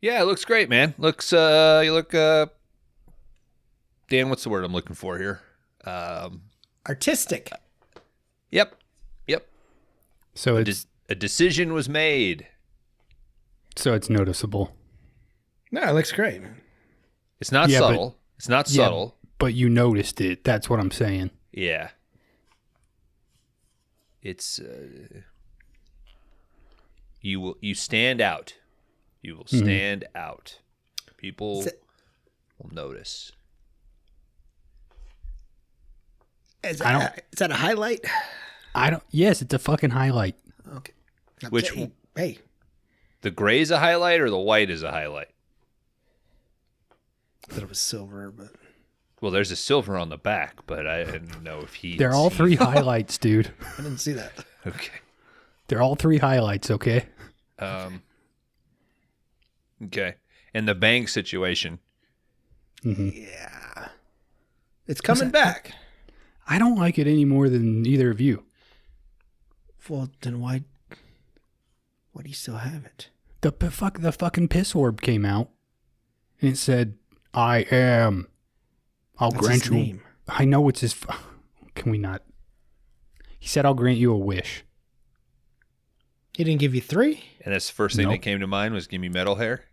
Yeah, it looks great, man. Looks, you look, Dan, what's the word I'm looking for here? Artistic. Yep. So A decision was made. so it's noticeable. No, it looks great. It's not Yeah, subtle. It's not subtle. But you noticed it. That's what I'm saying. Yeah. It's you stand out. You will stand out. People will notice. Is that a highlight? Yes, it's a fucking highlight. Okay. Which hey, the gray is a highlight or the white is a highlight? I thought it was silver, but Well, there's a silver on the back, but I didn't know if They're all three highlights, dude. I didn't see that. Okay. They're all three highlights, okay? Okay. And the bank situation. Yeah, it's coming back. I don't like it any more than either of you. Well, then why do you still have it? The fucking piss orb came out, and it said, "I am. I'll That's grant his you." name. I know it's his. Can we not? He said, "I'll grant you a wish." He didn't give you 3? And that's the first thing Nope. that came to mind was give me metal hair.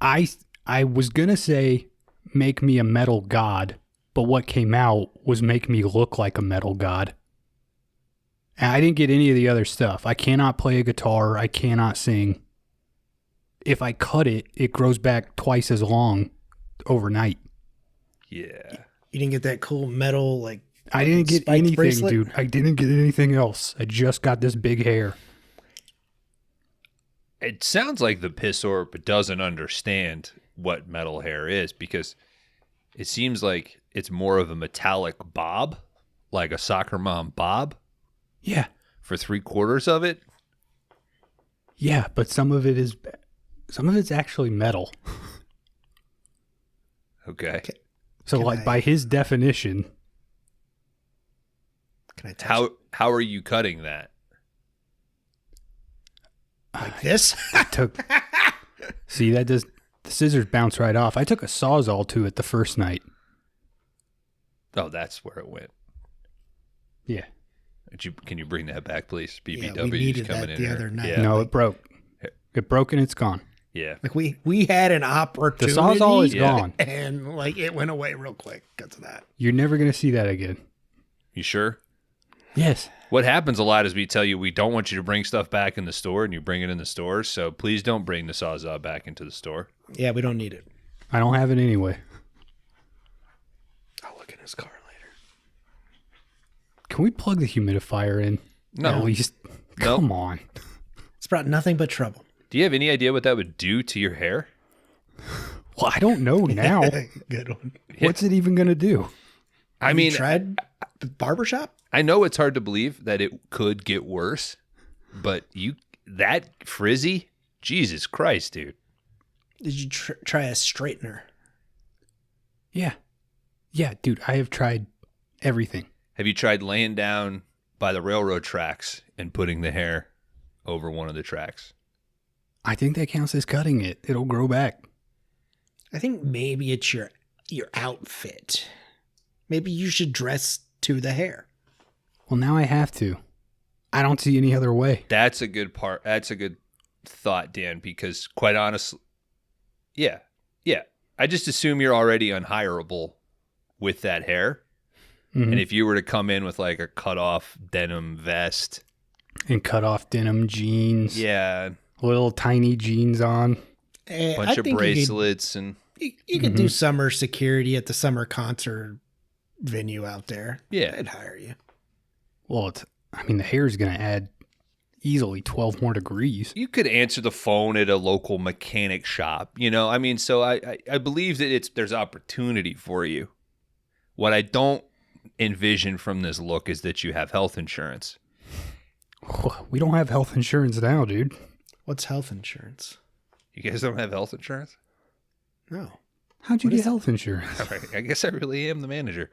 I was gonna say, make me a metal god, but what came out was make me look like a metal god. And I didn't get any of the other stuff. I cannot play a guitar. I cannot sing. If I cut it, it grows back twice as long overnight. Yeah. You didn't get that cool metal like. I didn't get spiked anything, bracelet? dude. I didn't get anything else. I just got this big hair. It sounds like the piss orb doesn't understand what metal hair is because it seems like it's more of a metallic bob, like a soccer mom bob Yeah. for 3/4 of it. Yeah, but some of it's actually metal. Okay. So Can like I- by his definition, Can I touch How are you cutting that? it like this? I took See, that does the scissors bounce right off. I took a Sawzall to it the first night. Oh, that's where it went. Yeah. Can you bring that back, please? Yeah, BBW we needed coming that in the here. other night. Yeah. No, it broke. It broke and it's gone. Yeah. Like we had an opportunity. The Sawzall is Yeah. gone. And like it went away real quick because of that. You're never going to see that again. You sure? Yes. What happens a lot is we tell you we don't want you to bring stuff back in the store, and you bring it in the store. So please don't bring the Sawzall back into the store. Yeah, we don't need it. I don't have it anyway. I'll look in his car later. Can we plug the humidifier in? No. At least. Nope. Come on. It's brought nothing but trouble. Do you have any idea what that would do to your hair? Well, I don't know now. Good one. What's it even going to do? I You mean, tried the barbershop? I know it's hard to believe that it could get worse, but that frizzy, Jesus Christ, dude. Did you try a straightener? Yeah. Yeah, dude, I have tried everything. Have you tried laying down by the railroad tracks and putting the hair over one of the tracks? I think that counts as cutting it. It'll grow back. I think maybe it's your outfit. Maybe you should dress to the hair. Well, now I have to. I don't see any other way. That's a good part. That's a good thought, Dan, because quite honestly, yeah. I just assume you're already unhireable with that hair. Mhm. And if you were to come in with like a cut off denim vest, And cut off denim jeans. yeah, Little tiny jeans on. bunch of bracelets and You could do summer security at the summer concert venue out there. yeah. I'd hire you. Well, the hair is going to add easily 12 more degrees. You could answer the phone at a local mechanic shop, you know? I mean, so I believe that there's opportunity for you. What I don't envision from this look is that you have health insurance. We don't have health insurance now, dude. What's health insurance? You guys don't have health insurance? No. How'd you get health insurance? All right, I guess I really am the manager.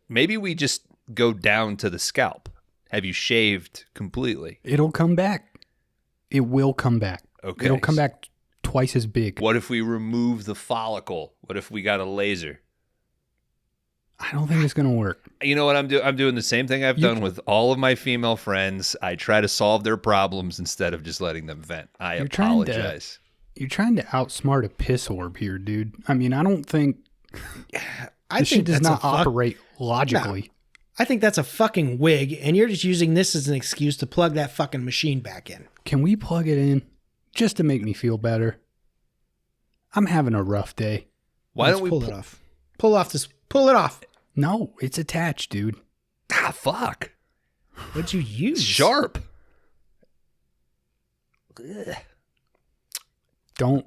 Maybe we just go down to the scalp. Have you shaved completely? It'll come back. It will come back. Okay. It'll come back twice as big. What if we remove the follicle? What if we got a laser? I don't think it's going to work. You know what I'm doing? I'm doing the same thing I've done with all of my female friends. I try to solve their problems instead of just letting them vent. I apologize. You're trying to outsmart a piss orb here, dude. I mean, I don't think this shit does not operate logically. No, I think that's a fucking wig, and you're just using this as an excuse to plug that fucking machine back in. Can we plug it in just to make me feel better? I'm having a rough day. Why don't we pull it off? Pull it off. No, it's attached, dude. Ah, fuck. What'd you use? It's sharp. Ugh. Don't.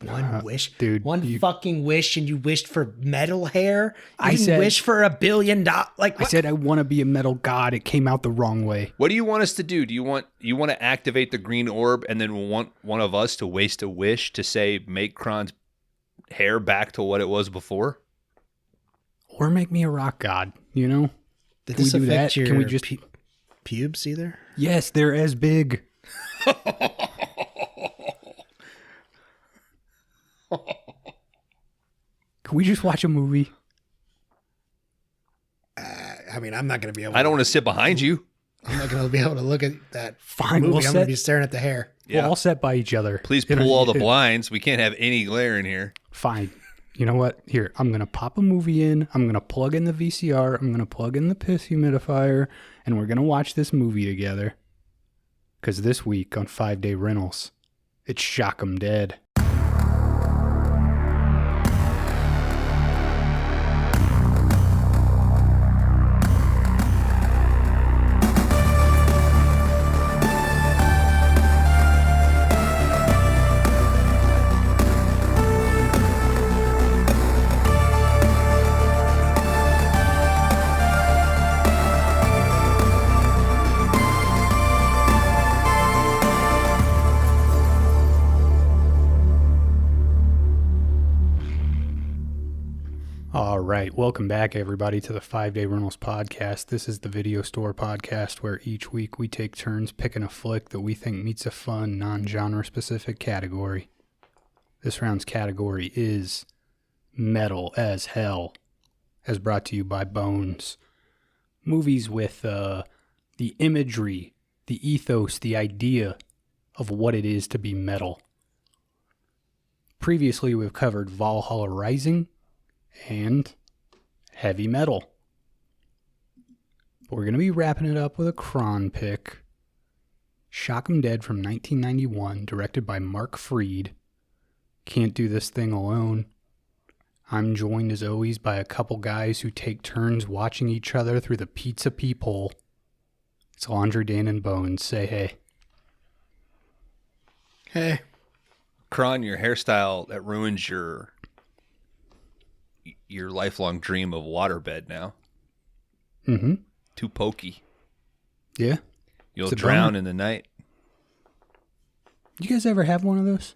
One wish, dude. One fucking wish, and you wished for metal hair. You I didn't said, wish for $1 billion. Like I said, I want to be a metal god. It came out the wrong way. What do you want us to do? Do you want to activate the green orb and then want one of us to waste a wish to say make Kron's hair back to what it was before? Or make me a rock god, you know? Did Can this we do affect that? your Can we just pubes either? Yes, they're as big. Can we just watch a movie? I mean, I'm not going to be able. I don't want to sit behind you. I'm not going to be able to look at that Fine, movie. we'll I'm going to be staring at the hair. Yeah. We'll all sit by each other. Please pull all the blinds. We can't have any glare in here. Fine. You know what? Here, I'm going to pop a movie in. I'm going to plug in the VCR. I'm going to plug in the piss humidifier. And we're going to watch this movie together. Because this week on 5-Day Rentals, it's Shock 'em Dead. All right, welcome back, everybody, to the 5-Day Rentals podcast. This is the video store podcast where each week we take turns picking a flick that we think meets a fun, non-genre specific category. This round's category is Metal as Hell, as brought to you by Bones. Movies with the imagery, the ethos, the idea of what it is to be metal. Previously, we've covered Valhalla Rising and heavy metal. But we're going to be wrapping it up with a Kron pick. Shock 'em Dead from 1991, directed by Mark Freed. Can't do this thing alone. I'm joined as always by a couple guys who take turns watching each other through the pizza peephole. It's Laundry Dan and Bones. Say hey. Hey. Kron, your hairstyle that ruins your lifelong dream of waterbed now. Mm-hmm. Too pokey. Yeah. You'll drown in the night. You guys ever have one of those?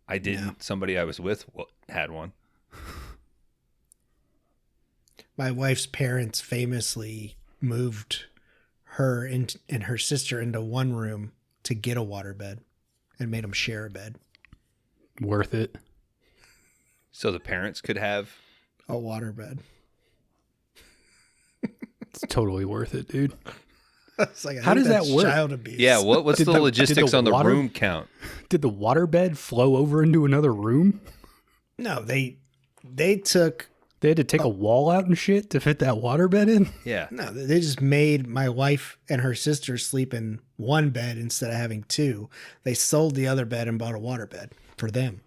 I didn't. No. Somebody I was with had one. My wife's parents famously moved her and her sister into one room to get a waterbed and made them share a bed. Worth it. So the parents could have a waterbed. It's totally worth it, dude. Like, how does that work? Child abuse. Yeah, what's the logistics on the room count? Did the waterbed flow over into another room? No, they took... They had to take a wall out and shit to fit that waterbed in? Yeah. No, they just made my wife and her sister sleep in one bed instead of having two. They sold the other bed and bought a waterbed for them.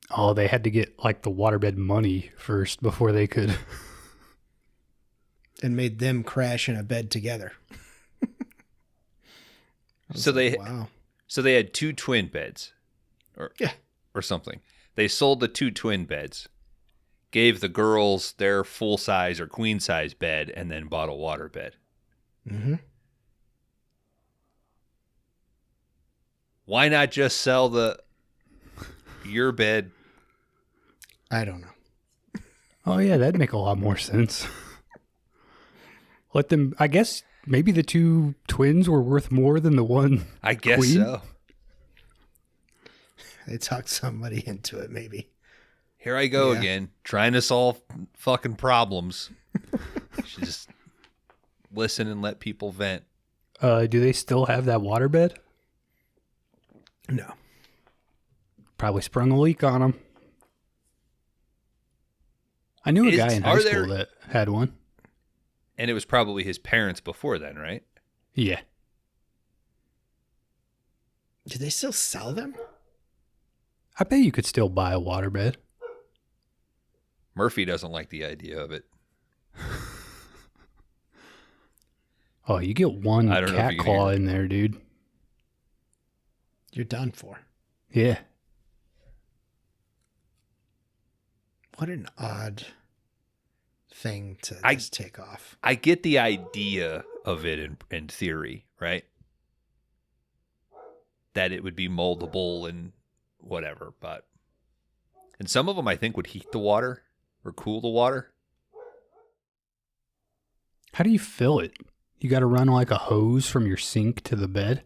Oh, they had to get like the waterbed money first before they could. And made them crash in a bed together. So like, wow. So they had two twin beds, or something. They sold the two twin beds, gave the girls their full size or queen size bed, and then bought a waterbed. Mm-hmm. Why not just sell your bed? I don't know. Oh yeah, that'd make a lot more sense. Let them. I guess maybe the two twins were worth more than the one. I guess queen? so. They talked somebody into it, maybe. Here I go Yeah. again, trying to solve fucking problems. Should just listen and let people vent. Do they still have that waterbed? No. Probably sprung a leak on them. I knew a guy in high school that had one. And it was probably his parents before then, right? Yeah. Do they still sell them? I bet you could still buy a waterbed. Murphy doesn't like the idea of it. Oh, you get one I don't know if cat you can claw hear in there, dude. You're done for. Yeah. What an odd thing to just take off. I get the idea of it in theory, right? That it would be moldable and whatever, and some of them I think would heat the water or cool the water. How do you fill it? You got to run like a hose from your sink to the bed?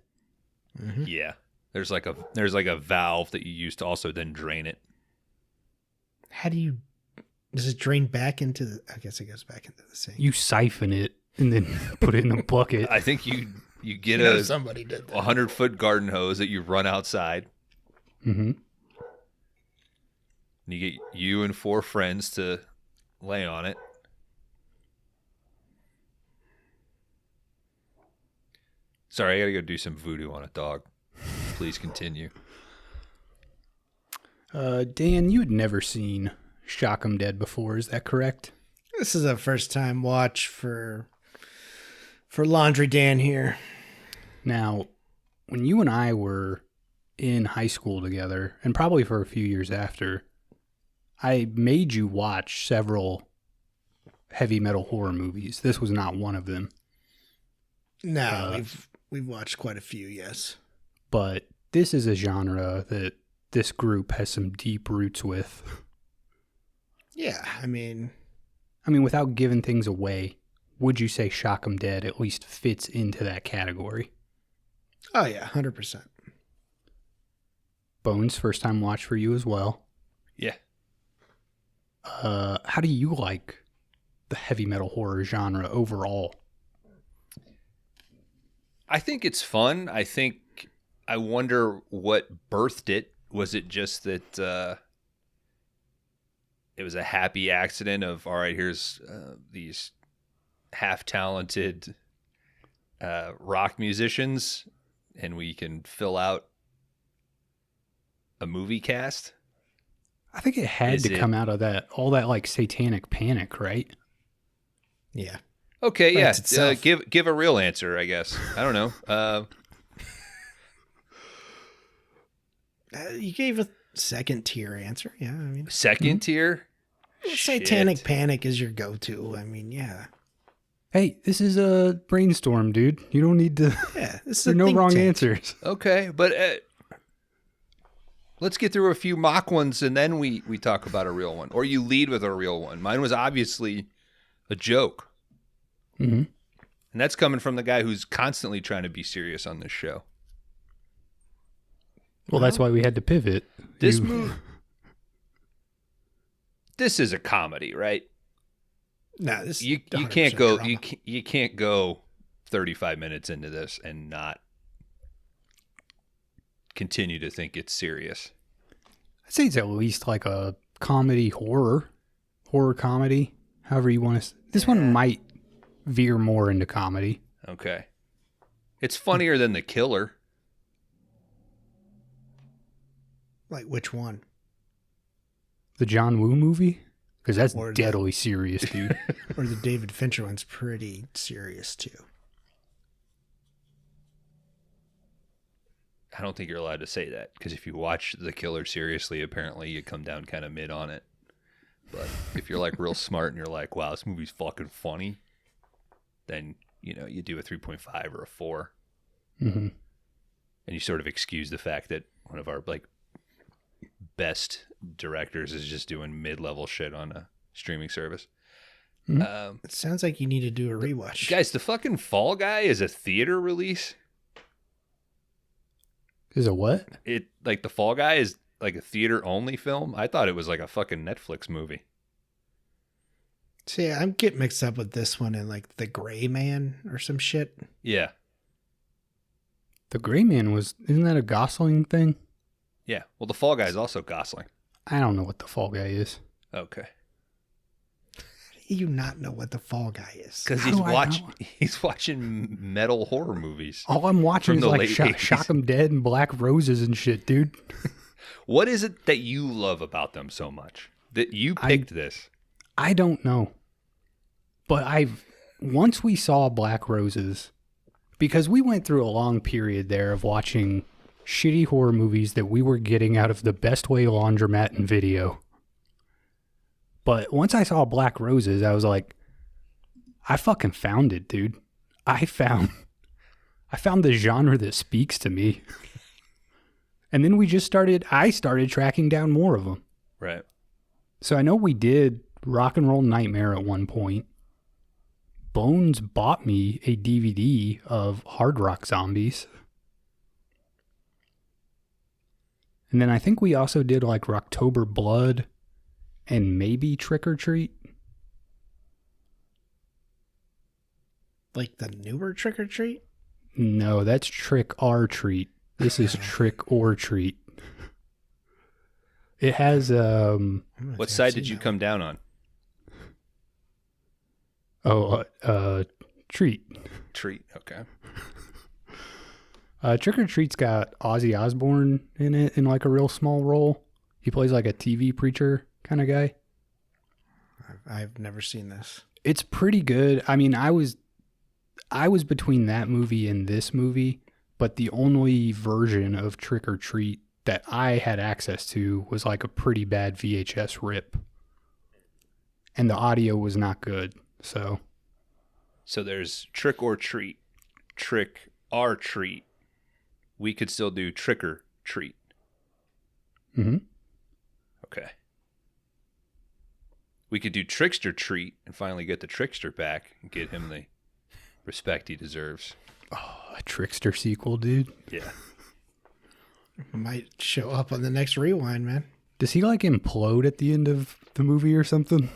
Mm-hmm. Yeah. There's like a valve that you use to also then drain it. How do you... Does it drain back into the... I guess it goes back into the sink. You siphon it and then put it in a bucket. I think you get You know, a somebody did that. 100-foot garden hose that you run outside. Mm-hmm. And you get you and 4 friends to lay on it. Sorry, I gotta go do some voodoo on a dog. Please continue. Dan, you had never seen Shock 'em Dead before, is that correct? This is a first-time watch for Laundry Dan here. Now, when you and I were in high school together, and probably for a few years after, I made you watch several heavy metal horror movies. This was not one of them. No, we've watched quite a few, yes. But this is a genre that this group has some deep roots with. Yeah, I mean, without giving things away, would you say Shock 'em Dead at least fits into that category? oh yeah, 100%. Bones, first time watch for you as well. Yeah. How do you like the heavy metal horror genre overall? I think it's fun. I wonder what birthed it. Was it just that it was a happy accident of, all right, here's these half-talented rock musicians, and we can fill out a movie cast? I think it had to come out of that, all that like satanic panic, right? Yeah. Okay, yeah. Writes itself. Give a real answer, I guess. I don't know. You gave a second tier answer. Yeah, I mean, Second tier? Satanic Shit. Panic is your go-to. I mean, yeah. Hey, this is a brainstorm, dude. You don't need to. Yeah, this is There a are no think wrong tank. answers. Okay, but let's get through a few mock ones and then we talk about a real one. Or you lead with a real one. Mine was obviously a joke. Mm-hmm. And that's coming from the guy who's constantly trying to be serious on this show. Well, that's why we had to pivot. This You- movie. This is a comedy, right? No, this You 100% can't go drama. you can't go 35 minutes into this and not continue to think it's serious. I'd say it's at least like a comedy horror comedy, however you want to. This one might veer more into comedy. Okay. It's funnier than The Killer. Like which one? The John Woo movie? Because that's Or the- deadly serious, dude. Or the David Fincher one's pretty serious too. I don't think you're allowed to say that because if you watch The Killer seriously, apparently you come down kind of mid on it. But if you're like real smart and you're like, wow, this movie's fucking funny, then, you know, you do a 3.5 or a 4. Mm-hmm. And you sort of excuse the fact that one of our like best directors is just doing mid-level shit on a streaming service. It sounds like you need to do a rewatch. Guys, the fucking Fall Guy is a theater release. Is it what? It like the Fall Guy is like a theater only film. I thought it was like a fucking Netflix movie. See, I'm getting mixed up with this one and like The Gray Man or some shit. Yeah. The Gray Man isn't that a Gosling thing? Yeah. Well, the Fall Guy is also Gosling. I don't know what the Fall Guy is. Okay. You not know what The Fall Guy is? Because he's watching metal horror movies. All I'm watching is the like late 80s. Shock 'em Dead and Black Roses and shit, dude. What is it that you love about them so much that you picked this? I don't know. But once we saw Black Roses, because we went through a long period there of watching shitty horror movies that we were getting out of the Best Way laundromat and video. But once I saw Black Roses, I was like, I fucking found it, dude. I found the genre that speaks to me. And then I started tracking down more of them. Right. So I know we did Rock and Roll Nightmare at one point. Bones bought me a DVD of Hard Rock Zombies. And then I think we also did like Rocktober Blood and maybe Trick or Treat. Like the newer Trick or Treat? No, that's Trick or Treat. This is Trick or Treat. It has What side did you come down on? Treat. Treat. Okay. Trick or Treat's got Ozzy Osbourne in it in like a real small role. He plays like a TV preacher kind of guy. I've never seen this. It's pretty good. I mean, I was between that movie and this movie, but the only version of Trick or Treat that I had access to was like a pretty bad VHS rip. And the audio was not good. So there's Trick or Treat, Trick or Treat. We could still do Trick or Treat. Mm-hmm. Okay. We could do Trickster Treat and finally get the Trickster back and get him the respect he deserves. Oh, a Trickster sequel, dude. Yeah. Might show up on the next rewind, man. Does he like implode at the end of the movie or something?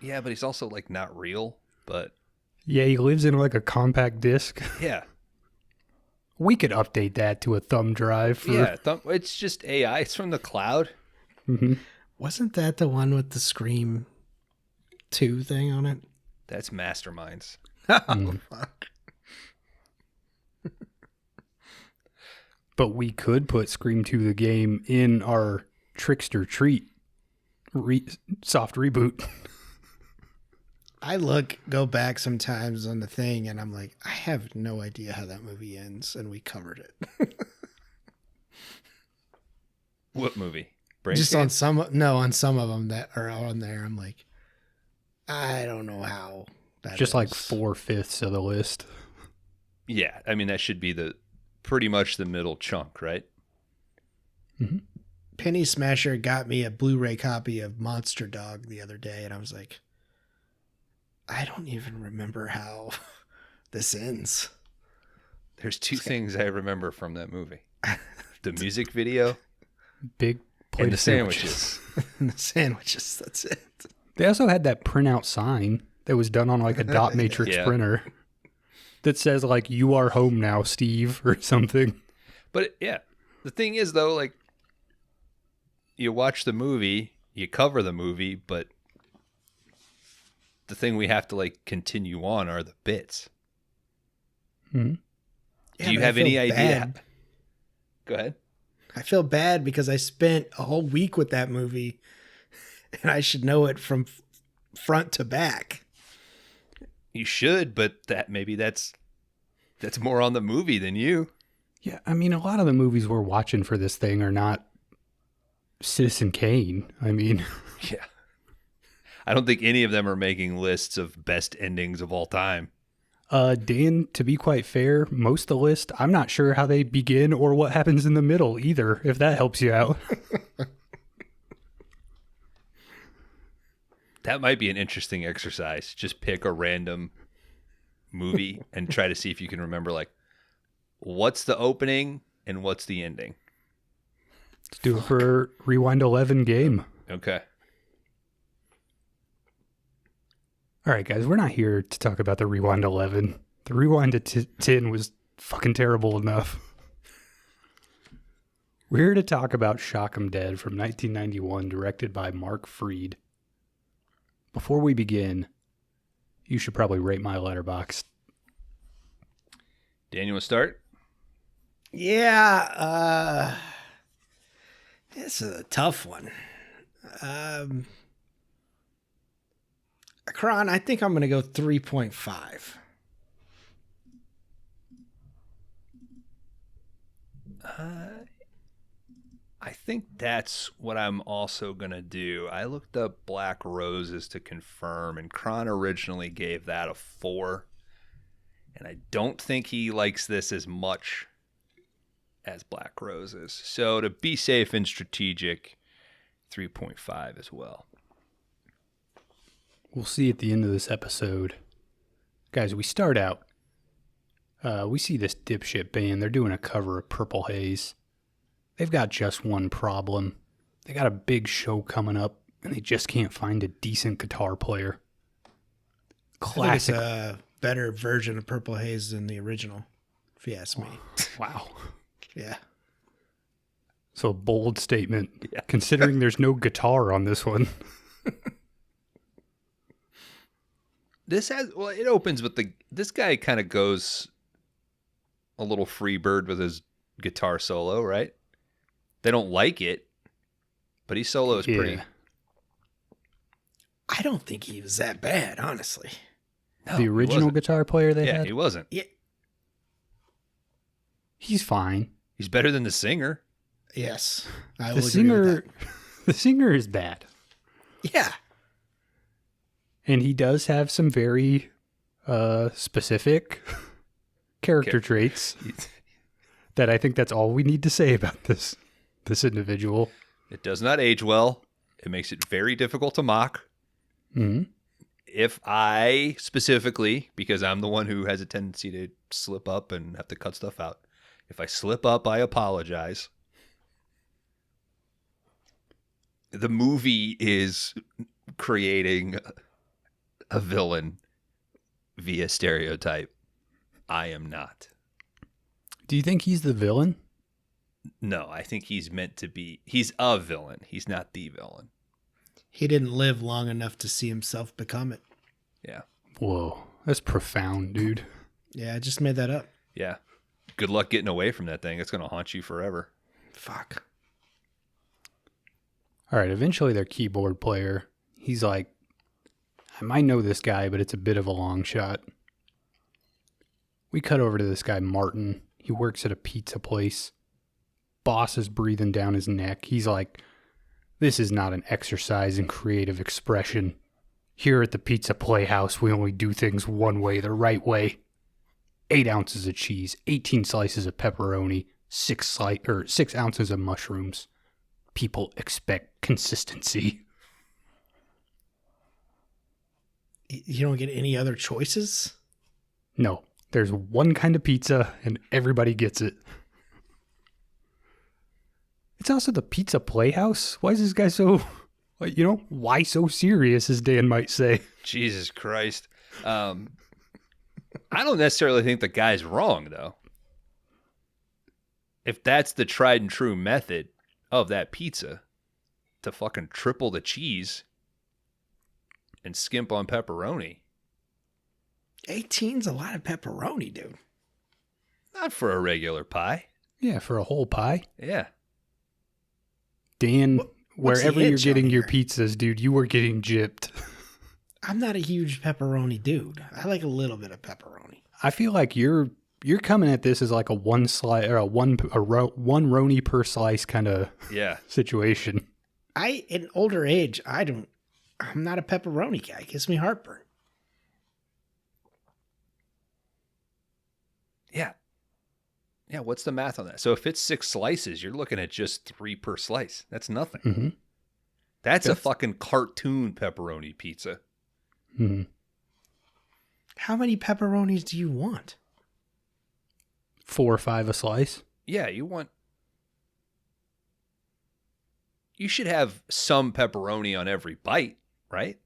Yeah, but he's also like not real, but Yeah, he lives in like a compact disc. yeah. We could update that to a thumb drive. It's just AI. It's from the cloud. Mm-hmm. Wasn't that the one with the Scream 2 thing on it? That's Masterminds. Oh, fuck. But we could put Scream 2 the game in our Trickster Treat soft reboot. I go back sometimes on the thing and I'm like, I have no idea how that movie ends, and we covered it. What movie? Just on some of them that are on there, I'm like, I don't know how that Just is. like 4/5 of the list. Yeah, I mean that should be pretty much the middle chunk, right? Mm-hmm. Penny Smasher got me a Blu-ray copy of Monster Dog the other day, and I was like, I don't even remember how this ends. There's two things I remember from that movie: the music video, Big plate and the of sandwiches. sandwiches. And the sandwiches, that's it. They also had that printout sign that was done on like a dot matrix Yeah. printer that says like, "You are home now, Steve," or something. But yeah, the thing is though, like, you watch the movie, you cover the movie, but the thing we have to like continue on are the bits. Mm-hmm. Do you have any idea? Go ahead. I feel bad because I spent a whole week with that movie, and I should know it from front to back. You should, but that's more on the movie than you. Yeah, I mean, a lot of the movies we're watching for this thing are not Citizen Kane. I mean, Yeah. I don't think any of them are making lists of best endings of all time. Dan, to be quite fair, most of the list, I'm not sure how they begin or what happens in the middle either, if that helps you out. That might be an interesting exercise. Just pick a random movie and try to see if you can remember, like, what's the opening and what's the ending. Let's do it for Rewind 11 game. Okay. All right, guys, we're not here to talk about the Rewind 11. The Rewind to 10 was fucking terrible enough. We're here to talk about Shock 'Em Dead from 1991, directed by Mark Freed. Before we begin, you should probably rate my letterbox. Dan, you want to start? Yeah, this is a tough one. Kron, I think I'm going to go 3.5. I think that's what I'm also going to do. I looked up Black Roses to confirm, and Kron originally gave that a 4. And I don't think he likes this as much as Black Roses. So to be safe and strategic, 3.5 as well. We'll see at the end of this episode. Guys, we start out. We see this dipshit band. They're doing a cover of Purple Haze. They've got just one problem. They got a big show coming up, and they just can't find a decent guitar player. Classic. I think it's a better version of Purple Haze than the original, if you ask me. Wow. Yeah. So a bold statement, Yeah. considering there's no guitar on this one. It opens with this guy kind of goes a little free bird with his guitar solo, right? They don't like it, but his solo is pretty. I don't think he was that bad, honestly. No, The original guitar player they Yeah, had? he wasn't. Yeah. He's fine. He's better than the singer. Yes. I The will agree with the singer is bad. that. Yeah. And he does have some very specific character traits that I think that's all we need to say about this individual. It does not age well. It makes it very difficult to mock. Mm-hmm. If I specifically, because I'm the one who has a tendency to slip up and have to cut stuff out, if I slip up, I apologize. The movie is creating a villain via stereotype. I am not. Do you think he's the villain? No, I think he's meant to be. He's a villain. He's not the villain. He didn't live long enough to see himself become it. Yeah. Whoa, that's profound, dude. Yeah, I just made that up. Yeah. Good luck getting away from that thing. It's going to haunt you forever. Fuck. All right, eventually their keyboard player, he's like, I might know this guy, but it's a bit of a long shot. We cut over to this guy, Martin. He works at a pizza place. Boss is breathing down his neck. He's like, this is not an exercise in creative expression. Here at the Pizza Playhouse, we only do things one way, the right way. 8 ounces of cheese, 18 slices of pepperoni, 6 ounces of mushrooms. People expect consistency. You don't get any other choices? No, there's one kind of pizza and everybody gets it. It's also the Pizza Playhouse. Why is this guy so, why so serious, as Dan might say? Jesus Christ. I don't necessarily think the guy's wrong, though. If that's the tried and true method of that pizza, to fucking triple the cheese and skimp on pepperoni. 18's a lot of pepperoni, dude. Not for a regular pie. Yeah, for a whole pie. Yeah. Dan, what's the wherever you're itch getting on your here? pizzas, dude, you were getting gypped. I'm not a huge pepperoni dude. I like a little bit of pepperoni. I feel like you're coming at this as like a one slice or one roni per slice kind of Yeah. situation. In older age, I'm not a pepperoni guy. It gives me heartburn. Yeah. Yeah, what's the math on that? So if it's 6 slices, you're looking at just 3 per slice. That's nothing. Mm-hmm. That's a fucking cartoon pepperoni pizza. Hmm. How many pepperonis do you want? 4 or 5 a slice. Yeah, you should have some pepperoni on every bite, right?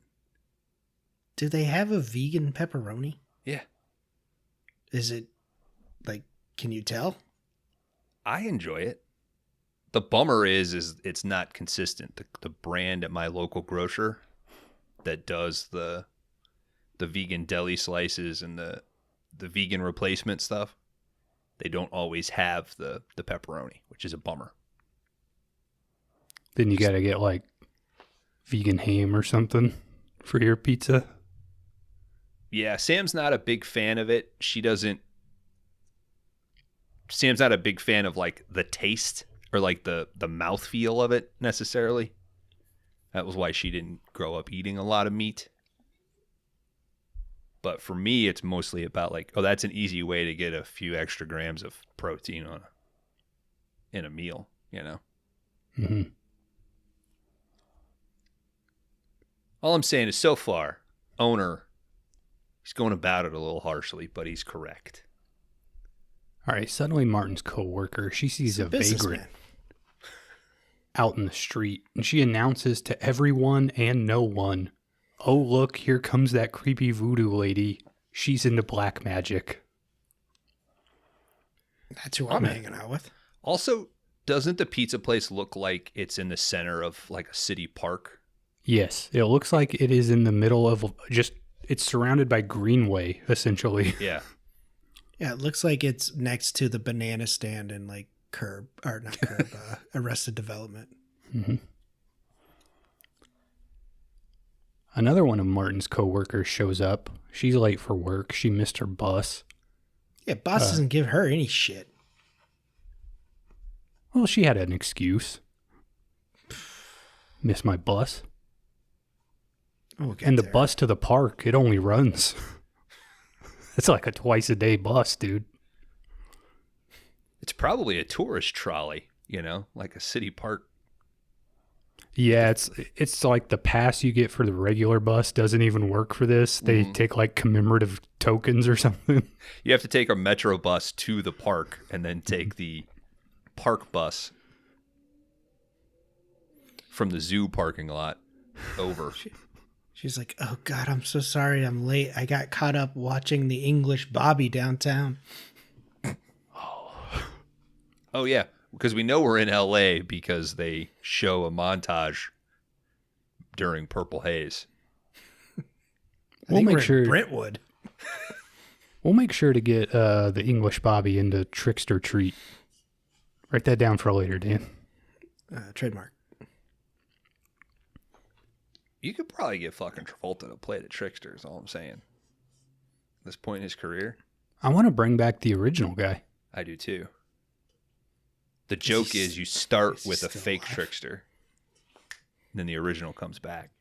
Do they have a vegan pepperoni? Yeah. Is it like, can you tell? I enjoy it. The bummer is it's not consistent. The brand at my local grocer that does the vegan deli slices and the vegan replacement stuff, they don't always have the pepperoni, which is a bummer. Then you got to get like vegan ham or something for your pizza. Yeah, Sam's not a big fan of it. Sam's not a big fan of like the taste or like the mouthfeel of it necessarily. That was why she didn't grow up eating a lot of meat. But for me, it's mostly about like, oh, that's an easy way to get a few extra grams of protein in a meal, you know? Mm-hmm. All I'm saying is so far, owner, he's going about it a little harshly, but he's correct. All right, suddenly Martin's coworker, she sees a vagrant out in the street, and she announces to everyone and no one, "Oh, look, here comes that creepy voodoo lady. She's into black magic." That's who I'm hanging out with. Also, doesn't the pizza place look like it's in the center of like a city park? Yes, it looks like it is in the middle of it's surrounded by greenway, essentially. Yeah. Yeah, it looks like it's next to the banana stand in like Arrested Development. Mm-hmm. Another one of Martin's coworkers shows up. She's late for work. She missed her bus. Yeah, boss doesn't give her any shit. Well, she had an excuse. Missed my bus. And the bus to the park, it only runs. It's like a twice-a-day bus, dude. It's probably a tourist trolley, you know, like a city park. Yeah, it's like the pass you get for the regular bus doesn't even work for this. They take like commemorative tokens or something. You have to take a metro bus to the park and then take the park bus from the zoo parking lot over. She's like, "Oh God, I'm so sorry I'm late. I got caught up watching the English Bobby downtown." Oh yeah, because we know we're in LA because they show a montage during Purple Haze. We'll make sure Brentwood. We'll make sure to get the English Bobby into Trickster treat. Write that down for later, Dan. Trademark. You could probably get fucking Travolta to play the Trickster, is all I'm saying. At this point in his career. I want to bring back the original guy. I do too. The joke is you start with a fake Trickster. Then the original comes back.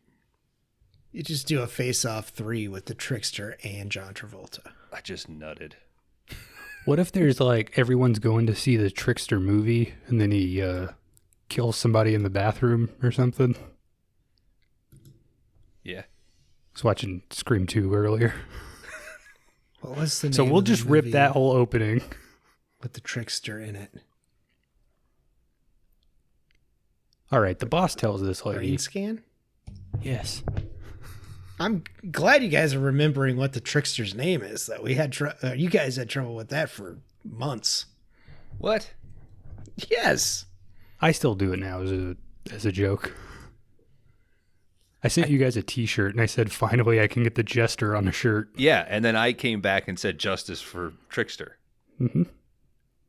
You just do a face-off 3 with the Trickster and John Travolta. I just nutted. What if there's like everyone's going to see the Trickster movie and then he kills somebody in the bathroom or something? Yeah. I was watching Scream 2 earlier. What was the name? So we'll of the just rip movie that whole opening. with the Trickster in it. All right, the boss tells this lady. Brain Scan? Yes. I'm glad you guys are remembering what the Trickster's name is. That we had you guys had trouble with that for months. What? Yes. I still do it now as a joke. I sent you guys a t-shirt and I said, finally I can get the Jester on a shirt. Yeah, and then I came back and said justice for Trickster. Mm-hmm.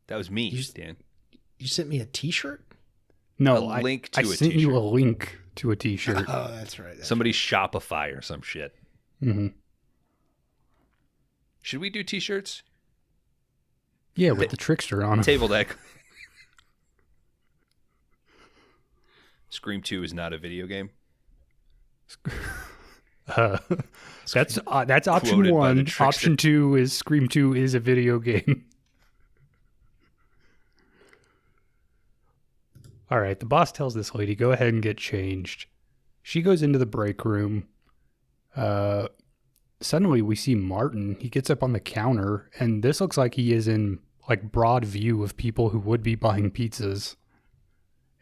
That was me, Dan. You sent me a t-shirt? No, A link to I a sent t-shirt. you a link to a t-shirt. Oh, that's right. Somebody's Shopify or some shit. Mm-hmm. Should we do t-shirts? Yeah, with the Trickster on them. Table deck. Scream 2 is not a video game. That's option Quoted by the 1. Trickster. Option 2 is Scream 2 is a video game. All right, the boss tells this lady, go ahead and get changed. She goes into the break room. Suddenly we see Martin. He gets up on the counter, and this looks like he is in like broad view of people who would be buying pizzas.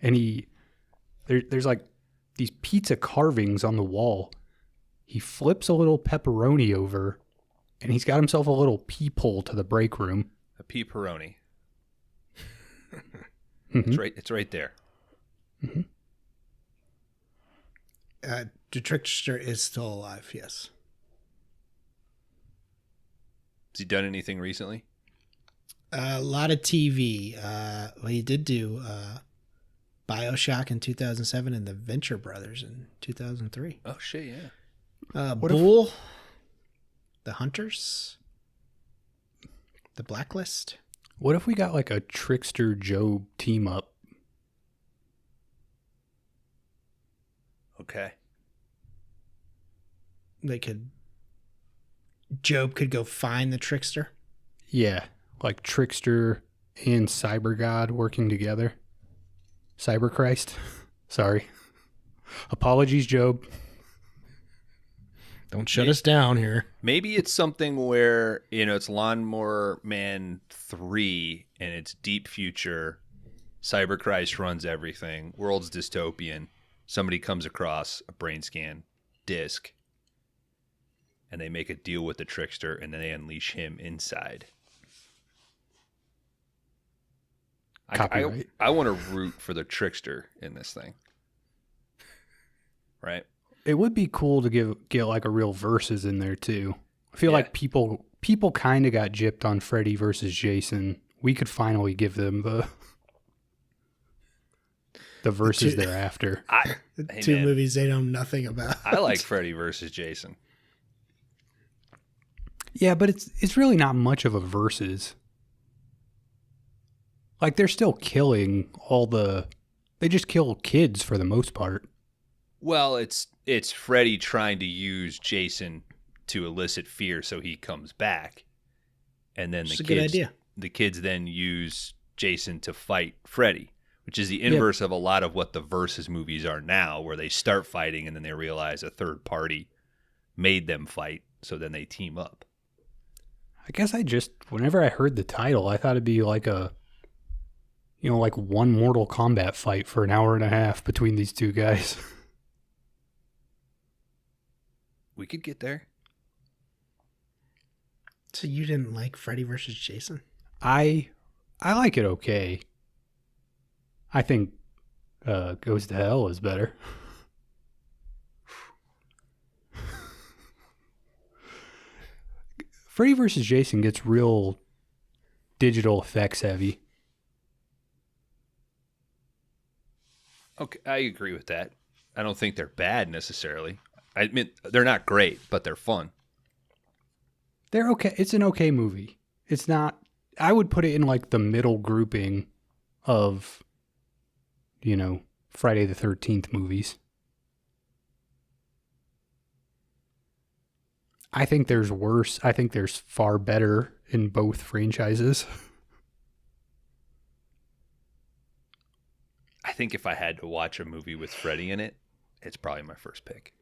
And there's like these pizza carvings on the wall. He flips a little pepperoni over, and he's got himself a little peephole to the break room. A pepperoni. Mm-hmm. It's right there. Mm-hmm. The Trickster is still alive, yes. Has he done anything recently? A lot of TV. Well, he did do BioShock in 2007 and The Venture Brothers in 2003. Oh, shit, yeah. Bull, The Hunters, The Blacklist. What if we got like a Trickster Job team up? Okay. Job could go find the Trickster. Yeah, like Trickster and Cyber God working together. Cyber Christ. Sorry. Apologies, Job. Don't shut us down here. Maybe it's something where, it's Lawnmower Man 3 and it's deep future. Cyberchrist runs everything. World's dystopian. Somebody comes across a brain scan disc and they make a deal with the Trickster and then they unleash him inside. Copyright. I want to root for the Trickster in this thing. Right? It would be cool to get like a real versus in there too. I feel like people kind of got gypped on Freddy versus Jason. We could finally give them the verses they're after. Two movies they know nothing about. I like Freddy versus Jason. Yeah, but it's really not much of a versus. Like they're still killing they just kill kids for the most part. Well, it's Freddy trying to use Jason to elicit fear so he comes back. And then That's a good idea. The kids then use Jason to fight Freddy, which is the inverse of a lot of what the versus movies are now, where they start fighting and then they realize a third party made them fight, so then they team up. I guess whenever I heard the title, I thought it'd be like like one Mortal Kombat fight for an hour and a half between these two guys. We could get there. So you didn't like Freddy versus Jason? I like it okay. I think Goes to Hell is better. Freddy vs. Jason gets real digital effects heavy. Okay, I agree with that. I don't think they're bad necessarily. I admit they're not great, but they're fun. They're okay. It's an okay movie. It's not. I would put it in like the middle grouping of, Friday the 13th movies. I think there's worse. I think there's far better in both franchises. I think if I had to watch a movie with Freddy in it, it's probably my first pick.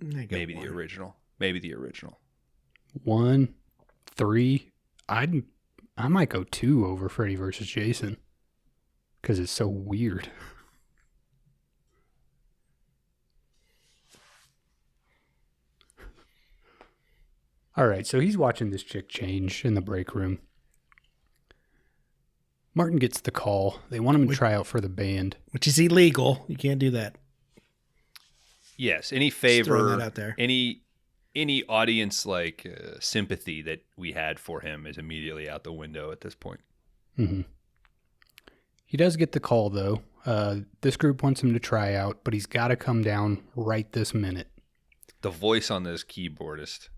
Maybe the original. 1, 3. I might go 2 over Freddy versus Jason because it's so weird. All right, so he's watching this chick change in the break room. Martin gets the call. They want him to try out for the band. Which is illegal. You can't do that. Yes. Any Just throwing favor, that out there. any audience sympathy that we had for him is immediately out the window at this point. Mm-hmm. He does get the call, though. This group wants him to try out, but he's got to come down right this minute. The voice on this keyboardist.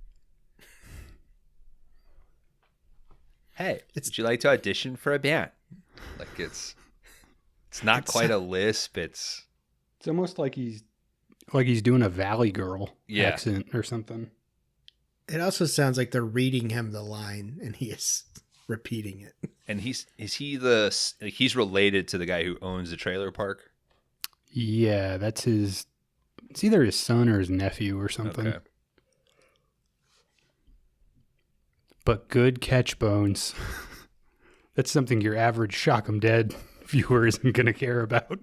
Hey, would you like to audition for a band? Like it's not quite a lisp. It's almost like he's doing a Valley Girl accent or something. It also sounds like they're reading him the line, and he is repeating it. And he's related to the guy who owns the trailer park? Yeah, that's his. It's either his son or his nephew or something. Okay. But good catch, Bones. That's something your average Shock 'em Dead viewer isn't going to care about.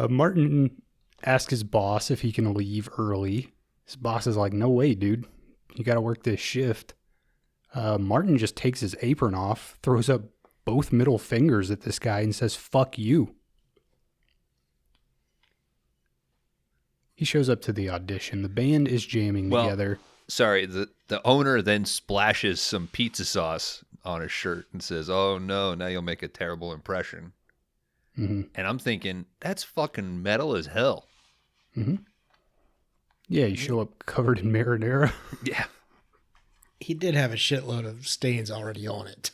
Martin asks his boss if he can leave early. His boss is like, no way, dude. You got to work this shift. Martin just takes his apron off, throws up both middle fingers at this guy and says, fuck you. He shows up to the audition. The band is jamming together. Sorry, the owner then splashes some pizza sauce on his shirt and says, oh no, now you'll make a terrible impression. Mm-hmm. And I'm thinking, that's fucking metal as hell. Mm-hmm. Yeah, you show up covered in marinara. Yeah. He did have a shitload of stains already on it.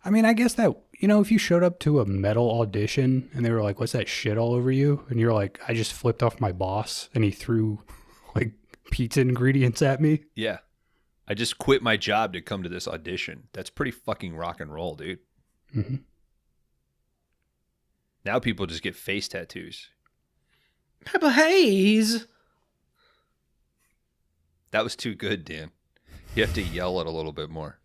I mean, I guess that, if you showed up to a metal audition and they were like, what's that shit all over you? And you're like, I just flipped off my boss and he threw like pizza ingredients at me. Yeah. I just quit my job to come to this audition. That's pretty fucking rock and roll, dude. Mm-hmm. Now people just get face tattoos. Pepper Haze. That was too good, Dan. You have to yell it a little bit more.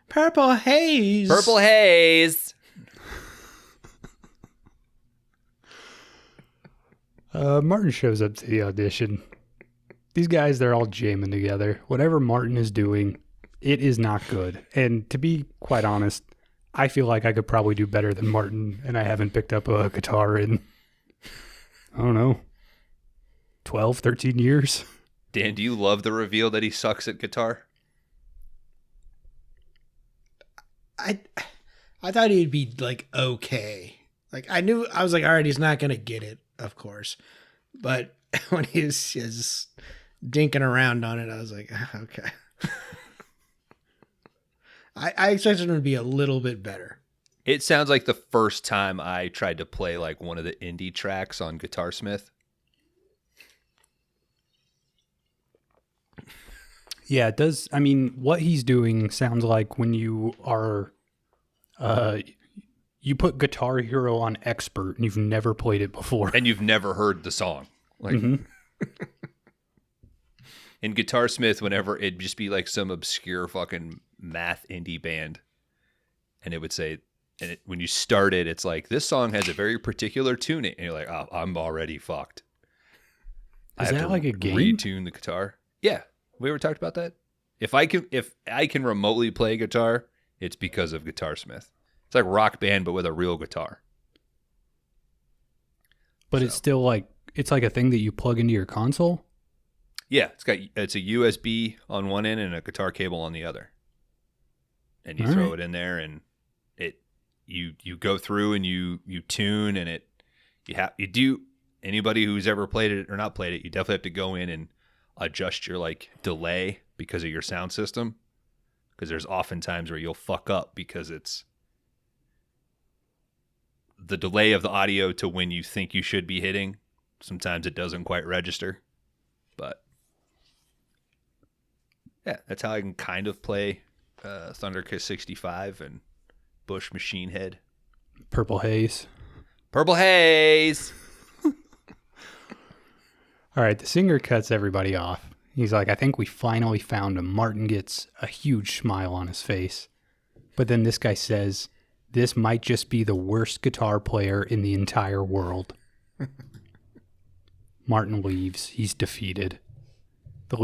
Purple Haze. Purple Haze. Martin shows up to the audition. These guys, they're all jamming together. Whatever Martin is doing, it is not good. And to be quite honest, I feel like I could probably do better than Martin, and I haven't picked up a guitar in, I don't know, 12, 13 years. Dan, do you love the reveal that he sucks at guitar? I thought he'd be like okay. Like I was like, all right, he's not gonna get it, of course. But when he was just dinking around on it, I was like, okay. I expected him to be a little bit better. It sounds like the first time I tried to play like one of the indie tracks on Guitarsmith. Yeah, it does. I mean, what he's doing sounds like when you are, you put Guitar Hero on Expert and you've never played it before. And you've never heard the song. Like in Guitarsmith, whenever it'd just be like some obscure fucking math indie band. And it would say, when you start it, it's like, this song has a very particular tuning. And you're like, oh, I'm already fucked. Is that like a game? Retune the guitar. Yeah. We ever talked about that? If I can remotely play guitar, it's because of Guitarsmith. It's like Rock Band, but with a real guitar. But it's still like, it's like a thing that you plug into your console? Yeah, it's a USB on one end and a guitar cable on the other. And you throw it in there and you go through and you tune and anybody who's ever played it or not played it, you definitely have to go in and adjust your like delay because of your sound system, because there's often times where you'll fuck up because it's the delay of the audio to when you think you should be hitting. Sometimes it doesn't quite register, but yeah, that's how I can kind of play Thunderkiss 65 and Bush Machine Head. Purple Haze. All right, the singer cuts everybody off. He's like, I think we finally found him. Martin gets a huge smile on his face. But then this guy says, this might just be the worst guitar player in the entire world. Martin leaves. He's defeated. The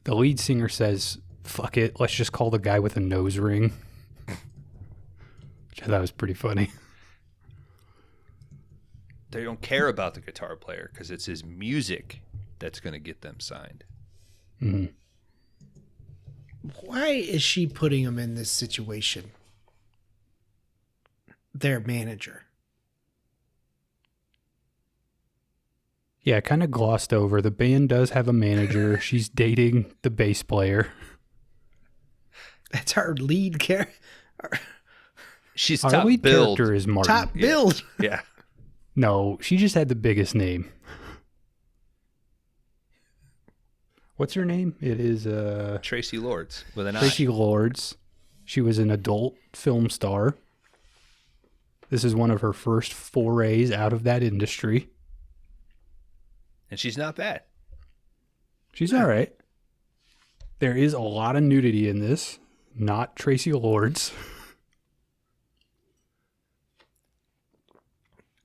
lead singer says, fuck it, let's just call the guy with a nose ring. Which I thought was pretty funny. They don't care about the guitar player because it's his music that's going to get them signed. Mm-hmm. Why is she putting him in this situation? Their manager. Yeah, kind of glossed over. The band does have a manager. She's dating the bass player. That's our lead character. She's Our top lead build. character is Martin. Top build. Yeah. No, she just had the biggest name. What's her name? It is Tracy Lords with an Tracy Lords. She was an adult film star. This is one of her first forays out of that industry. And she's not bad. She's all right. There is a lot of nudity in this. Not Tracy Lords.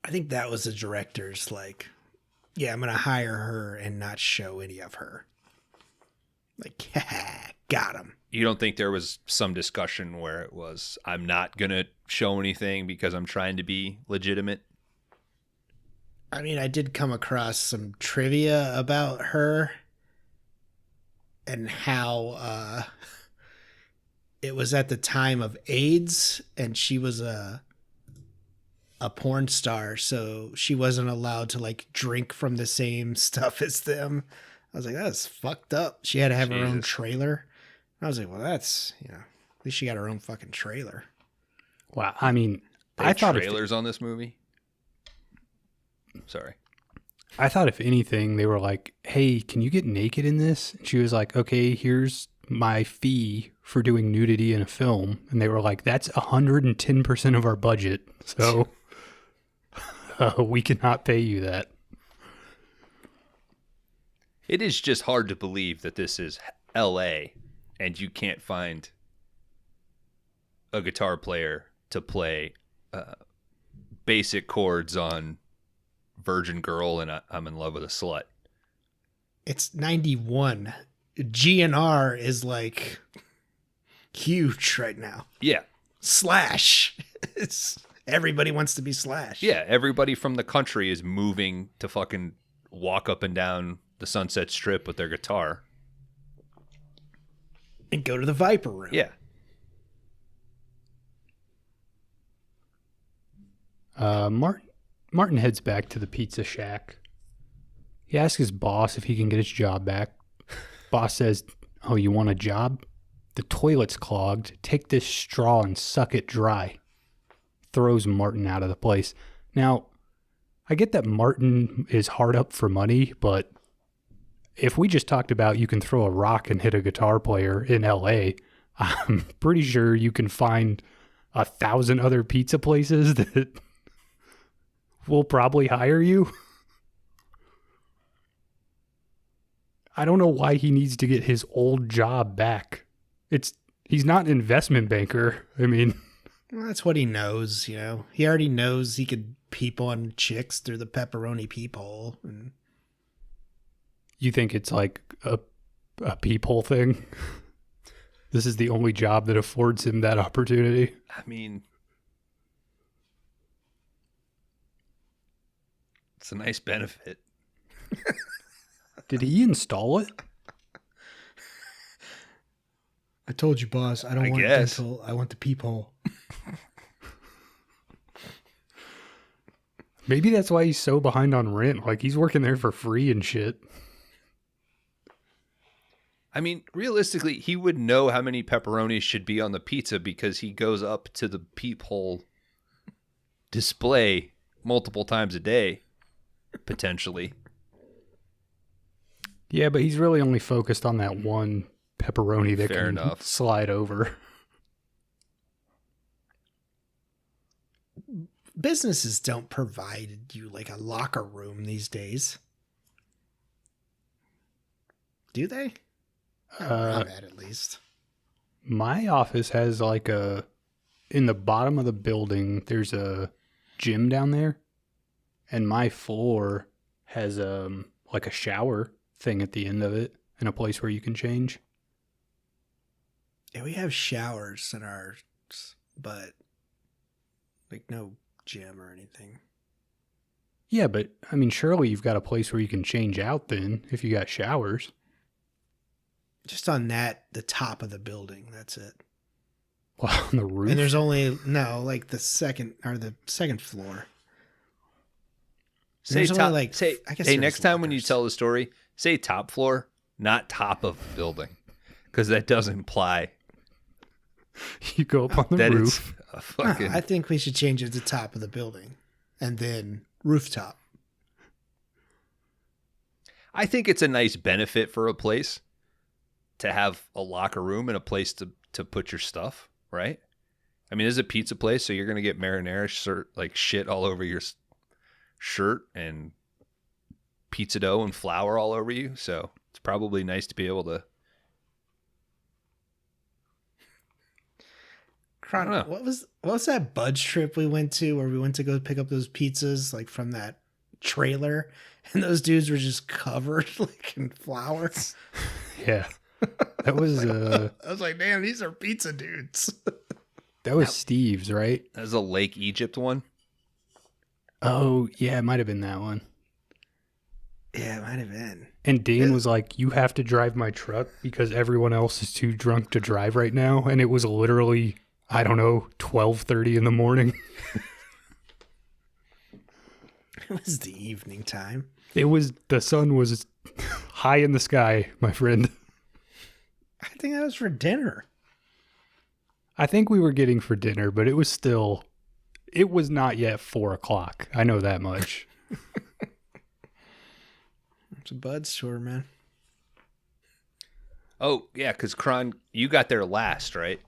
I think that was the director's like, yeah, I'm going to hire her and not show any of her. Like, got him. You don't think there was some discussion where it was, I'm not going to show anything because I'm trying to be legitimate? I mean, I did come across some trivia about her and how it was at the time of AIDS and she was a porn star, so she wasn't allowed to like drink from the same stuff as them. I was like, that's fucked up. She had to have her own trailer. I was like, well, that's, at least she got her own fucking trailer. Wow. I mean, I thought trailers on this movie. Sorry. I thought if anything, they were like, hey, can you get naked in this? And she was like, okay, here's my fee for doing nudity in a film. And they were like, that's 110% of our budget. So we cannot pay you that. It is just hard to believe that this is LA and you can't find a guitar player to play basic chords on Virgin Girl and I'm in Love with a Slut. It's 91. GNR is like huge right now. Yeah. Slash. Everybody wants to be Slash. Yeah, everybody from the country is moving to fucking walk up and down the Sunset Strip with their guitar. And go to the Viper Room. Yeah. Martin heads back to the pizza shack. He asks his boss if he can get his job back. Boss says, oh, you want a job? The toilet's clogged. Take this straw and suck it dry. Throws Martin out of the place. Now, I get that Martin is hard up for money, but if we just talked about you can throw a rock and hit a guitar player in LA, I'm pretty sure you can find 1,000 other pizza places that will probably hire you. I don't know why he needs to get his old job back. He's not an investment banker. I mean, well, that's what he knows, He already knows he could peep on chicks through the pepperoni peephole. And you think it's like a peephole thing? This is the only job that affords him that opportunity. I mean, it's a nice benefit. Did he install it? I told you, boss, I don't want dental. I want the peephole. Maybe that's why he's so behind on rent. Like, he's working there for free and shit. I mean, realistically, he would know how many pepperonis should be on the pizza because he goes up to the peephole display multiple times a day, potentially. Yeah, but he's really only focused on that one pepperoni that Fair can enough. slide over. Businesses don't provide you like a locker room these days. Do they? I'm at least. My office has like in the bottom of the building, there's a gym down there. And my floor has like a shower thing at the end of it and a place where you can change. Yeah, we have showers in ours, but like no gym or anything. Yeah, but I mean, surely you've got a place where you can change out then if you got showers. Just on the top of the building. That's it. Well, on the roof. And there's only like the second floor. Say top, top, say, I guess hey, next time when you tell the story, say top floor, not top of the building, because that does imply you go up on the that roof. It's a fucking. I think we should change it to top of the building, and then rooftop. I think it's a nice benefit for a place to have a locker room and a place to put your stuff, right? I mean, this is a pizza place, so you're going to get marinara shit all over your shirt and pizza dough and flour all over you. So it's probably nice to be able to. Kron, what was that Bud's trip we went to where we went to go pick up those pizzas like from that trailer, and those dudes were just covered like in flour? Yeah, that was. I was like, damn, these are pizza dudes. That was Steve's, right? That was a Lake Egypt one. Oh yeah, it might have been that one. Yeah, it might have been. And Dan was like, "You have to drive my truck because everyone else is too drunk to drive right now." And it was literally, I don't know, 12:30 in the morning. It was the evening time. The sun was high in the sky, my friend. I think that was for dinner. I think we were getting for dinner, but it was not yet 4:00. I know that much. It's a Bud's tour, man. Oh yeah, because Kron, you got there last, right?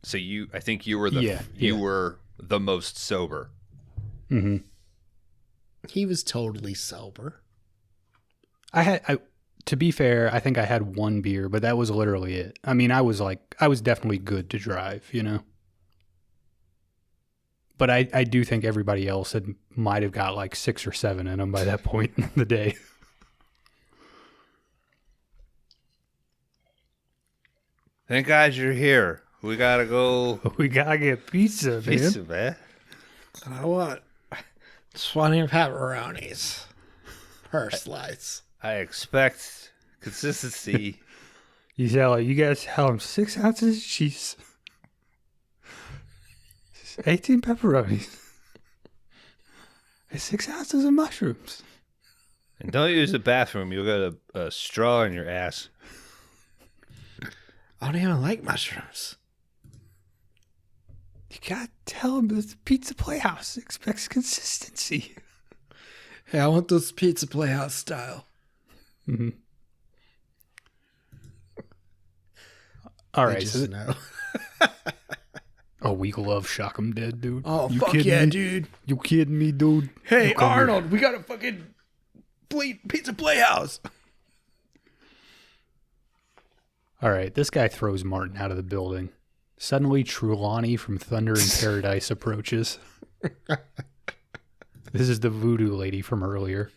So I think you were you were the most sober. Mm-hmm. He was totally sober. To be fair, I think I had one beer, but that was literally it. I mean, I was definitely good to drive, you know. But I do think everybody else might have got like 6 or 7 in them by that point in the day. Thank God you're here. We gotta go. We gotta get pizza, man. Pizza, man. I want 20 pepperonis per slice. I expect consistency. You guys tell them 6 ounces of cheese, 18 pepperonis, and 6 ounces of mushrooms. And don't use the bathroom. You'll get a straw in your ass. I don't even like mushrooms. You gotta tell them the Pizza Playhouse expects consistency. Hey, I want this Pizza Playhouse style. Mm-hmm. All right. Just know. Oh, we love Shock 'em Dead, dude. Oh, you fuck yeah, me? dude. You kidding me, dude? Hey, Arnold, we got a fucking Pizza Playhouse. All right, this guy throws Martin out of the building. Suddenly, Trulawney from Thunder in Paradise approaches. This is the voodoo lady from earlier.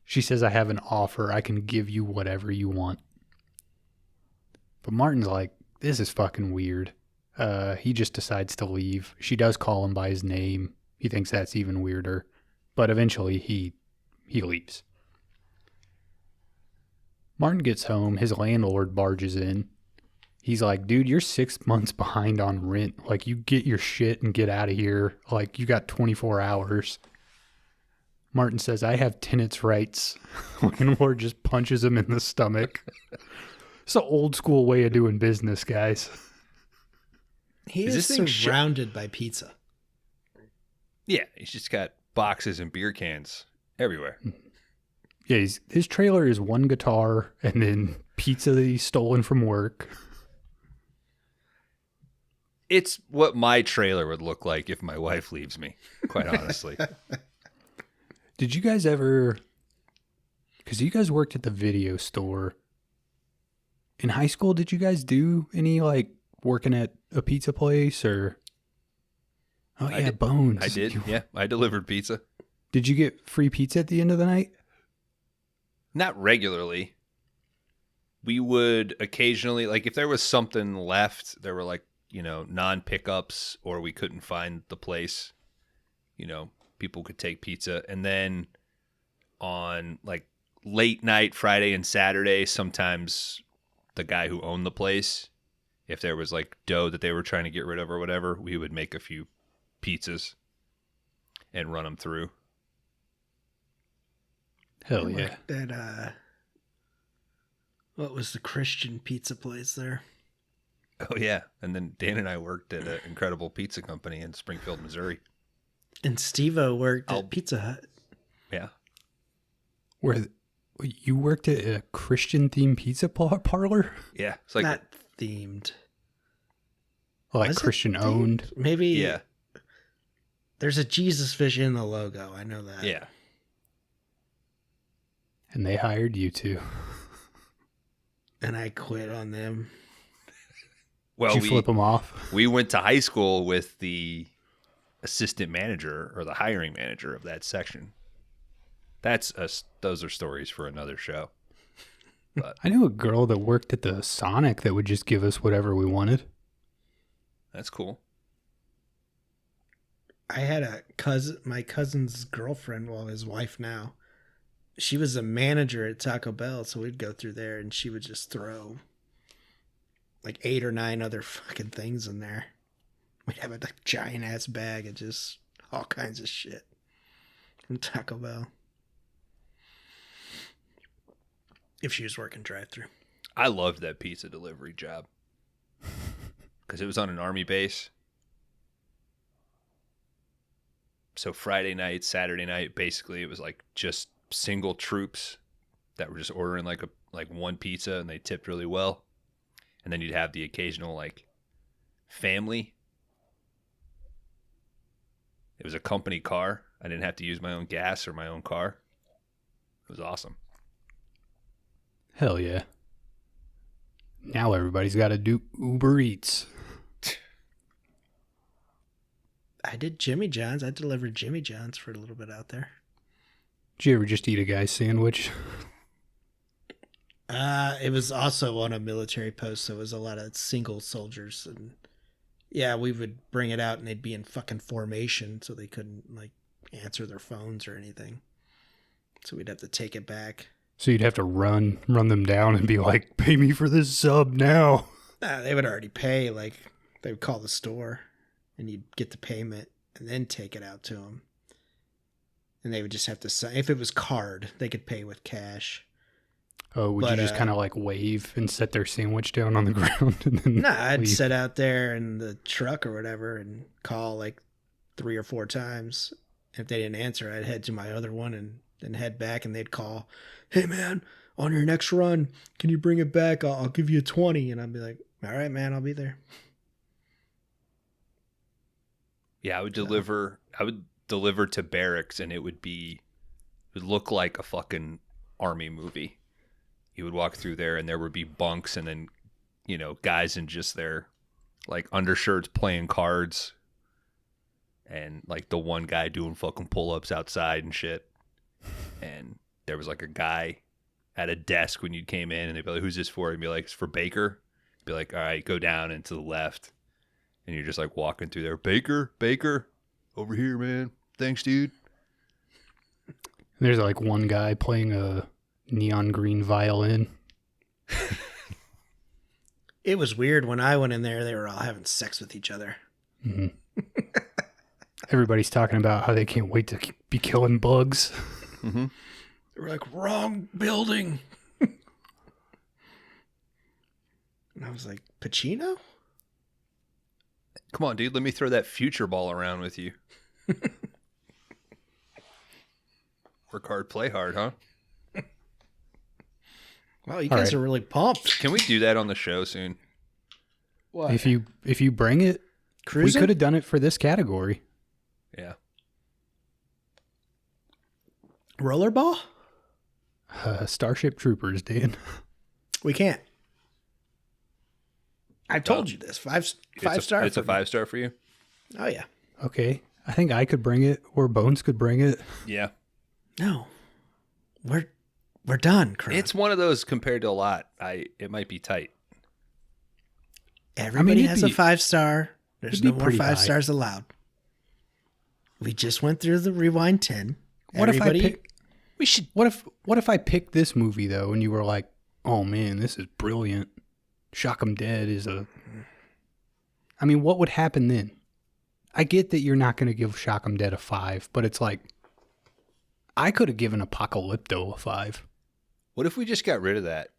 She says, I have an offer. I can give you whatever you want. But Martin's like, this is fucking weird. He just decides to leave. She does call him by his name. He thinks that's even weirder. But eventually, he leaves. Martin gets home. His landlord barges in. He's like, dude, you're 6 months behind on rent. Like, you get your shit and get out of here. Like, you got 24 hours. Martin says, I have tenants' rights. Landlord just punches him in the stomach. It's an old school way of doing business, guys. He is surrounded by pizza. Yeah, he's just got boxes and beer cans everywhere. Yeah, his trailer is one guitar and then pizza that he's stolen from work. It's what my trailer would look like if my wife leaves me, quite honestly. Did you guys ever... Because you guys worked at the video store. In high school, did you guys do any, like, working at a pizza place or... Oh, yeah, Bones. I did, yeah. I delivered pizza. Did you get free pizza at the end of the night? Not regularly. We would occasionally, like, if there was something left, there were, like, you know, non-pickups or we couldn't find the place, you know, people could take pizza. And then on, like, late night Friday and Saturday, sometimes the guy who owned the place, if there was, like, dough that they were trying to get rid of or whatever, we would make a few pizzas and run them through. Hell yeah. That, what was the Christian pizza place there? Oh, yeah. And then Dan and I worked at an incredible pizza company in Springfield, Missouri. And Steve-O worked at Pizza Hut. Yeah. You worked at a Christian-themed pizza parlor? Yeah, it's like Not themed. Like Was it Christian-owned? themed? Maybe. yeah, There's a Jesus fish in the logo. I know that. yeah. And they hired you too. And I quit on them. Well, Did you flip them off? we went to high school with the assistant manager or the hiring manager of that section. Those are stories for another show. But I knew a girl that worked at the Sonic that would just give us whatever we wanted. that's cool. I had my cousin's girlfriend, well, his wife now. She was a manager at Taco Bell, so we'd go through there and she would just throw like 8 or 9 other fucking things in there. We'd have a giant ass bag of just all kinds of shit from Taco Bell. If she was working drive-thru. I loved that pizza delivery job because it was on an army base. So Friday night, Saturday night, basically it was like just single troops that were just ordering like one pizza, and they tipped really well. And then you'd have the occasional like family. It was a company car. I didn't have to use my own gas or my own car. It was awesome. Hell yeah. Now everybody's got to do Uber Eats. I did Jimmy John's. I delivered Jimmy John's for a little bit out there. Did you ever just eat a guy's sandwich? It was also on a military post, so it was a lot of single soldiers, and yeah, we would bring it out and they'd be in fucking formation, so they couldn't like answer their phones or anything. So we'd have to take it back. So you'd have to run them down and be like, pay me for this sub now. Nah, they would already pay. Like, they would call the store and you'd get the payment and then take it out to them. And they would just have to sign. If it was card, they could pay with cash. Oh, would But, you just kind of like wave and set their sandwich down on the ground? And then Nah, I'd leave? sit out there in the truck or whatever and call like 3 or 4 times. If they didn't answer, I'd head to my other one and then head back, and they'd call, hey man, on your next run, can you bring it back? I'll give you a 20. And I'd be like, all right, man, I'll be there. Yeah, I would deliver to barracks, and it would look like a fucking army movie. You would walk through there and there would be bunks, and then, you know, guys in just their like undershirts playing cards, and like the one guy doing fucking pull-ups outside and shit. And there was like a guy at a desk when you came in, and they'd be like, who's this for? And be like, it's for Baker. Be like, all right, go down and to the left. And you're just like walking through there. Baker, over here, man. Thanks, dude. There's like one guy playing a neon green violin. It was weird when I went in there, they were all having sex with each other. Mm-hmm. Everybody's talking about how they can't wait to be killing bugs. Mm-hmm. They were like, wrong building. And I was like, Pacino? Come on, dude. Let me throw that future ball around with you. Work hard, play hard, huh? Wow, you guys right. are really pumped. Can we do that on the show soon? What? If you bring it, Cruising? we could have done it for this category. Yeah. Rollerball? Starship Troopers, Dan. We can't. I told you this. Five star. It's a 5-star for you? Oh, yeah. Okay. I think I could bring it, or Bones could bring it. Yeah. No. We're done, Kron. It's one of those compared to a lot. It might be tight. Everybody it'd has a be- 5-star. There's it'd be no more pretty 5 high. stars allowed. We just went through the Rewind 10. What Everybody, if I pick? We should. What if I picked this movie though, and you were like, "Oh man, this is brilliant." Shock 'em Dead is a. I mean, what would happen then? I get that you're not going to give Shock 'em Dead a 5, but it's like, I could have given Apocalypto a 5. What if we just got rid of that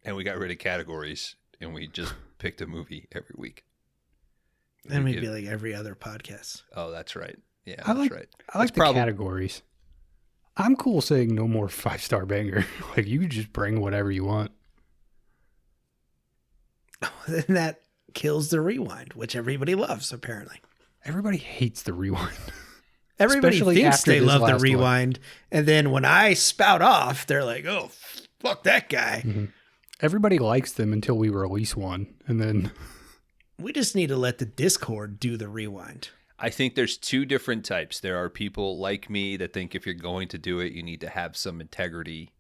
and we got rid of categories and we just picked a movie every week? then we'd be like every other podcast. Oh, that's right. Yeah, I that's like right. I like That's the categories. I'm cool saying no more 5-star banger. Like, you can just bring whatever you want. Then that kills the rewind, which everybody loves, apparently. Everybody hates the rewind. Everybody Especially thinks after they this love the last one. rewind, and then when I spout off, they're like, "Oh, fuck that guy." Mm-hmm. Everybody likes them until we release one, and then We just need to let the Discord do the rewind. I think there's two different types. There are people like me that think if you're going to do it, you need to have some integrity.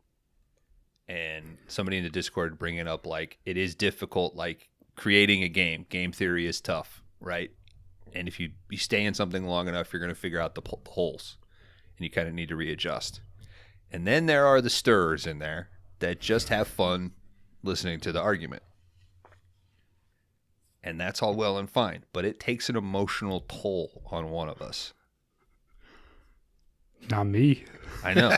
And somebody in the Discord bringing up, like, it is difficult, like creating a game. Game theory is tough, right? And if you stay in something long enough, you're going to figure out the holes. And you kind of need to readjust. And then there are the stirrers in there that just have fun listening to the argument. And that's all well and fine. But it takes an emotional toll on one of us. not me. I know.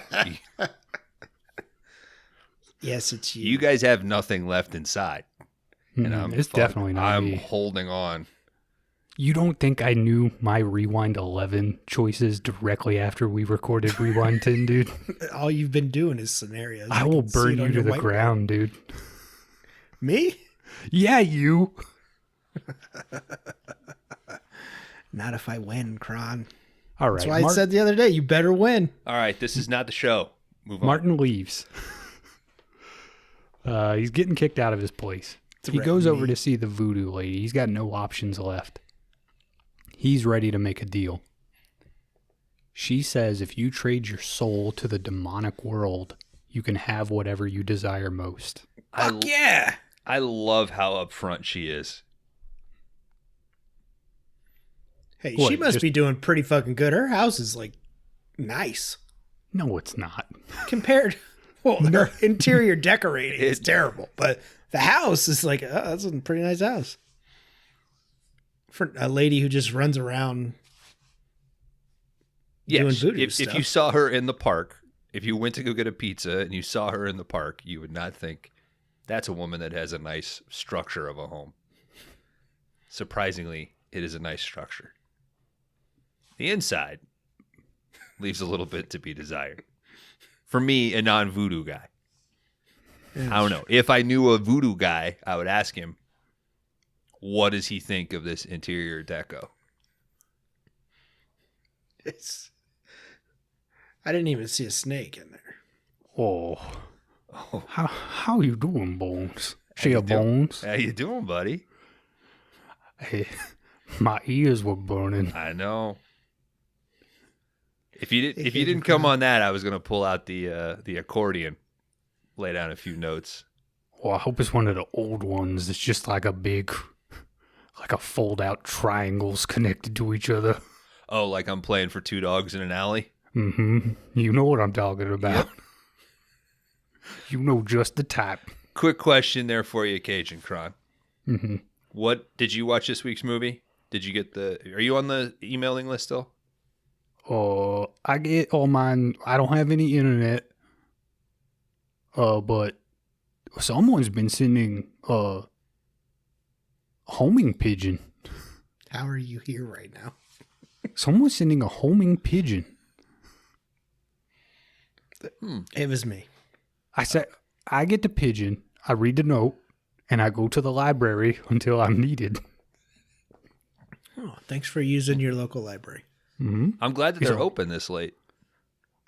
Yes, it's you. You guys have nothing left inside. And It's definitely not I'm me. holding on. You don't think I knew my Rewind 11 choices directly after we recorded Rewind 10, dude? All you've been doing is scenarios. I will can see burn it on you to your the whiteboard. ground, dude. Me? Yeah, you. Not if I win, Kron. All right. That's why I said the other day, you better win. All right, this is not the show. Move on. Martin leaves. He's getting kicked out of his place. He Threaten goes over me. to see the voodoo lady. He's got no options left. He's ready to make a deal. She says if you trade your soul to the demonic world, you can have whatever you desire most. Fuck yeah. I love how upfront she is. Hey, What, she must just- be doing pretty fucking good. Her house is like nice No, it's not. compared. Well, her interior decorating is terrible, but the house is like, oh, that's a pretty nice house for a lady who just runs around doing Yes, voodoo if stuff. you saw her in the park, if you went to go get a pizza and you saw her in the park, you would not think that's a woman that has a nice structure of a home. Surprisingly, it is a nice structure. The inside leaves a little bit to be desired. For me, a non-voodoo guy. I don't know. If I knew a voodoo guy, I would ask him, what does he think of this interior deco? I didn't even see a snake in there. Oh. How you doing, Bones? See you a doing? Bones? How you doing, buddy? Hey, my ears were burning. I know. If you didn't come on that, I was gonna pull out the accordion, lay down a few notes. Well, I hope it's one of the old ones. It's just like a fold-out triangles connected to each other. Oh, like I'm playing for two dogs in an alley? Mm-hmm. You know what I'm talking about. You know just the type. Quick question there for you, Cajon Kron. Mm-hmm. What did you watch this week's movie? Did you get are you on the emailing list still? I get all mine. I don't have any internet. But someone's been sending homing pigeon. How are you here right now? Someone's sending a homing pigeon. It was me. I said, I get the pigeon, I read the note, and I go to the library until I'm needed. Oh, thanks for using your local library. Mm-hmm. I'm glad that they're open this late.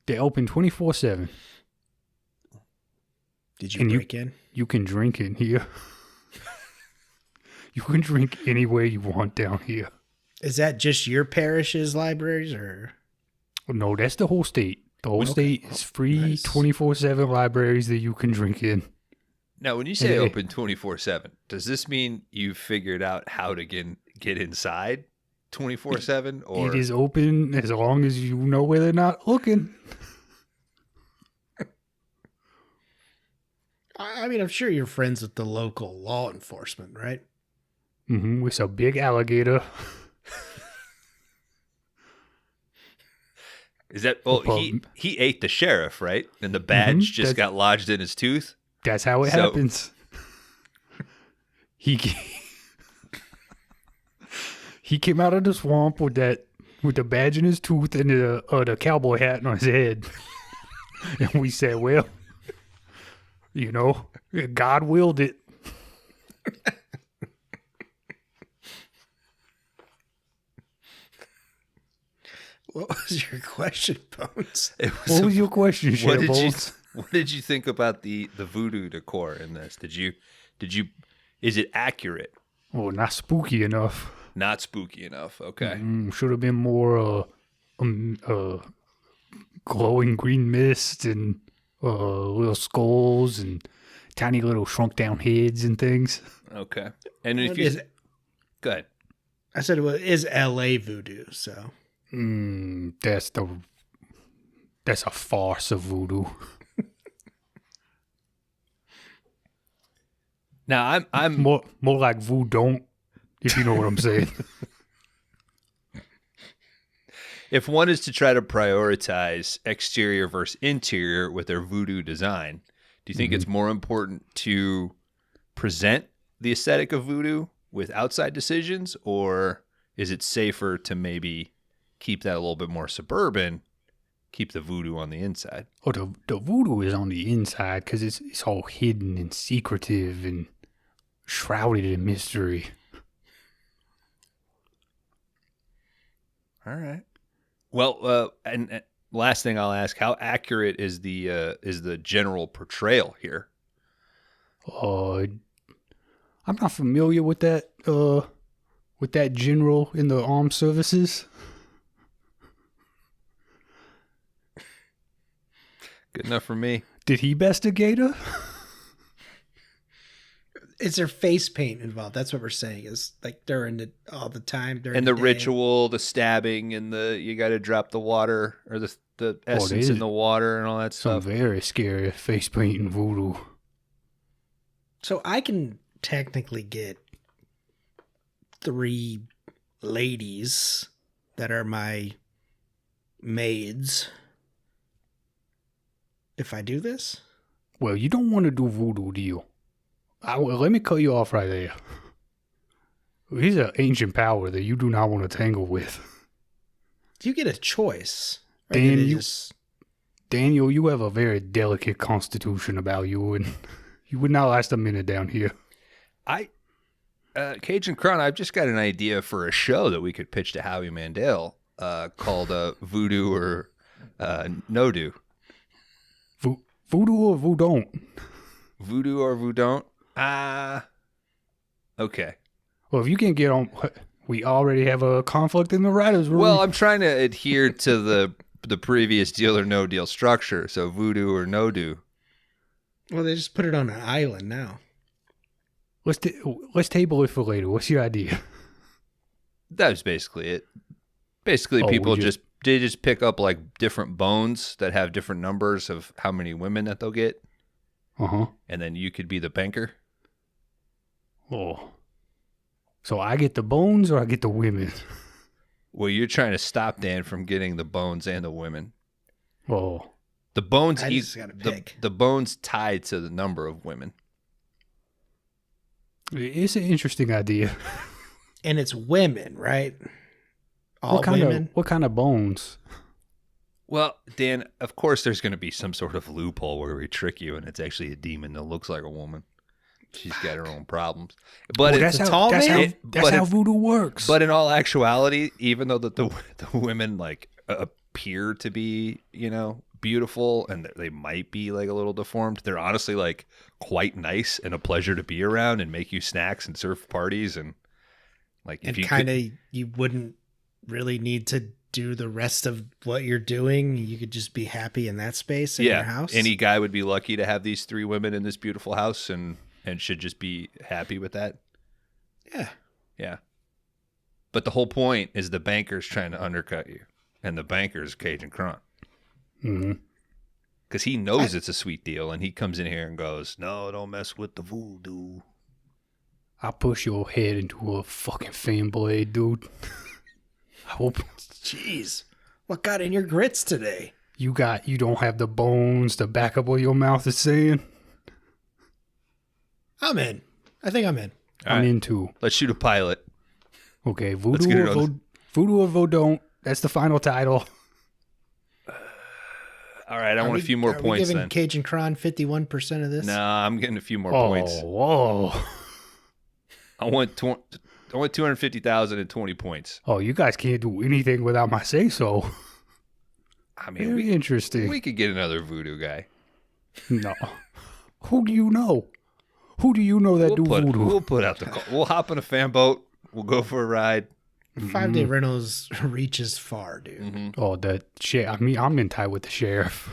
They open 24/7. Did you And break in? You can drink in here. You can drink any way you want down here. Is that just your parish's libraries, or No, that's the whole state. The whole state is free nice. 24/7 libraries that you can drink in. Now, when you say Hey. open 24/7, does this mean you've figured out how to get inside 24/7? Or It is open as long as you know where they're not looking. I mean, I'm sure you're friends with the local law enforcement, right? Mm-hmm. It's a big alligator. is that? Well, he ate the sheriff, right? And the badge just got lodged in his tooth. That's how it happens. He came out of the swamp with the badge in his tooth and the cowboy hat on his head. And we said, well, God willed it. What was your question, Bones? What was your question, Shareballs? What did you think about the voodoo decor in this? Did you is it accurate? Oh, not spooky enough. Not spooky enough. Okay. Should have been more glowing green mist and little skulls and tiny little shrunk down heads and things. Okay. And if What you is it? go ahead. I said, well, it is LA voodoo, so. That's a farce of voodoo. Now I'm More like voodoo, if you know what I'm saying. if one is to try to prioritize exterior versus interior with their voodoo design, do you think it's more important to present the aesthetic of voodoo with outside decisions, or is it safer to maybe keep that a little bit more suburban, keep the voodoo on the inside? Oh, the voodoo is on the inside because it's all hidden and secretive and shrouded in mystery. All right. Well, and last thing I'll ask: how accurate is the general portrayal here? I'm not familiar with that general in the armed services. Good enough for me. Did he bestigate her? Is there face paint involved? That's what we're saying. Is like during the all the time during And the the day. ritual, the stabbing, and you got to drop the water or the essence in the water and all that Some stuff. very scary face painting voodoo. So I can technically get 3 ladies that are my maids if I do this. Well, you don't want to do voodoo, do you? Let me cut you off right there. He's an ancient power that you do not want to tangle with. You get a choice. Or Dan, do they you- just- Daniel, you have a very delicate constitution about you, and you would not last a minute down here. Cajon Kron, I've just got an idea for a show that we could pitch to Howie Mandel called Voodoo or No Do. Voodoo or voodoo? Voodoo or Voodoo? Okay. Well, if you can get on, we already have a conflict in the writers' room. Well, I'm trying to adhere to the previous Deal or No Deal structure, so Voodoo or No Do. Well, they just put it on an island now. let's table it for later. What's your idea? That was basically it. Basically, people just pick up like different bones that have different numbers of how many women that they'll get, and then you could be the banker. Oh, so I get the bones or I get the women? Well, you're trying to stop Dan from getting the bones and the women. Oh, The bones, I just gotta pick. the bones tied to the number of women. it's an interesting idea. And it's women, right? All What women? kind of bones? Well, Dan, of course there's going to be some sort of loophole where we trick you and it's actually a demon that looks like a woman. She's got her own problems. But Well, it's that's tall man? how voodoo works. But in all actuality, even though the women like appear to be, beautiful and they might be like a little deformed, they're honestly like quite nice and a pleasure to be around and make you snacks and serve parties and like if And you kind of, you wouldn't really need to do the rest of what you're doing. You could just be happy in that space in your house. any guy would be lucky to have these 3 women in this beautiful house and should just be happy with that. Yeah. Yeah. But the whole point is the banker's trying to undercut you. And the banker's Cajon Kron. Mm-hmm. Because he knows it's a sweet deal. And he comes in here and goes, no, don't mess with the voodoo. I'll push your head into a fucking fan blade, dude. I hope Jeez. What got in your grits today? you don't have the bones to back up what your mouth is saying. I'm in. I think I'm in. All I'm right. into. Let's shoot a pilot. Okay, get voodoo it or on. voodoo or voodoo. That's the final title. All right, I want a few more Are we points giving then. Cajon Kron 51% of this? Nah, I'm getting a few more points. Whoa. I want 250,000 and 20 points. Oh, you guys can't do anything without my say-so. I mean, Very interesting. we could get another voodoo guy. No. Who do you know? Who do you know that do voodoo? We'll put out the call. We'll hop in a fan boat. We'll go for a ride. 5-day rentals reaches far, dude. Mm-hmm. Oh, the shit. I mean, I'm in tie with the sheriff.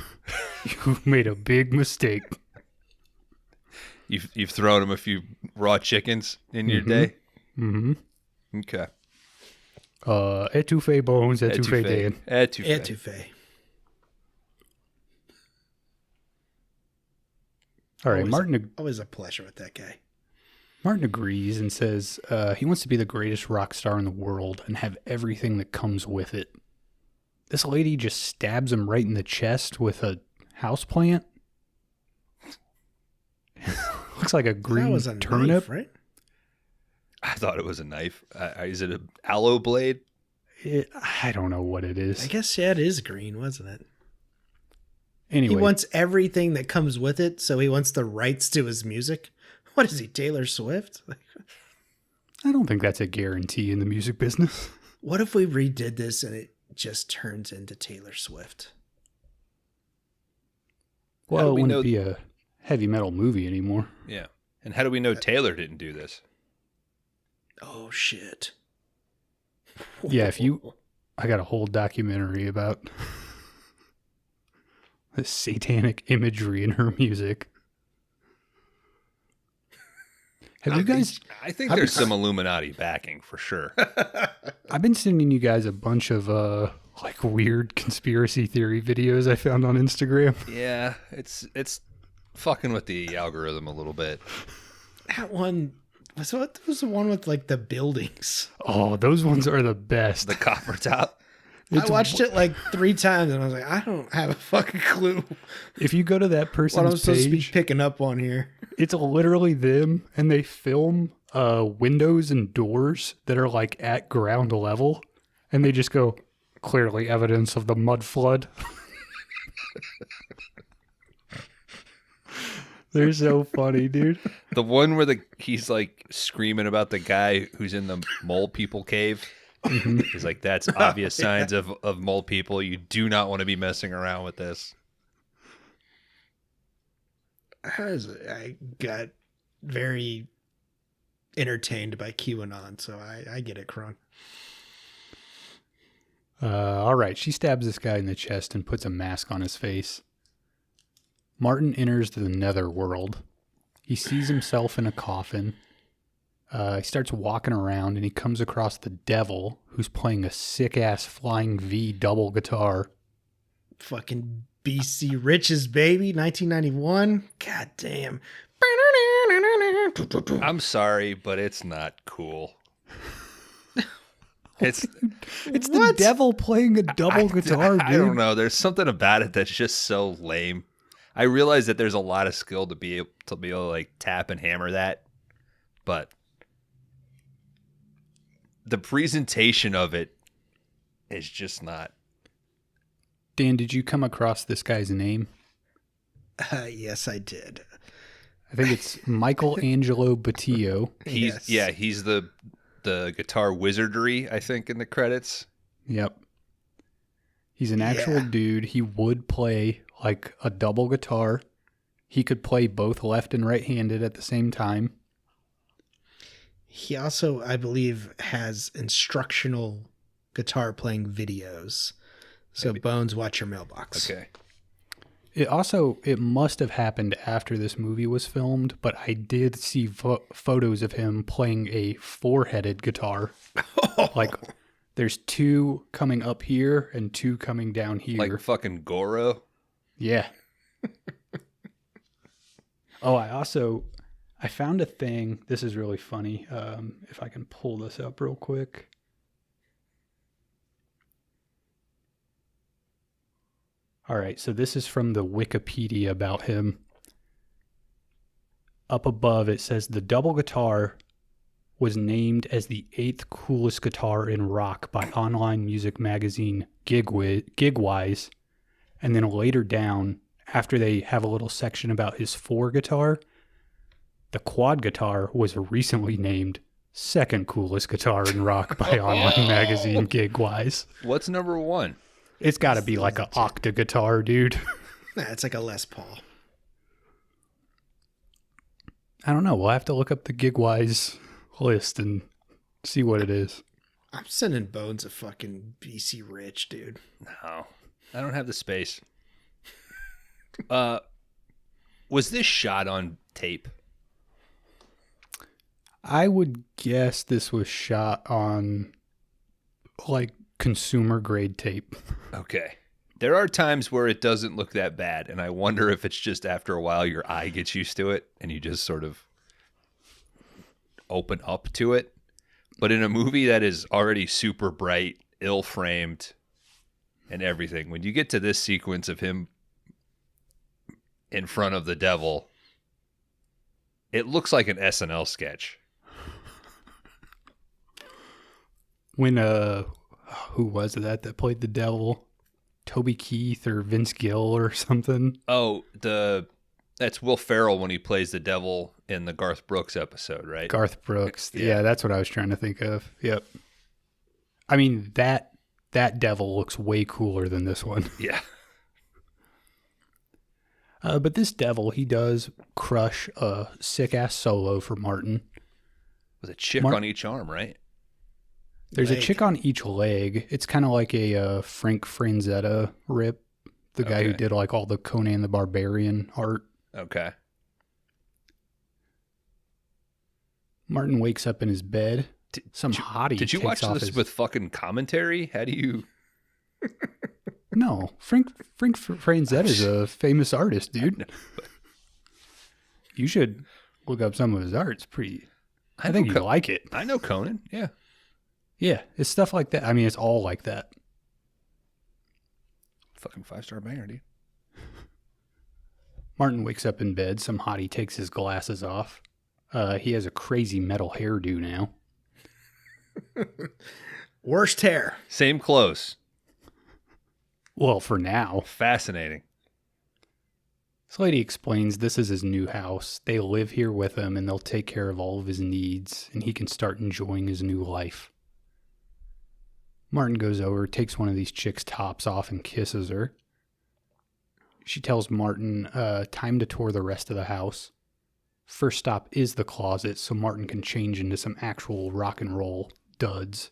You made a big mistake. You've thrown him a few raw chickens in your day? Mm-hmm. Okay. Etouffee bones, etouffee Dan. Etouffee. All right, Always a pleasure with that guy. Martin agrees and says he wants to be the greatest rock star in the world and have everything that comes with it. This lady just stabs him right in the chest with a houseplant. Looks like a green That was a turnip. knife, right? I thought it was a knife. Is it an aloe blade? I don't know what it is. I guess, yeah, it is green, wasn't it? Anyway, He wants everything that comes with it, so he wants the rights to his music. What is he, Taylor Swift? I don't think that's a guarantee in the music business. What if we redid this and it just turns into Taylor Swift? Well, it wouldn't be a heavy metal movie anymore. Yeah. And how do we know Taylor didn't do this? Oh, shit. Yeah, I got a whole documentary about the satanic imagery in her music. Have you guys? I think there's some Illuminati backing for sure. I've been sending you guys a bunch of like weird conspiracy theory videos I found on Instagram. Yeah, it's fucking with the algorithm a little bit. That one was the one with like the buildings. Oh, those ones are the best. The copper top. I watched it like 3 times and I was like, I don't have a fucking clue If you go to that person's what I'm supposed to be page, picking up on here. it's literally them, and they film windows and doors that are like at ground level, and they just go, clearly evidence of the mud flood. They're so funny, dude. The one where he's like screaming about the guy who's in the mole people cave. He's like, that's obvious signs of mole people. You do not want to be messing around with this. I got very entertained by QAnon, so I get it, Kron. All right, she stabs this guy in the chest and puts a mask on his face. Martin enters the netherworld. He sees himself in a coffin. He starts walking around and he comes across the devil, who's playing a sick-ass Flying V double guitar. Fucking BC Riches, baby, 1991. God damn. I'm sorry, but it's not cool. It's the devil playing a double guitar, dude. I don't know. There's something about it that's just so lame. I realize that there's a lot of skill to be able to like tap and hammer that, but the presentation of it is just not. Dan, did you come across this guy's name? Yes, I did. I think it's Michelangelo Batillo. He's the guitar wizardry, I think, in the credits. Yep. He's an actual dude. He would play like a double guitar. He could play both left and right-handed at the same time. He also, I believe, has instructional guitar playing videos. So maybe. Bones, watch your mailbox. Okay. It must have happened after this movie was filmed, but I did see photos of him playing a 4-headed guitar. Like, there's 2 coming up here and 2 coming down here. Like fucking Goro? Yeah. Oh, I found a thing. This is really funny. If I can pull this up real quick. All right, so this is from the Wikipedia about him. Up above, it says the double guitar was named as the 8th coolest guitar in rock by online music magazine Gigwise, And then later down, after they have a little section about his 4 guitar, the quad guitar was recently named second coolest guitar in rock by Online Magazine Gigwise. What's number 1? It's got to be like an octa guitar, dude. Nah, it's like a Les Paul. I don't know. We'll have to look up the Gigwise list and see what it is. I'm sending Bones a fucking BC Rich, dude. No, I don't have the space. Was this shot on tape? I would guess this was shot on like consumer grade tape. Okay. There are times where it doesn't look that bad, and I wonder if it's just after a while your eye gets used to it and you just sort of open up to it. But in a movie that is already super bright, ill-framed, and everything, when you get to this sequence of him in front of the devil, it looks like an SNL sketch. When who was that played the devil? Toby Keith or Vince Gill or something? Oh, that's Will Ferrell when he plays the devil in the Garth Brooks episode, right? Garth Brooks. Yeah. Yeah, that's what I was trying to think of. Yep. I mean, that devil looks way cooler than this one. Yeah. But this devil, he does crush a sick-ass solo for Martin. With a chick on each arm, right? There's Leg. a chick on each leg. It's kind of like a Frank Franzetta rip, the guy who Okay. did like all the Conan the Barbarian art. Okay. Martin wakes up in his bed. Some hottie. Did you takes watch off this his... with fucking commentary? How do you... No, Frank Franzetta is a famous artist, dude. You should look up some of his art. It's pretty. I think you'd like it. I know Conan, yeah. Yeah, it's stuff like that. I mean, it's all like that. Fucking 5-star banger, dude. Martin wakes up in bed. Some hottie takes his glasses off. He has a crazy metal hairdo now. Worst hair. Same clothes. Well, for now. Fascinating. This lady explains this is his new house. They live here with him and they'll take care of all of his needs and he can start enjoying his new life. Martin goes over, takes one of these chicks' tops off and kisses her. She tells Martin time to tour the rest of the house. First stop is the closet so Martin can change into some actual rock and roll duds.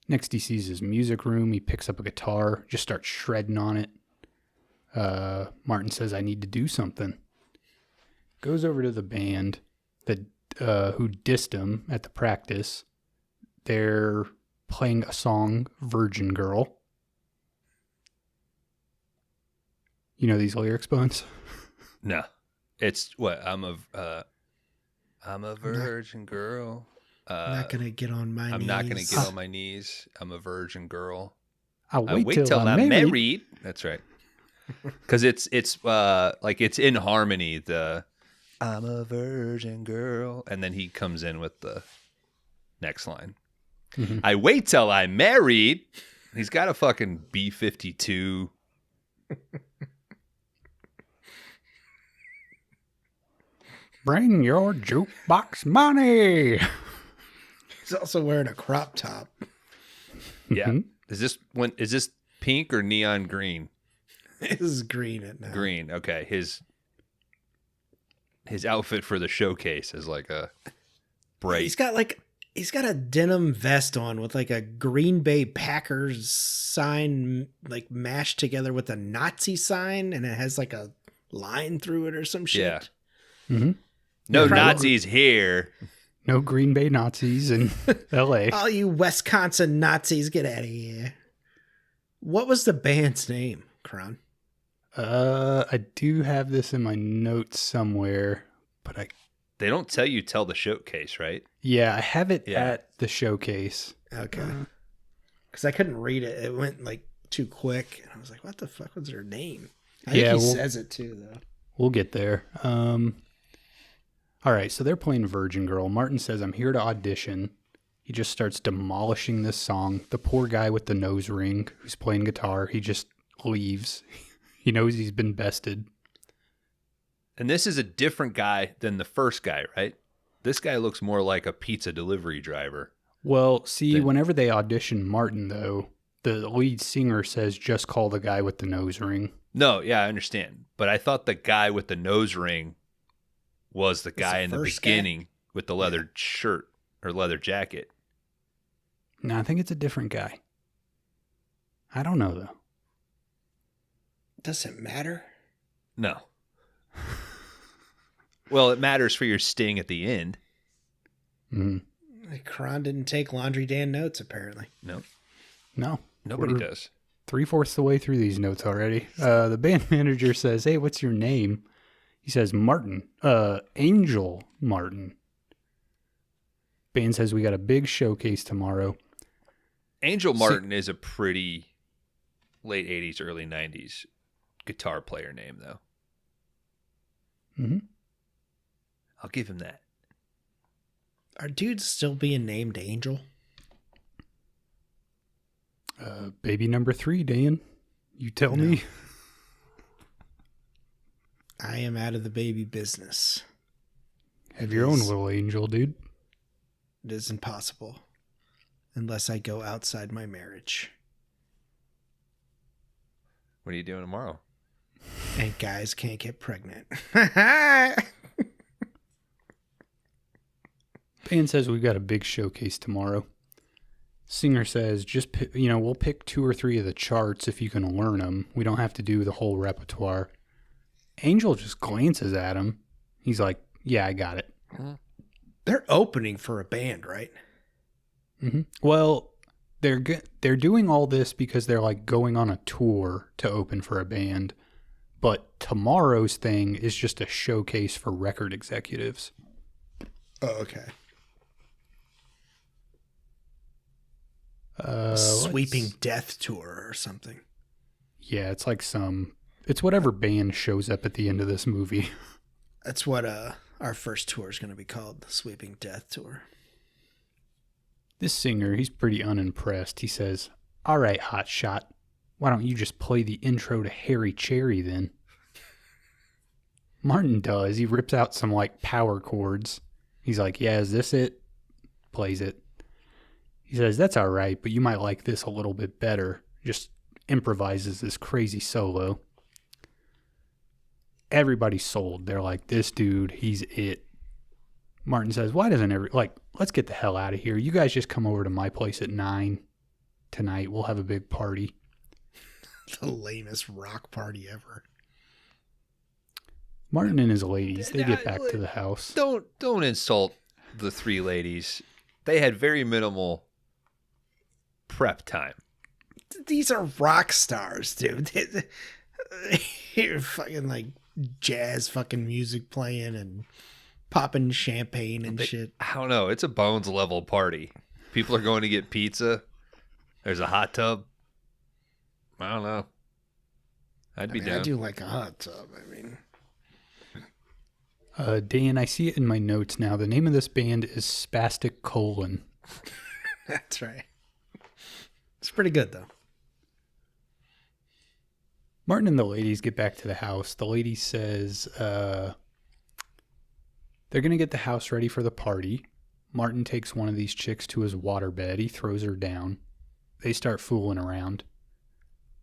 Next he sees his music room. He picks up a guitar, just starts shredding on it. Martin says, I need to do something. Goes over to the band that who dissed him at the practice. They're playing a song, Virgin Girl. You know these lyrics, Bones? No. It's what? I'm a virgin girl. I'm not gonna get on my knees. I'm not gonna get on my knees. I'm a virgin girl. I'll I wait till I'm married. That's right. Because it's like it's in harmony. The I'm a virgin girl, and then he comes in with the next line. Mhm. I wait till I'm married. He's got a fucking B-52. Bring your jukebox money. He's also wearing a crop top. Yeah. Mhm. Is this pink or neon green? This is green at now. Green. Okay. His outfit for the showcase is like a bright. He's got a denim vest on with like a Green Bay Packers sign like mashed together with a Nazi sign and it has like a line through it or some shit. Yeah. Mm-hmm. No Probably- Nazis here. No Green Bay Nazis in L.A. All you Wisconsin Nazis, get out of here. What was the band's name, Kron? I do have this in my notes somewhere, but They don't tell you till the showcase, right? I have it Yeah. at the showcase. Okay. Because I couldn't read it. It went like too quick. And I was like, what the fuck was her name? I think he says it too, though. We'll get there. All right, so they're playing Virgin Girl. Martin says, I'm here to audition. He just starts demolishing this song. The poor guy with the nose ring who's playing guitar, he just leaves. He knows he's been bested. And this is a different guy than the first guy, right? This guy looks more like a pizza delivery driver. Well, see, whenever they audition Martin, though, the lead singer says, just call the guy with the nose ring. No, yeah, I understand. But I thought the guy with the nose ring was the guy in the beginning with the leather shirt or leather jacket. No, I think it's a different guy. I don't know, though. Does it matter? No. Well, it matters for your sting at the end. Kron didn't take Laundry Dan notes, apparently. No. Nobody does. 3/4 the way through these notes already. The band manager says, hey, what's your name? He says, Martin. Angel Martin. Band says, we got a big showcase tomorrow. Angel Martin is a pretty late 80s, early 90s guitar player name, though. Mm-hmm. I'll give him that. Are dudes still being named Angel? Baby number 3, Dan. You tell me. I am out of the baby business. Have your own little angel, dude. It is impossible unless I go outside my marriage. What are you doing tomorrow? And guys can't get pregnant. Band says we've got a big showcase tomorrow. Singer says, we'll pick 2 or 3 of the charts if you can learn them. We don't have to do the whole repertoire. Angel just glances at him. He's like, yeah, I got it. They're opening for a band, right? Mm-hmm. Well, they're doing all this because they're like going on a tour to open for a band. But tomorrow's thing is just a showcase for record executives. Oh, okay. Sweeping Death Tour or something. Yeah, it's like it's whatever band shows up at the end of this movie. That's what our first tour is going to be called, the Sweeping Death Tour. This singer, he's pretty unimpressed. He says, all right, hotshot, why don't you just play the intro to Harry Cherry then? Martin does. He rips out some like power chords. He's like, yeah, is this it? Plays it. He says, that's all right, but you might like this a little bit better. Just improvises this crazy solo. Everybody's sold. They're like, this dude, he's it. Martin says, why doesn't let's get the hell out of here. You guys just come over to my place at 9 tonight. We'll have a big party. The lamest rock party ever. Martin and his ladies, they get back to the house. Don't insult the 3 ladies. They had very minimal prep time. These are rock stars, dude. You're fucking like jazz fucking music playing and popping champagne and shit. I don't know. It's a Bones level party. People are going to get pizza. There's a hot tub. I don't know. I'd be down. I do like a hot tub. I mean, Dan, I see it in my notes now. The name of this band is Spastic Colon. That's right. It's pretty good, though. Martin and the ladies get back to the house. The lady says they're going to get the house ready for the party. Martin takes one of these chicks to his waterbed. He throws her down. They start fooling around.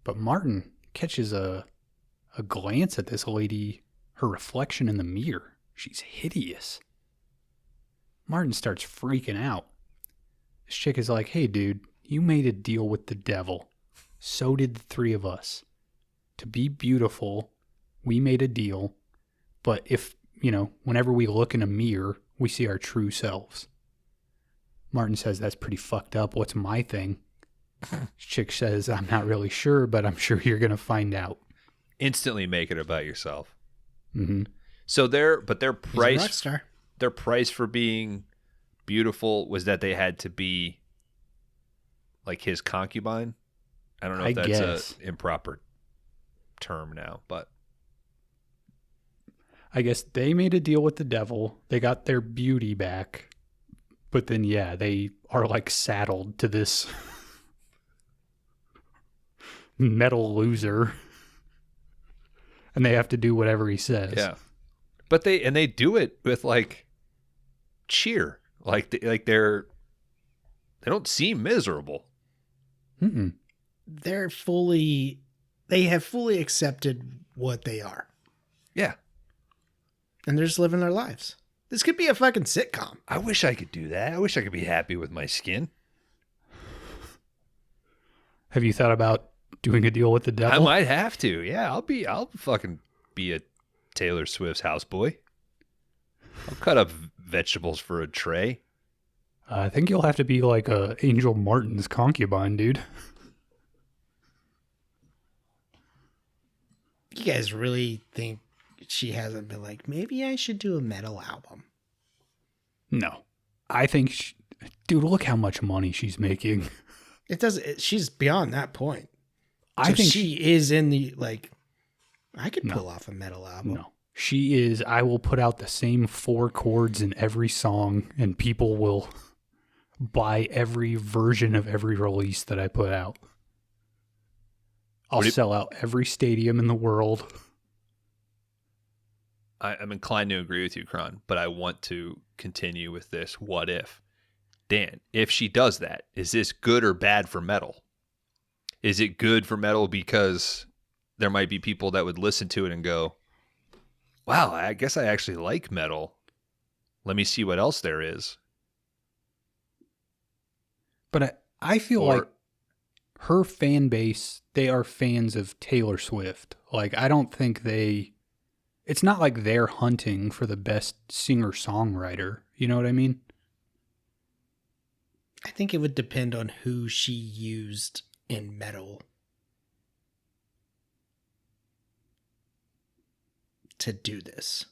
But Martin catches a glance at this lady, her reflection in the mirror. She's hideous. Martin starts freaking out. This chick is like, hey, dude, you made a deal with the devil. So did the 3 of us. To be beautiful, we made a deal. But if, whenever we look in a mirror, we see our true selves. Martin says, that's pretty fucked up. What's my thing? Chick says, I'm not really sure, but I'm sure you're going to find out. Instantly make it about yourself. Mm-hmm. So their price for being beautiful was that they had to be like his concubine. I don't know if that's an improper term now, but I guess they made a deal with the devil. They got their beauty back But then, yeah, they are like saddled to this metal loser, and they have to do whatever he says. Yeah, but they do it with like cheer, like they don't seem miserable. Mm-mm. They have fully accepted what they are, Yeah, and they're just living their lives. This could be a fucking sitcom. I wish I could do that. I wish I could be happy with my skin. Have you thought about doing a deal with the devil? I might have to. Yeah, I'll fucking be a Taylor Swift's houseboy. I'll cut up vegetables for a tray. I think you'll have to be like Angel Martin's concubine, dude. You guys really think she hasn't been like, maybe I should do a metal album? No. I think, dude, look how much money she's making. It doesn't. She's beyond that point. I think she is in the like. I could pull off a metal album. No. She is. I will put out the same 4 chords in every song, and people will buy every version of every release that I put out. I'll sell out every stadium in the world. I'm inclined to agree with you, Kron, but I want to continue with this. What if? Dan, if she does that, is this good or bad for metal? Is it good for metal because there might be people that would listen to it and go, wow, I guess I actually like metal. Let me see what else there is. But I feel like her fan base, they are fans of Taylor Swift. Like, I don't think it's not like they're hunting for the best singer-songwriter. You know what I mean? I think it would depend on who she used in metal to do this.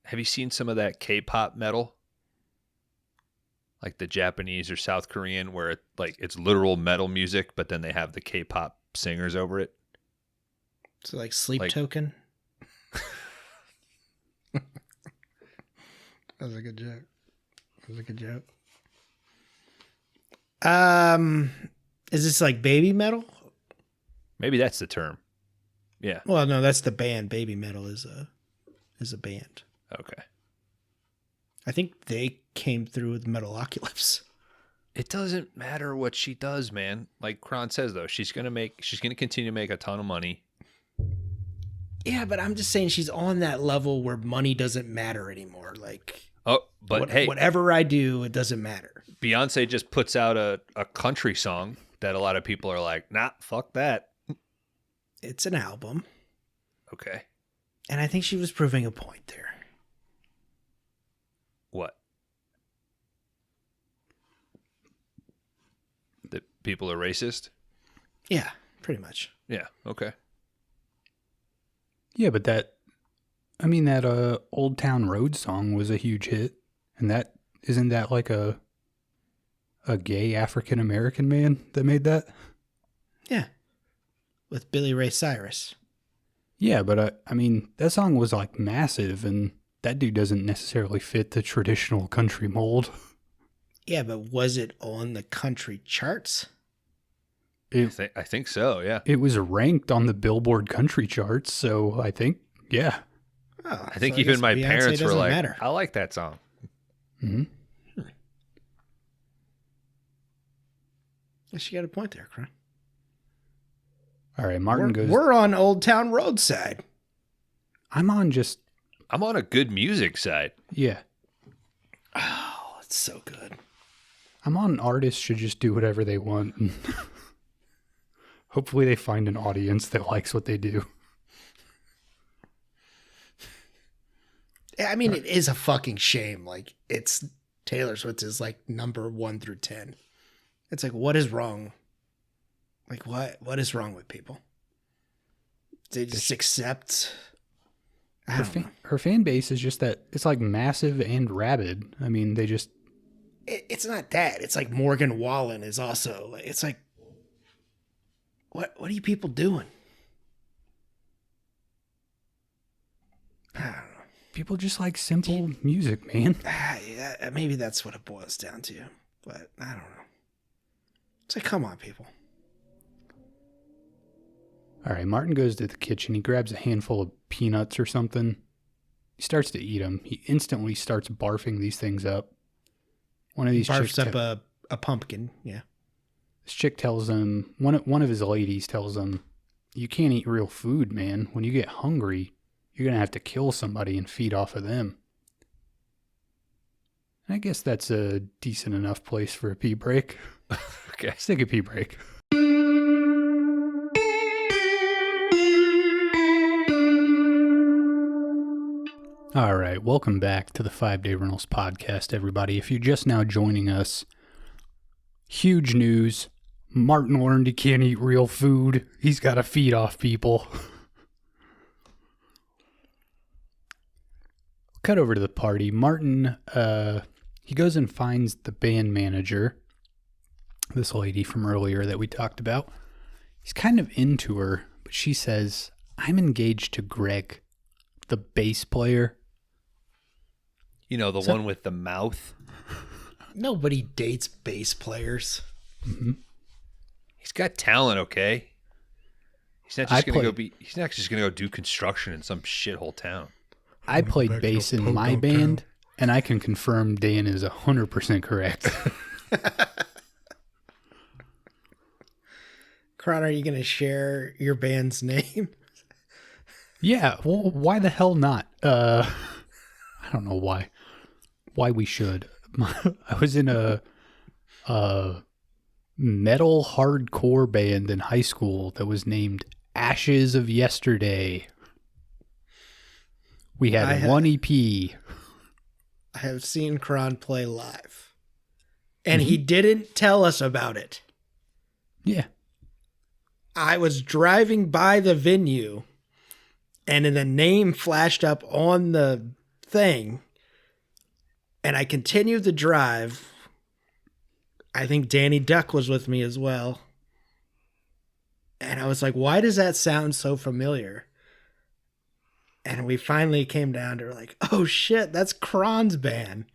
Have you seen some of that K-pop metal? Like the Japanese or South Korean, where it's literal metal music, but then they have the K-pop singers over it. So like Sleep Token. That was a good joke. Is this like baby metal? Maybe that's the term. Yeah. Well, no, that's the band. Baby metal is a band. Okay. I think they came through with Metalocalypse. It doesn't matter what she does, man. Like Kron says, though, she's gonna continue to make a ton of money. Yeah, but I'm just saying she's on that level where money doesn't matter anymore. Like, hey, whatever I do, it doesn't matter. Beyonce just puts out a country song that a lot of people are like, nah, fuck that. It's an album. Okay. And I think she was proving a point there. What? That people are racist? Yeah, pretty much. Yeah, okay. Yeah, but that Old Town Road song was a huge hit. And isn't that like a gay African American man that made that? Yeah. With Billy Ray Cyrus. Yeah, but that song was like massive, and that dude doesn't necessarily fit the traditional country mold. Yeah, but was it on the country charts? I think so, yeah. It was ranked on the Billboard country charts, so I think, yeah. Oh, I think even my Beyonce parents were like, matter. I like that song. Mm-hmm. Yeah, she got a point there, Kron. All right, Martin goes. We're on Old Town Road side. I'm on a good music side. Yeah. Oh, it's so good. I'm on artists should just do whatever they want. And hopefully they find an audience that likes what they do. I mean, it is a fucking shame. Like, it's Taylor Swift is like number 1 through 10. It's like, what is wrong? Like, what is wrong with people? They just accept. Her fan base is just that it's like massive and rabid. I mean, they just. It's not that. It's like Morgan Wallen is also. It's like, what are you people doing? I don't know. People just like simple music, man. maybe that's what it boils down to. But I don't know. It's like, come on, people. All right, Martin goes to the kitchen. He grabs a handful of peanuts or something. He starts to eat them. He instantly starts barfing these things up. One of these barfs up a pumpkin. Yeah. This chick tells him, one of his ladies tells him, you can't eat real food, man. When you get hungry, you're going to have to kill somebody and feed off of them. And I guess that's a decent enough place for a pee break. Okay. Let's take a pee break. All right, welcome back to the 5-Day Rentals podcast, everybody. If you're just now joining us, huge news. Martin learned he can't eat real food. He's got to feed off people. Cut over to the party. Martin, he goes and finds the band manager, this lady from earlier that we talked about. He's kind of into her, but she says, I'm engaged to Greg, the bass player. You know, the one with the mouth. Nobody dates bass players. Mm-hmm. He's got talent, okay? He's not just gonna go do construction in some shithole town. I played bass in my band, and I can confirm Dan is 100% correct. Kron, are you going to share your band's name? Yeah, well, why the hell not? I don't know why we should. I was in a metal hardcore band in high school that was named Ashes of Yesterday. We had one EP. I have seen Kron play live. And he didn't tell us about it. Yeah. I was driving by the venue, and then the name flashed up on the thing, and I continued the drive. I think Danny Duck was with me as well. And I was like, why does that sound so familiar? And we finally came down to like, oh shit, that's Kron's band.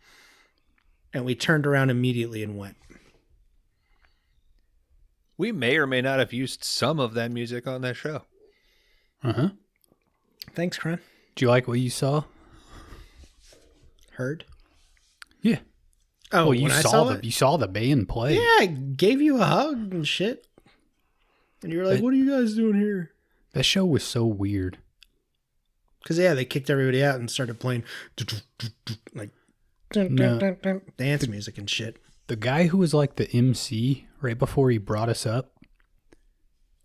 And we turned around immediately and went. We may or may not have used some of that music on that show. Uh-huh. Thanks, Kron. Do you like what you saw? Heard? Yeah. Oh, well, you saw the band play. Yeah, I gave you a hug and shit. And you were like, what are you guys doing here? That show was so weird. Because, yeah, they kicked everybody out and started playing like dance music and shit. The guy who was like the MC right before he brought us up,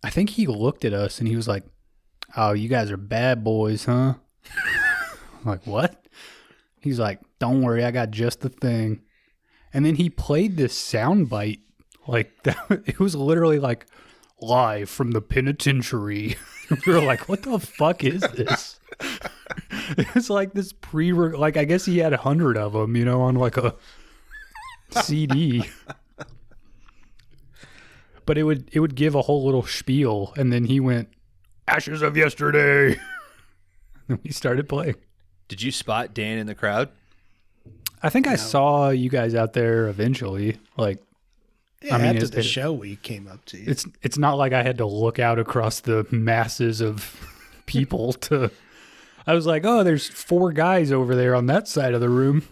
I think he looked at us and he was like, oh, you guys are bad boys, huh? I'm like, what? He's like, don't worry, I got just the thing. And then he played this soundbite. Like, it was literally like, live from the penitentiary. We were like, what the fuck is this? It was like this like, I guess he had 100 of them, you know, on like a CD. But it would give a whole little spiel, and then he went, Ashes of Yesterday. And we started playing. Did you spot Dan in the crowd? I think I saw you guys out there eventually. Like, yeah, I mean, after the show we came up to you. It's not like I had to look out across the masses of people to. I was like, oh, there's 4 guys over there on that side of the room.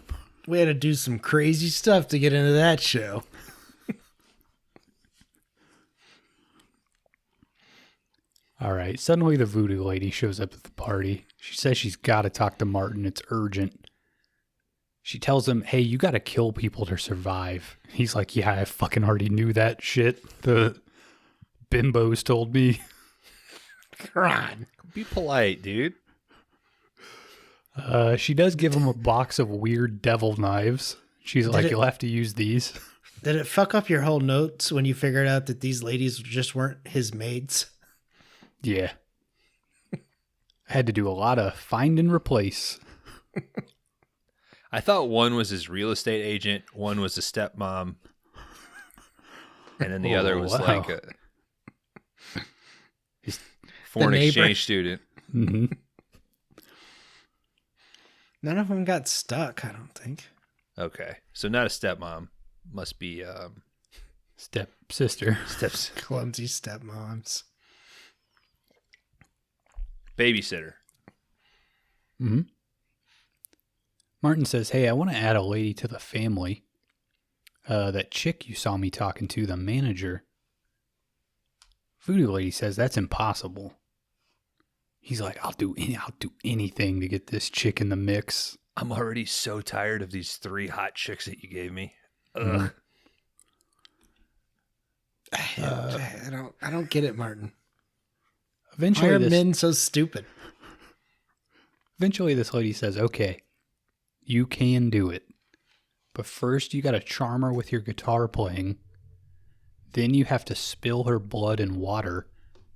We had to do some crazy stuff to get into that show. All right. Suddenly the voodoo lady shows up at the party. She says she's got to talk to Martin. It's urgent. She tells him, hey, you got to kill people to survive. He's like, yeah, I fucking already knew that shit. The bimbos told me. Kron. Be polite, dude. She does give him a box of weird devil knives. She's like, you'll have to use these. Did it fuck up your whole notes when you figured out that these ladies just weren't his maids? Yeah. I had to do a lot of find and replace. I thought one was his real estate agent, one was a stepmom, and then the other was like a foreign exchange student. Mm-hmm. None of them got stuck, I don't think. Okay. So not a stepmom. Must be Stepsister. Clumsy stepmoms. babysitter. Mm-hmm. Martin says, hey, I want to add a lady to the family. That chick you saw me talking to, the manager. Voodoo lady says that's impossible. He's like, I'll do anything to get this chick in the mix. I'm already so tired of these 3 hot chicks that you gave me. Ugh. Mhm. I don't get it, Martin. Why Eventually, are men so stupid? Eventually, this lady says, okay, you can do it. But first, you got to charm her with your guitar playing. Then you have to spill her blood in water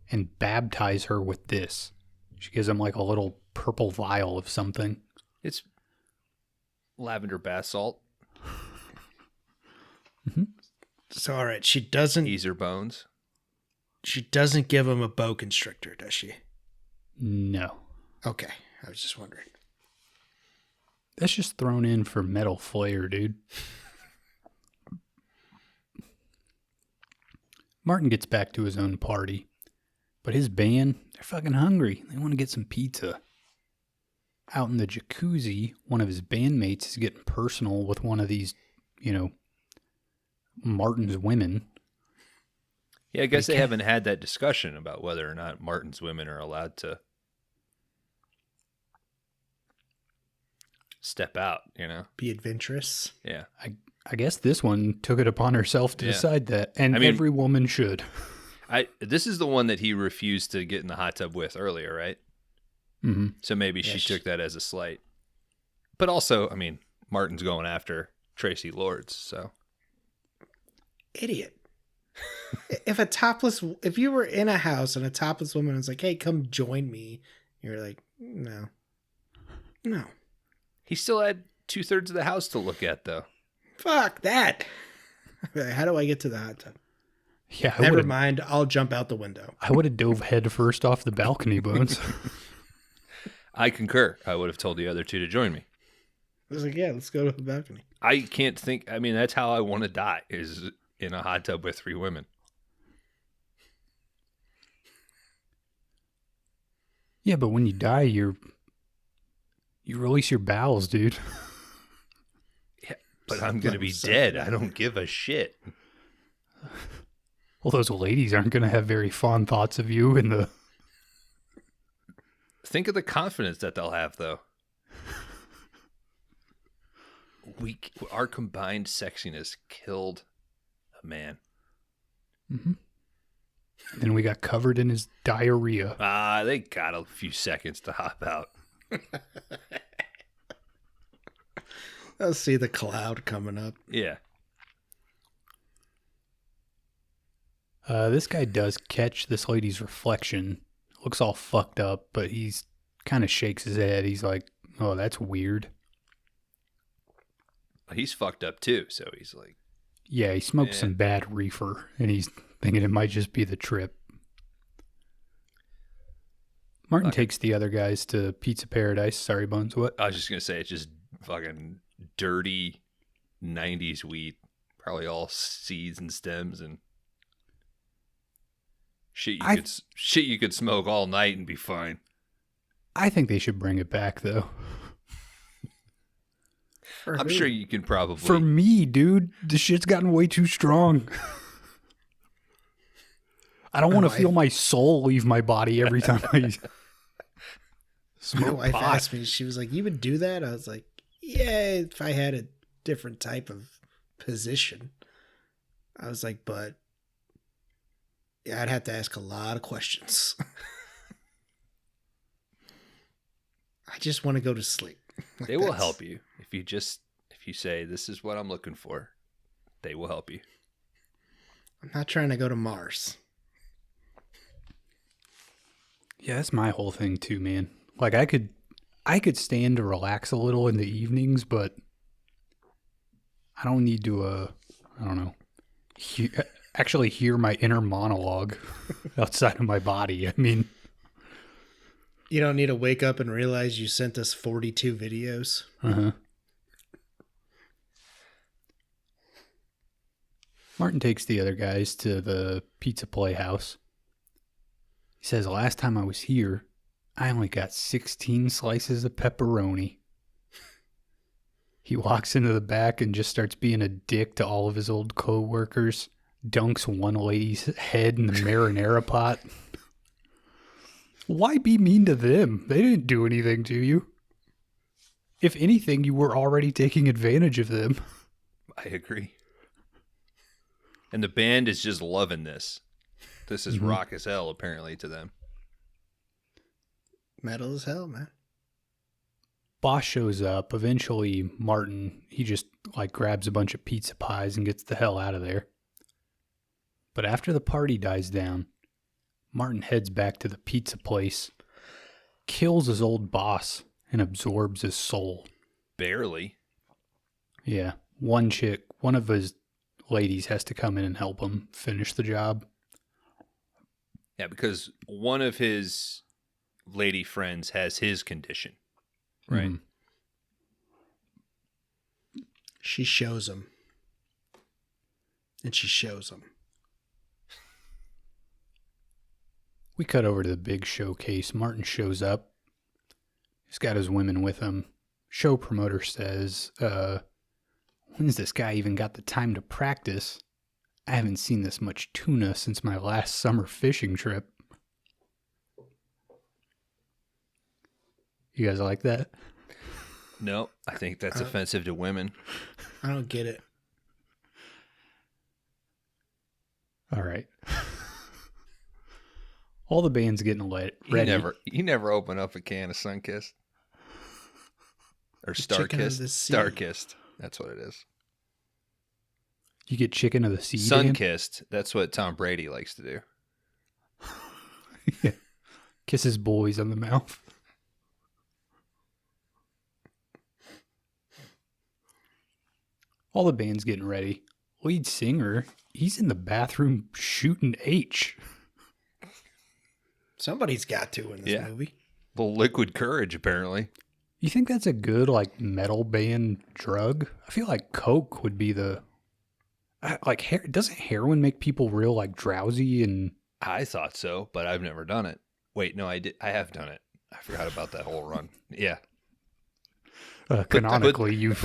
and baptize her with this. She gives him like a little purple vial of something. It's lavender bath salt. Mm-hmm. So, all right, she doesn't Ease her bones. She doesn't give him a boa constrictor, does she? No. Okay, I was just wondering. That's just thrown in for metal flair, dude. Martin gets back to his own party, but his band, they're fucking hungry. They want to get some pizza. Out in the jacuzzi, one of his bandmates is getting personal with one of these, Martin's women. Yeah, I guess they haven't had that discussion about whether or not Martin's women are allowed to step out, Be adventurous. Yeah. I guess this one took it upon herself to decide that, and every woman should. This is the one that he refused to get in the hot tub with earlier, right? Mm-hmm. So maybe she took that as a slight. But also, Martin's going after Tracy Lords, so. Idiot. If you were in a house and a topless woman was like, hey, come join me, you're like, no. He still had 2/3 of the house to look at, though. Fuck that. How do I get to the hot tub? Yeah, Never mind. I'll jump out the window. I would have dove head first off the balcony, Bones. I concur. I would have told the other 2 to join me. I was like, yeah, let's go to the balcony. I can't think. That's how I want to die, is in a hot tub with 3 women. Yeah, but when you die, you release your bowels, dude. Yeah, but I'm going to be dead. I don't give a shit. Well, those ladies aren't going to have very fond thoughts of you in the... Think of the confidence that they'll have, though. Our combined sexiness killed a man. Mm-hmm. Then we got covered in his diarrhea. They got a few seconds to hop out. I'll see the cloud coming up. Yeah. This guy does catch this lady's reflection. Looks all fucked up, but he's kind of shakes his head. He's like, oh, that's weird. He's fucked up too, so he's like... Yeah, he smoked some bad reefer, and he's thinking it might just be the trip. Martin takes the other guys to Pizza Paradise. Sorry, Bones, what? I was just going to say, it's just fucking dirty 90s wheat. Probably all seeds and stems and shit you could smoke all night and be fine. I think they should bring it back, though. I'm sure you can probably... For me, dude, the shit's gotten way too strong. I don't want to feel my soul leave my body every time I smoke My wife pot. asked me, she was like, you would do that? I was like, yeah, if I had a different type of position. I was like, but yeah, I'd have to ask a lot of questions. I just want to go to sleep. They will help you. If you say, this is what I'm looking for, they will help you. I'm not trying to go to Mars. Yeah, that's my whole thing too, man. Like I could stand to relax a little in the evenings, but I don't need to actually hear my inner monologue outside of my body. You don't need to wake up and realize you sent us 42 videos. Uh-huh. Martin takes the other guys to the Pizza Playhouse. He says, last time I was here, I only got 16 slices of pepperoni. He walks into the back and just starts being a dick to all of his old co-workers. Dunks one lady's head in the marinara pot. Why be mean to them? They didn't do anything to you. If anything, you were already taking advantage of them. I agree. And the band is just loving this. This is rock as hell, apparently, to them. Metal as hell, man. Boss shows up. Eventually, Martin, he just grabs a bunch of pizza pies and gets the hell out of there. But after the party dies down, Martin heads back to the pizza place, kills his old boss, and absorbs his soul. Barely. Yeah. One of his ladies has to come in and help him finish the job. Yeah, because one of his lady friends has his condition. Right. Mhm. She shows him. And she shows him. We cut over to the big showcase. Martin shows up. He's got his women with him. Show promoter says, when's this guy even got the time to practice? I haven't seen this much tuna since my last summer fishing trip. You guys like that? No, I think that's offensive to women. I don't get it. All right. All the band's getting ready. You never open up a can of Sunkist. Or Chicken of the Starkist. sea. Starkist. That's what it is. You get chicken of the sea. Dan? Sunkist. That's what Tom Brady likes to do. Yeah. Kisses boys on the mouth. All the band's getting ready. Lead singer, he's in the bathroom shooting H. Somebody's got to in this movie. Little liquid courage, apparently. You think that's a good metal band drug? I feel like Coke would be the doesn't heroin make people real drowsy and I thought so, but I've never done it. Wait, no, I have done it. I forgot about that whole run. Yeah. canonically you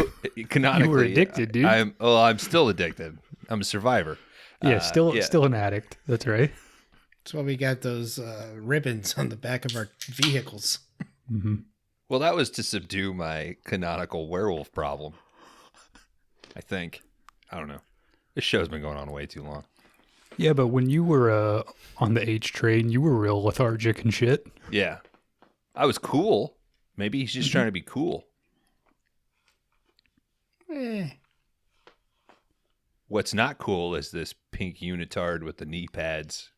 were addicted, dude. I'm still addicted. I'm a survivor. Yeah, still an addict. That's right. That's why we got those ribbons on the back of our vehicles. Mm-hmm. Well, that was to subdue my canonical werewolf problem. I think. I don't know. This show's been going on way too long. Yeah, but when you were on the H train, you were real lethargic and shit. Yeah. I was cool. Maybe he's just trying to be cool. What's not cool is this pink unitard with the knee pads.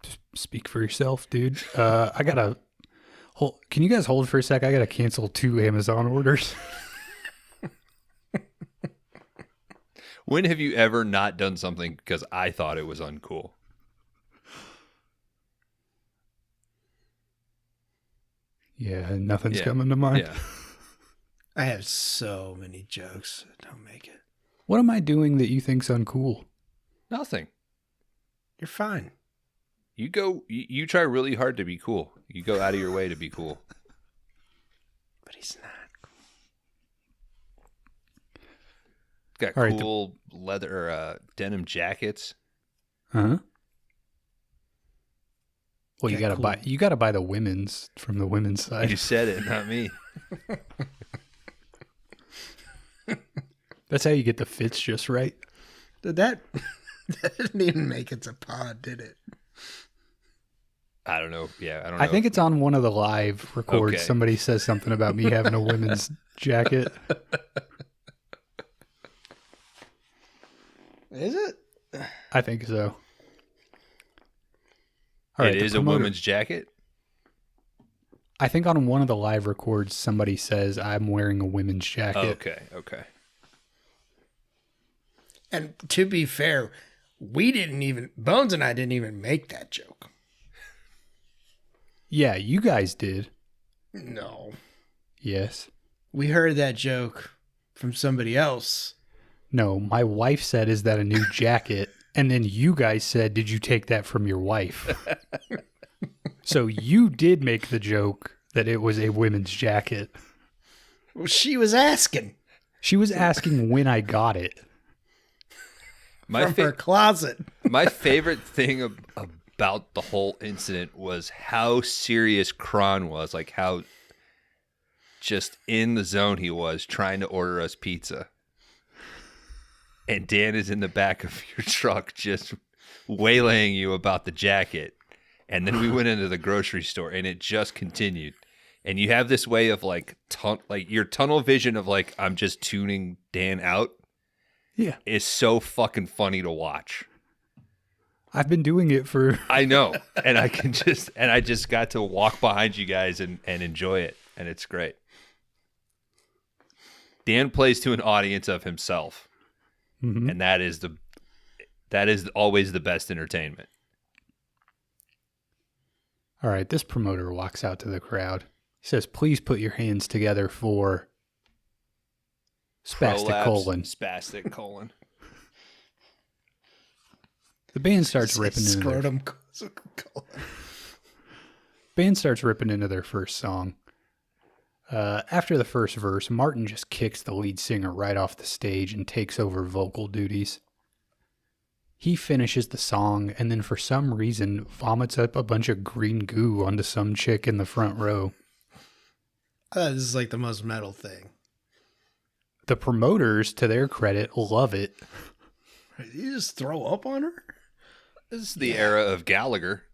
Just speak for yourself, dude. I gotta hold. Can you guys hold for a sec? I gotta cancel 2 Amazon orders. When have you ever not done something because I thought it was uncool? Yeah, nothing's coming to mind. Yeah. I have so many jokes. Don't make it. What am I doing that you think's uncool? Nothing. You're fine. You try really hard to be cool. You go out of your way to be cool. But he's not. Got All right, cool leather denim jackets. Huh? Well, Yeah, you gotta buy the women's from the women's side. You said it, not me. That's how you get the fits just right. Did that didn't even make it to pod, did it? I don't know. Yeah, I don't know. I think it's on one of the live records. Okay. Somebody says something about me having a women's jacket. Is it? I think so. It the is a promoter- woman's jacket. I think on one of the live records, somebody says I'm wearing a women's jacket. Okay. And to be fair, Bones and I didn't even make that joke. Yeah, you guys did. No. Yes. We heard that joke from somebody else. No, my wife said, "Is that a new jacket?" And then you guys said, "Did you take that from your wife?" So you did make the joke that it was a women's jacket. Well, she was asking She was asking when I got it. from her closet. My favorite thing about the whole incident was how serious Kron was, like how just in the zone he was trying to order us pizza. And Dan is in the back of your truck just waylaying you about the jacket. And then we went into the grocery store and it just continued. And you have this way of like your tunnel vision of like, I'm just tuning Dan out. Yeah. Is so fucking funny to watch. I've been doing it for... I know. And I just got to walk behind you guys and enjoy it. And it's great. Dan plays to an audience of himself. Mm-hmm. And that is always the best entertainment. All right, this promoter walks out to the crowd. He says, "Please put your hands together for spastic colon." Spastic colon. The band starts ripping into their first song. After the first verse, Martin just kicks the lead singer right off the stage and takes over vocal duties. He finishes the song and then for some reason vomits up a bunch of green goo onto some chick in the front row. This is like the most metal thing. The promoters, to their credit, love it. Did you just throw up on her? This is the era of Gallagher.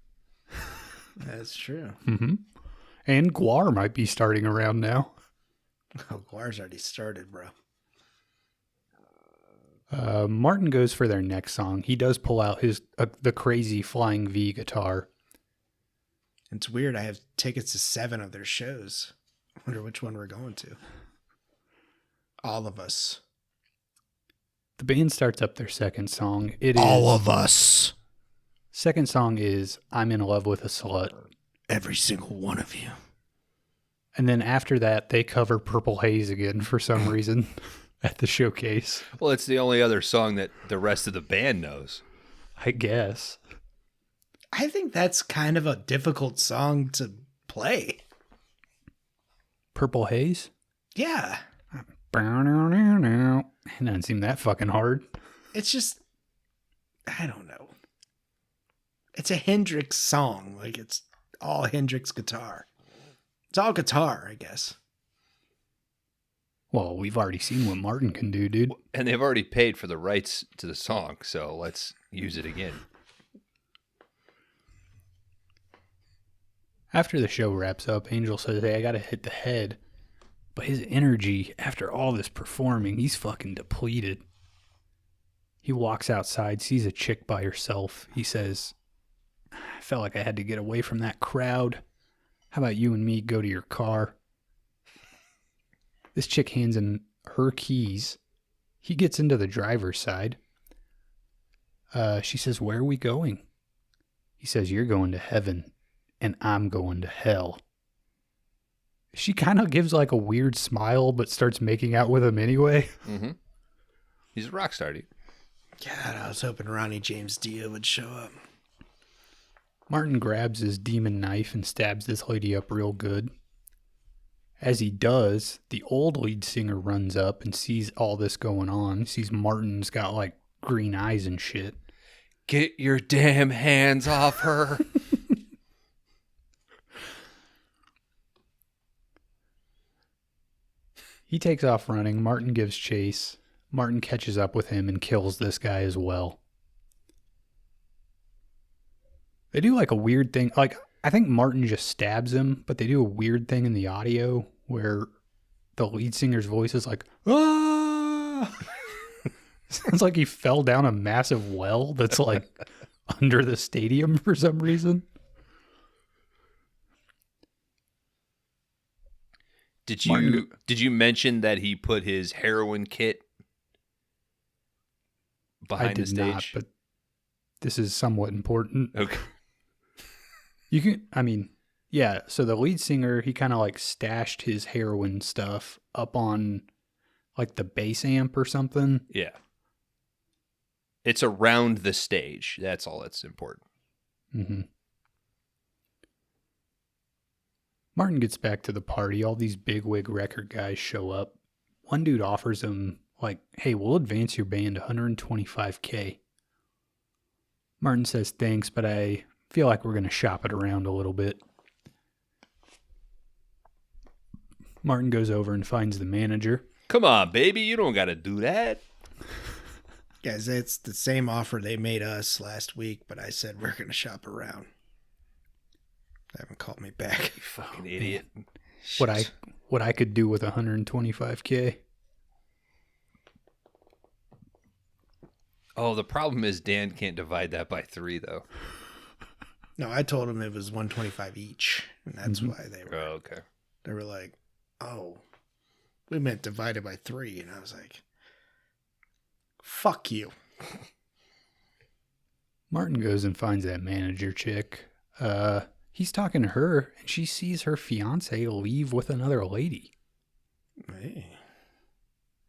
That's true. Mm-hmm. And Guar might be starting around now. Oh, Guar's already started, bro. Martin goes for their next song. He does pull out the crazy Flying V guitar. It's weird. I have tickets to 7 of their shows. I wonder which one we're going to. All of us. The band starts up their second song. All of us. Second song is "I'm in Love with a Slut." Every single one of you. And then after that, they cover Purple Haze again for some reason at the showcase. Well, it's the only other song that the rest of the band knows. I guess. I think that's kind of a difficult song to play. Purple Haze? Yeah. It doesn't seem that fucking hard. It's just, I don't know. It's a Hendrix song. Like, it's all Hendrix guitar. It's all guitar, I guess. Well, we've already seen what Martin can do, dude. And they've already paid for the rights to the song, so let's use it again. After the show wraps up, Angel says, "Hey, I gotta hit the head." But his energy, after all this performing, he's fucking depleted. He walks outside, sees a chick by herself. He says, "I felt like I had to get away from that crowd. How about you and me go to your car?" This chick hands him her keys. He gets into the driver's side. She says, "Where are we going?" He says, "You're going to heaven, and I'm going to hell." She kind of gives like a weird smile, but starts making out with him anyway. Mm-hmm. He's a rock star, dude. God, I was hoping Ronnie James Dio would show up. Martin grabs his demon knife and stabs this lady up real good. As he does, the old lead singer runs up and sees all this going on. Sees Martin's got like green eyes and shit. "Get your damn hands off her." He takes off running. Martin gives chase. Martin catches up with him and kills this guy as well. They do like a weird thing. Like, I think Martin just stabs him, but they do a weird thing in the audio where the lead singer's voice is like, "Ah!" Sounds like he fell down a massive well that's like under the stadium for some reason. Did you mention that he put his heroin kit behind the stage? I did not, but this is somewhat important. Okay. So the lead singer, he kind of like stashed his heroin stuff up on Like the bass amp or something. Yeah. It's around the stage. That's all that's important. Mm-hmm. Martin gets back to the party. All these bigwig record guys show up. One dude offers him, like, hey, we'll advance your band $125K. Martin says thanks, but I feel like we're going to shop it around a little bit. Martin goes over and finds the manager. Come on, baby. You don't got to do that. Guys, it's the same offer they made us last week, but I said we're going to shop around. They haven't called me back. You fucking idiot. What I could do with $125K. Oh, the problem is Dan can't divide that by 3, though. No, I told them it was 125 each, and that's why they were. Oh, okay. They were like, "Oh, we meant divided by 3," and I was like, "Fuck you." Martin goes and finds that manager chick. He's talking to her, and she sees her fiance leave with another lady. Hey.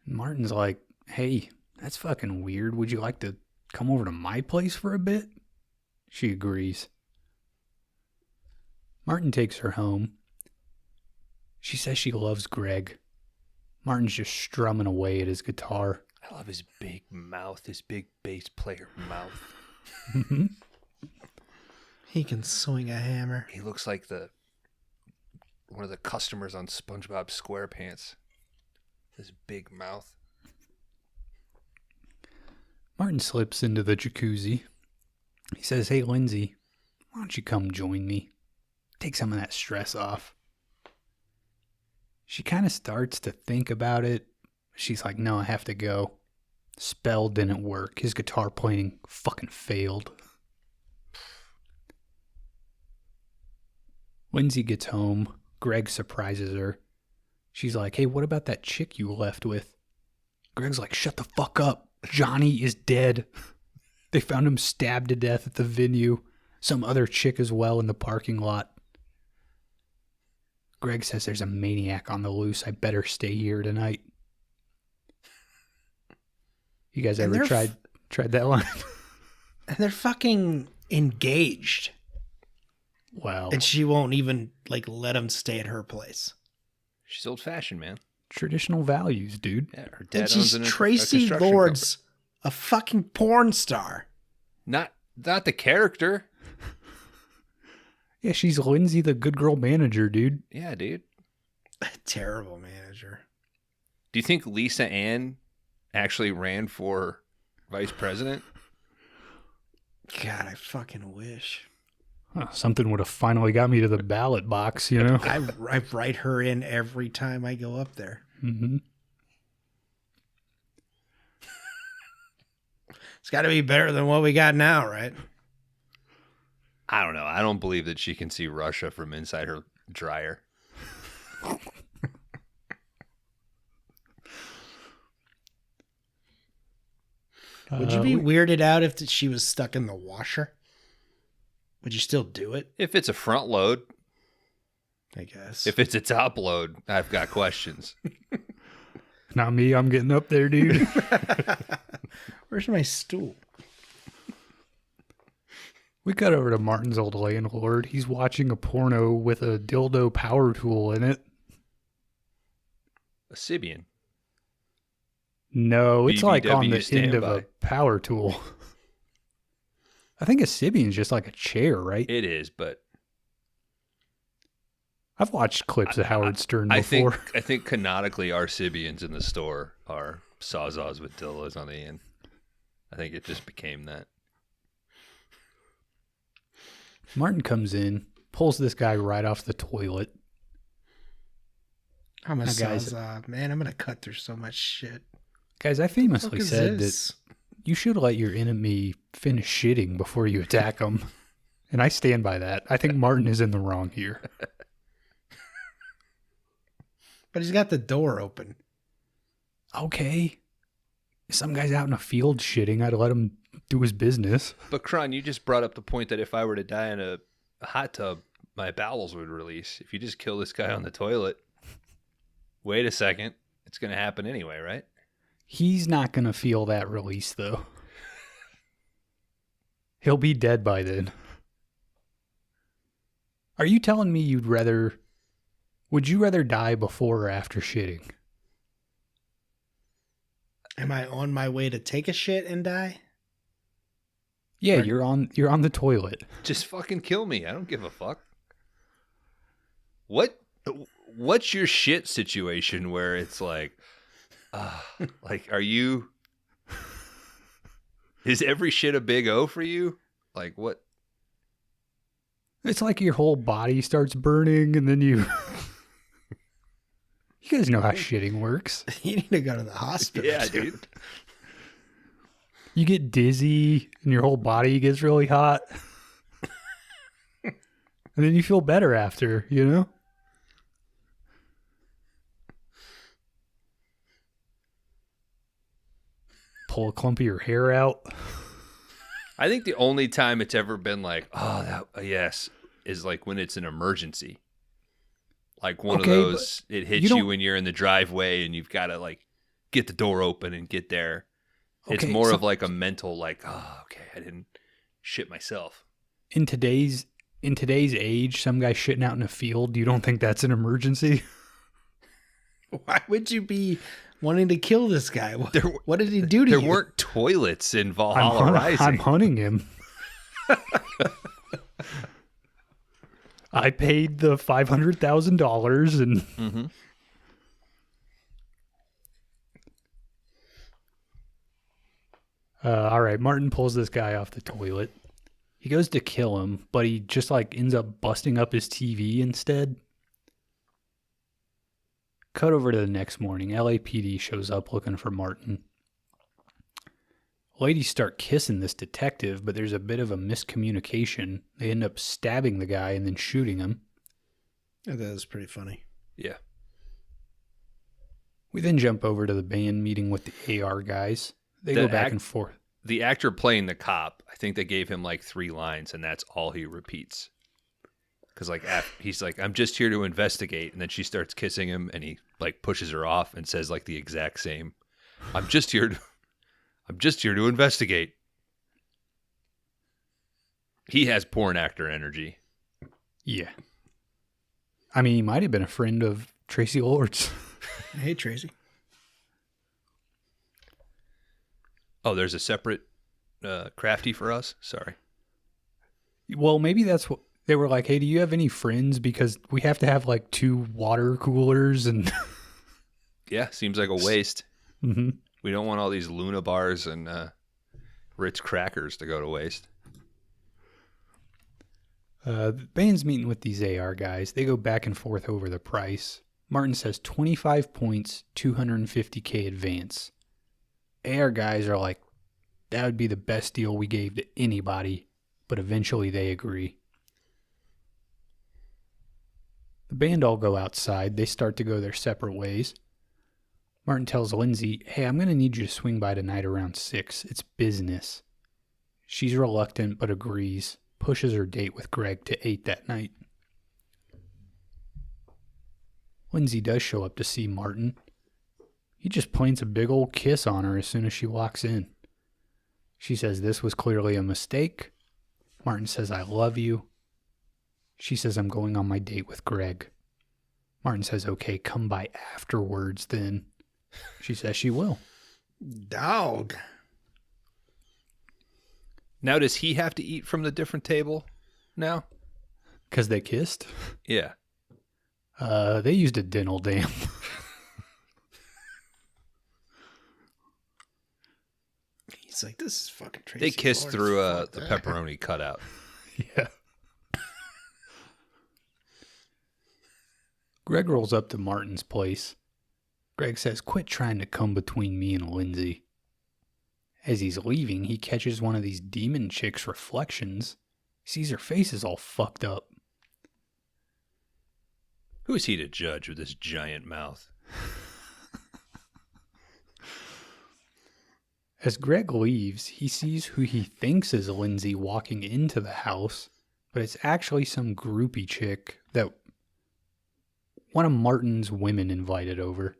Martin's like, hey, that's fucking weird. Would you like to come over to my place for a bit? She agrees. Martin takes her home. She says she loves Greg. Martin's just strumming away at his guitar. I love his big mouth, his big bass player mouth. He can swing a hammer. He looks like one of the customers on SpongeBob SquarePants. His big mouth. Martin slips into the jacuzzi. He says, hey, Lindsay, why don't you come join me? Take some of that stress off. She kind of starts to think about it. She's like, no, I have to go. Spell didn't work. His guitar playing fucking failed. Lindsay gets home. Greg surprises her. She's like, hey, what about that chick you left with? Greg's like, shut the fuck up. Johnny is dead. They found him stabbed to death at the venue. Some other chick as well in the parking lot. Greg says there's a maniac on the loose. I better stay here tonight. You guys ever tried that line? And they're fucking engaged. Wow. And she won't even let him stay at her place. She's old-fashioned, man. Traditional values, dude. Yeah, her dad And owns she's a Tracy construction Lord's a fucking porn star. company. Not the character. Yeah, she's Lindsay, the good girl manager, dude. Yeah, dude. A terrible manager. Do you think Lisa Ann actually ran for vice president? God, I fucking wish. Something would have finally got me to the ballot box, you know? I write her in every time I go up there. Mm-hmm. It's got to be better than what we got now, right? I don't know. I don't believe that she can see Russia from inside her dryer. Would you be weirded out if she was stuck in the washer? Would you still do it? If it's a front load, I guess. if it's a top load, I've got questions. Not me, I'm getting up there, dude. Where's my stool? We cut over to Martin's old landlord. He's watching a porno with a dildo power tool in it. A Sibian. No, it's like on the BBW end of a standby. power tool. I think a Sibian's just like a chair, right? It is, but I've watched clips of Howard Stern I before. think canonically our Sibians in the store are Sawzalls with dildos on the end. I think it just became that. Martin comes in, pulls this guy right off the toilet. I'm a Now, guys- Sawzall. Man, I'm going to cut through so much shit. Guys, I What famously is said this? that you should let your enemy finish shitting before you attack them. And I stand by that. I think Martin is in the wrong here. But he's got the door open. Okay. If some guy's out in a field shitting, I'd let him do his business. But Kron, you just brought up the point that if I were to die in a hot tub, my bowels would release. If you just kill this guy on the toilet, wait a second, It's going to happen anyway, right? He's not going to feel that release, though. He'll be dead by then. Are you telling me would you rather die before or after shitting? Am I on my way to take a shit and die? Yeah, Right. you're on the toilet. Just fucking kill me. I don't give a fuck. What's your shit situation where it's like, are you, is every shit a big O for you? Like what? It's like your whole body starts burning and then you You guys know how shitting works. You need to go to the hospital. Yeah, dude. You get dizzy and your whole body gets really hot. And then you feel better after, you know? Pull a clump of your hair out. I think the only time it's ever been like, oh, yes, is like when it's an emergency. Like one of those, it hits you when you're in the driveway and you've got to like get the door open and get there. It's more of like a mental like, oh, okay, I didn't shit myself. In today's age, some guy shitting out in a field, you don't think that's an emergency? Why would you be wanting to kill this guy? What did he do to you? There weren't toilets in Valhalla Rising. I'm hunting him. I paid the $500,000 and Mm-hmm. All right, Martin pulls this guy off the toilet. He goes to kill him, but he just like ends up busting up his TV instead. Cut over to the next morning. LAPD shows up looking for Martin. Ladies start kissing this detective, but there's a bit of a miscommunication. They end up stabbing the guy and then shooting him. Oh, that was pretty funny. Yeah. We then jump over to the band meeting with the AR guys. They go back and forth. The actor playing the cop, I think they gave him like 3 lines, and that's all he repeats. Because like he's like, I'm just here to investigate, and then she starts kissing him, and he like pushes her off and says like the exact same. I'm just here to investigate. He has porn actor energy. Yeah. I mean, he might have been a friend of Tracy Lord's. Hey, Tracy. Oh, there's a separate crafty for us? Sorry. Well, maybe that's what they were like. Hey, do you have any friends? Because we have to have like 2 water coolers and. Yeah, seems like a waste. Mm-hmm. We don't want all these Luna bars and Ritz crackers to go to waste. The band's meeting with these AR guys. They go back and forth over the price. Martin says 25 points, 250K advance. AR guys are like, that would be the best deal we gave to anybody, but eventually they agree. The band all go outside. They start to go their separate ways. Martin tells Lindsay, hey, I'm going to need you to swing by tonight around 6. It's business. She's reluctant but agrees, pushes her date with Greg to 8 that night. Lindsay does show up to see Martin. He just plants a big old kiss on her as soon as she walks in. She says this was clearly a mistake. Martin says, I love you. She says, I'm going on my date with Greg. Martin says, okay, come by afterwards then. She says she will. Dog. Now, does he have to eat from the different table now? Because they kissed? Yeah. They used a dental dam. He's like, this is fucking Tracy. They kissed Lords. through Fuck the that. pepperoni cutout. Yeah. Greg rolls up to Martin's place. Greg says, quit trying to come between me and Lindsay. As he's leaving, he catches one of these demon chicks' reflections. He sees her face is all fucked up. Who is he to judge with this giant mouth? As Greg leaves, he sees who he thinks is Lindsay walking into the house, but it's actually some groupie chick that one of Martin's women invited over.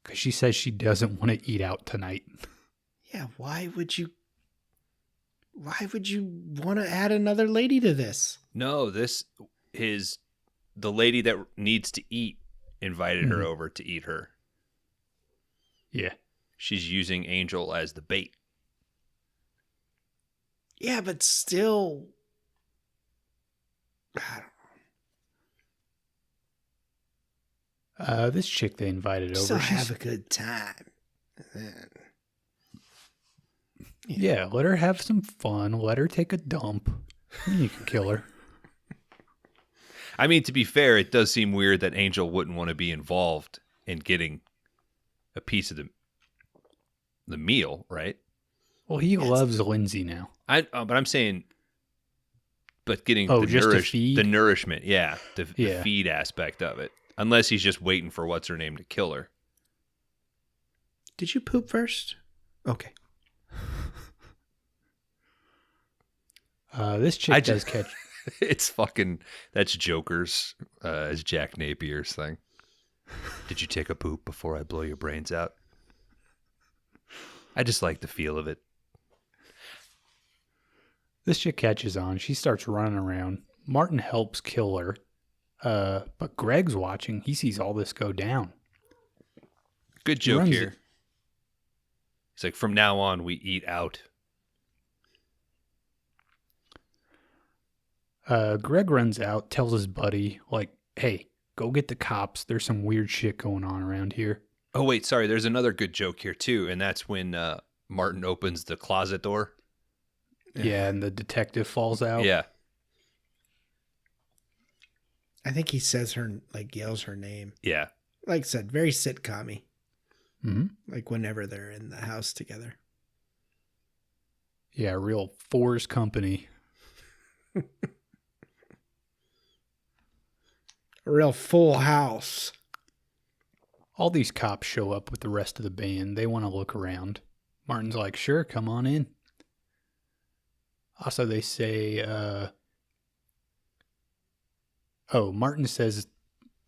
Because she says she doesn't want to eat out tonight. Yeah, why would you want to add another lady to this? No, the lady that needs to eat invited her over to eat her. Yeah. She's using Angel as the bait. Yeah, but still, I don't This chick they invited over. still have a good time. Yeah, let her have some fun. Let her take a dump. Then you can kill her. I mean, to be fair, it does seem weird that Angel wouldn't want to be involved in getting a piece of the meal, right? Well, he loves Lindsay now. But I'm saying, but getting to feed? the nourishment, yeah, the Yeah. feed aspect of it. Unless he's just waiting for what's her name to kill her. Did you poop first? Okay. This chick does catch. It's that's Joker's, as Jack Napier's thing. Did you take a poop before I blow your brains out? I just like the feel of it. This chick catches on. She starts running around. Martin helps kill her. But Greg's watching. He sees all this go down. Good joke here. It's like, from now on, we eat out. Greg runs out, tells his buddy, like, hey, go get the cops. There's some weird shit going on around here. Oh, wait, sorry. There's another good joke here, too. And that's when Martin opens the closet door. Yeah, and the detective falls out. Yeah. I think he says yells her name. Yeah. Like I said, very sitcom-y. Mm-hmm. Like whenever they're in the house together. Yeah, real Fours Company. A real full house. All these cops show up with the rest of the band. They want to look around. Martin's like, sure, come on in. Also, they say, Martin says,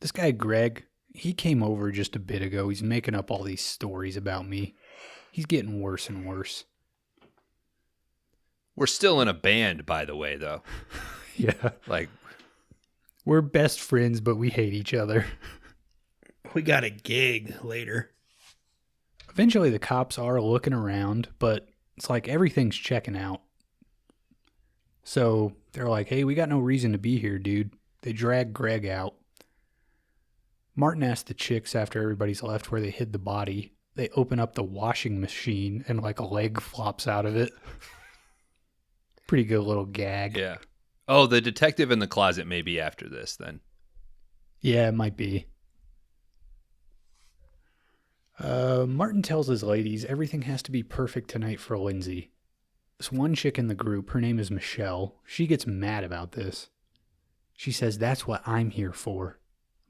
this guy Greg, he came over just a bit ago. He's making up all these stories about me. He's getting worse and worse. We're still in a band, by the way, though. Yeah. Like, we're best friends, but we hate each other. We got a gig later. Eventually, the cops are looking around, but it's like everything's checking out. So they're like, hey, we got no reason to be here, dude. They drag Greg out. Martin asks the chicks after everybody's left where they hid the body. They open up the washing machine and like a leg flops out of it. Pretty good little gag. yeah. Oh, the detective in the closet may be after this, then. Yeah, it might be. Martin tells his ladies everything has to be perfect tonight for Lindsay. This one chick in the group, her name is Michelle. She gets mad about this. She says, that's what I'm here for.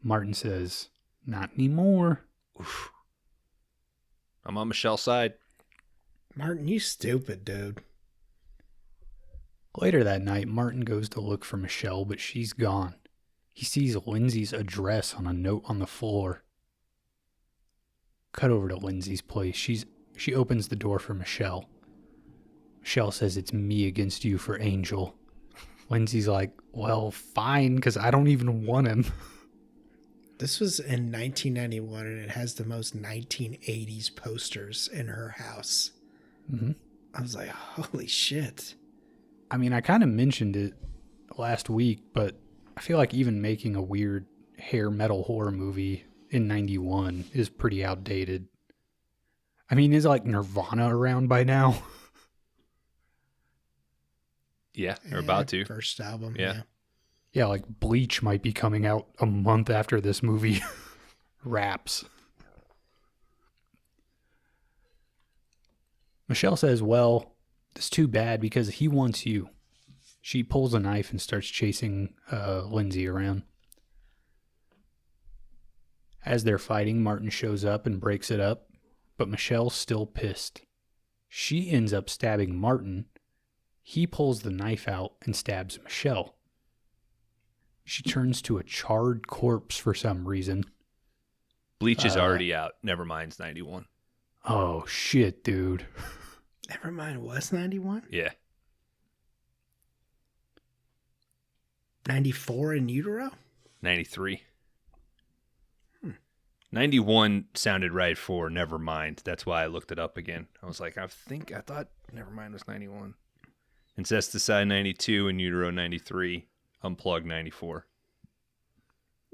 Martin says, not anymore. Oof. I'm on Michelle's side. Martin, you stupid, dude. Later that night, Martin goes to look for Michelle, but she's gone. He sees Lindsay's address on a note on the floor. Cut over to Lindsay's place. She opens the door for Michelle. Michelle says, it's me against you for Angel. Lindsay's like, well, fine, because I don't even want him. This was in 1991, and it has the most 1980s posters in her house. Mm-hmm. I was like, holy shit. I mean, I kind of mentioned it last week, but I feel like even making a weird hair metal horror movie in 91 is pretty outdated. I mean, is like Nirvana around by now? Yeah, they're about to. First album. Yeah. Yeah, like Bleach might be coming out a month after this movie wraps. Michelle says, well, it's too bad because he wants you. She pulls a knife and starts chasing Lindsay around. As they're fighting, Martin shows up and breaks it up, but Michelle's still pissed. She ends up stabbing Martin. He pulls the knife out and stabs Michelle. She turns to a charred corpse for some reason. Bleach is already out. Nevermind's 91. Oh, shit, dude. Nevermind was 91? Yeah. 94 in utero? 93. 91 sounded right for Nevermind. That's why I looked it up again. I was like, I thought Nevermind was 91. Incesticide 92, In Utero 93, Unplugged 94.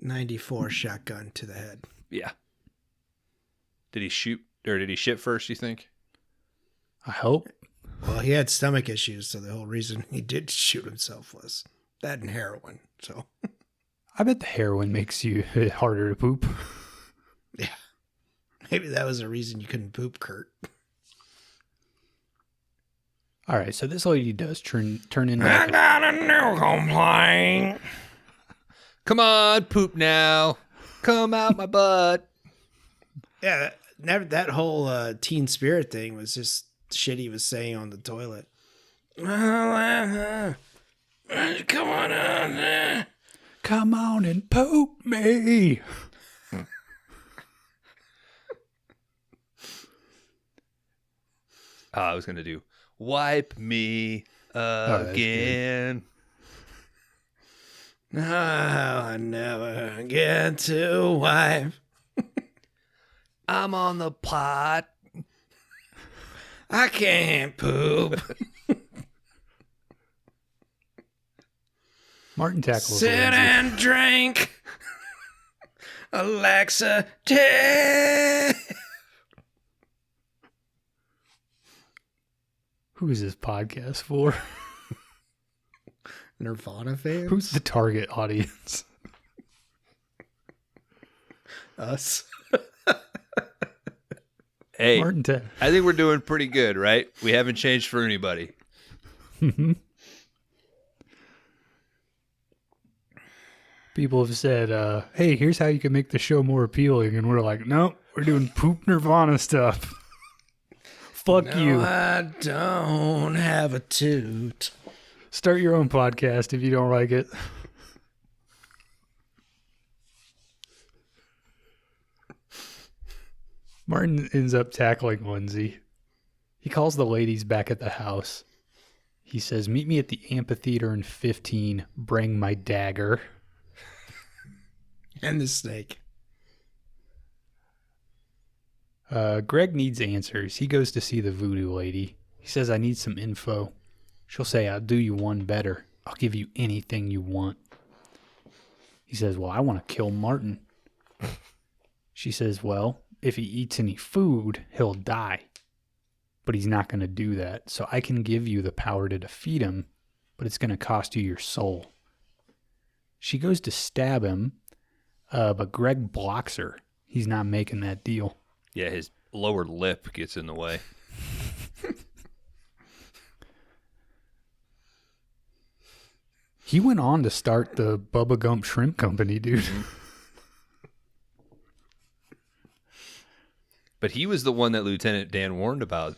94 shotgun to the head. Yeah. Did he shoot or did he shit first, you think? I hope. Well, he had stomach issues, so the whole reason he did shoot himself was that and heroin. So I bet the heroin makes you harder to poop. yeah, maybe that was the reason you couldn't poop, Kurt. All right, so this lady does turn into. I got a new complaint. Come on, poop now. Come out my butt. Yeah, that whole teen spirit thing was just shit he was saying on the toilet. Come on out. Come on and poop me. I was going to do wipe me again. Oh, I never get to wipe. I'm on the pot. I can't poop. Martin tackles Sit Lindsay. and drink. Alexa, take. Who is this podcast for? Nirvana fans? Who's the target audience? Us. Hey, Martin I think we're doing pretty good, right? We haven't changed for anybody. People have said, hey, here's how you can make the show more appealing. And we're like, nope, we're doing poop Nirvana stuff. Fuck No, you. I don't have a toot. Start your own podcast if you don't like it. Martin ends up tackling Lindsay. He calls the ladies back at the house. He says, meet me at the amphitheater in 15. Bring my dagger. And the snake. Greg needs answers. He goes to see the voodoo lady. He says, I need some info. She'll say, I'll do you one better. I'll give you anything you want. He says, well, I want to kill Martin. She says, well, if he eats any food, he'll die. But he's not going to do that. So I can give you the power to defeat him, but it's going to cost you your soul. She goes to stab him, but Greg blocks her. He's not making that deal. Yeah, his lower lip gets in the way. He went on to start the Bubba Gump Shrimp Company, dude. But he was the one that Lieutenant Dan warned about.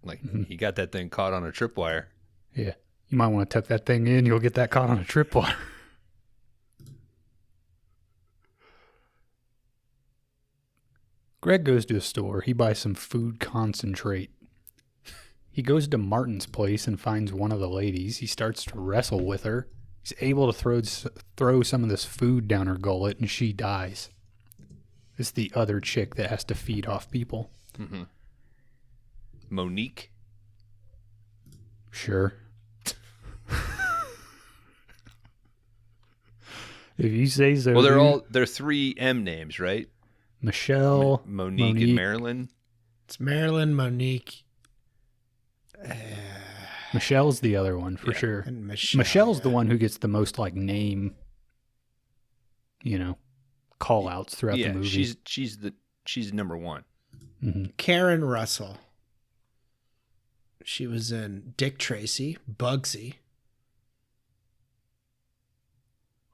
Like, he got that thing caught on a tripwire. Yeah. You might want to tuck that thing in. You'll get that caught on a tripwire. Greg goes to a store. He buys some food concentrate. He goes to Martin's place and finds one of the ladies. He starts to wrestle with her. He's able to throw some of this food down her gullet, and she dies. It's the other chick that has to feed off people. Mm-hmm. Monique? Sure. If you say so. Well, they're three M names, right? Michelle, Monique and Marilyn. It's Marilyn, Monique. Michelle's the other one for sure. And Michelle, Michelle's the one who gets the most like name, call outs throughout the movie. She's number one. Mm-hmm. Karen Russell. She was in Dick Tracy, Bugsy.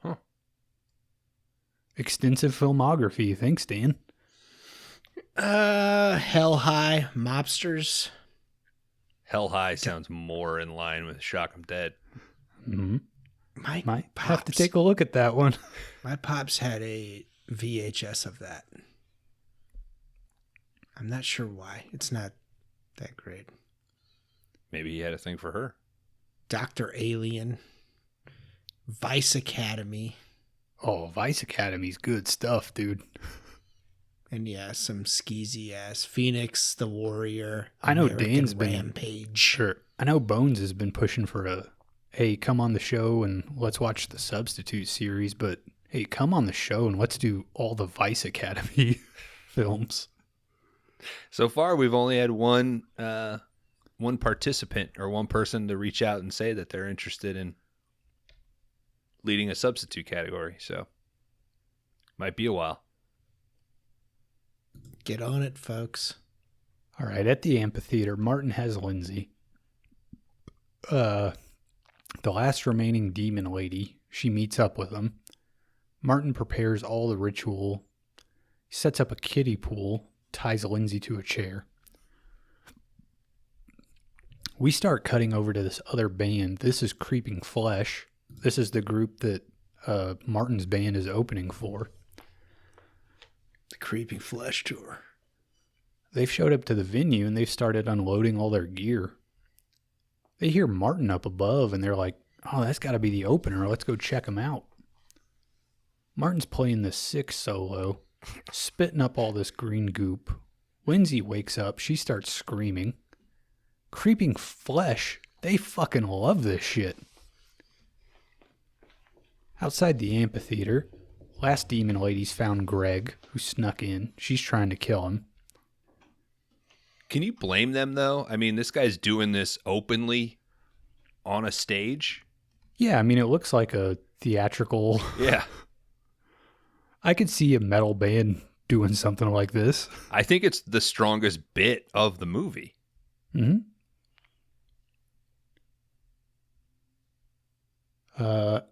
Huh. Extensive filmography. Thanks, Dan. Hell High, Mobsters. Hell High sounds more in line with Shock 'em Dead. Mm-hmm. My Might pops, have to take a look at that one. My pops had a VHS of that. I'm not sure why. It's not that great. Maybe he had a thing for her. Dr. Alien. Vice Academy. Oh, Vice Academy's good stuff, dude. And yeah, some skeezy ass Phoenix, the Warrior. I know American Dan's been Rampage. Sure. I know Bones has been pushing for a, hey, come on the show and let's watch the Substitute series, but hey, come on the show and let's do all the Vice Academy films. So far, we've only had one participant or one person to reach out and say that they're interested in leading a substitute category. So might be a while. Get on it, folks. All right, at the amphitheater, Martin has Lindsay. The last remaining demon lady, she meets up with him. Martin prepares all the ritual. He sets up a kiddie pool, ties Lindsay to a chair. We start cutting over to this other band. This is Creeping Flesh. This is the group that Martin's band is opening for. The Creeping Flesh Tour. They've showed up to the venue and they've started unloading all their gear. They hear Martin up above and they're like, oh, that's got to be the opener. Let's go check him out. Martin's playing the sick solo, spitting up all this green goop. Lindsay wakes up. She starts screaming. Creeping Flesh, they fucking love this shit. Outside the amphitheater, last demon lady's found Greg, who snuck in. She's trying to kill him. Can you blame them, though? I mean, this guy's doing this openly on a stage. Yeah, I mean, it looks like a theatrical... Yeah. I could see a metal band doing something like this. I think it's the strongest bit of the movie. Mm-hmm.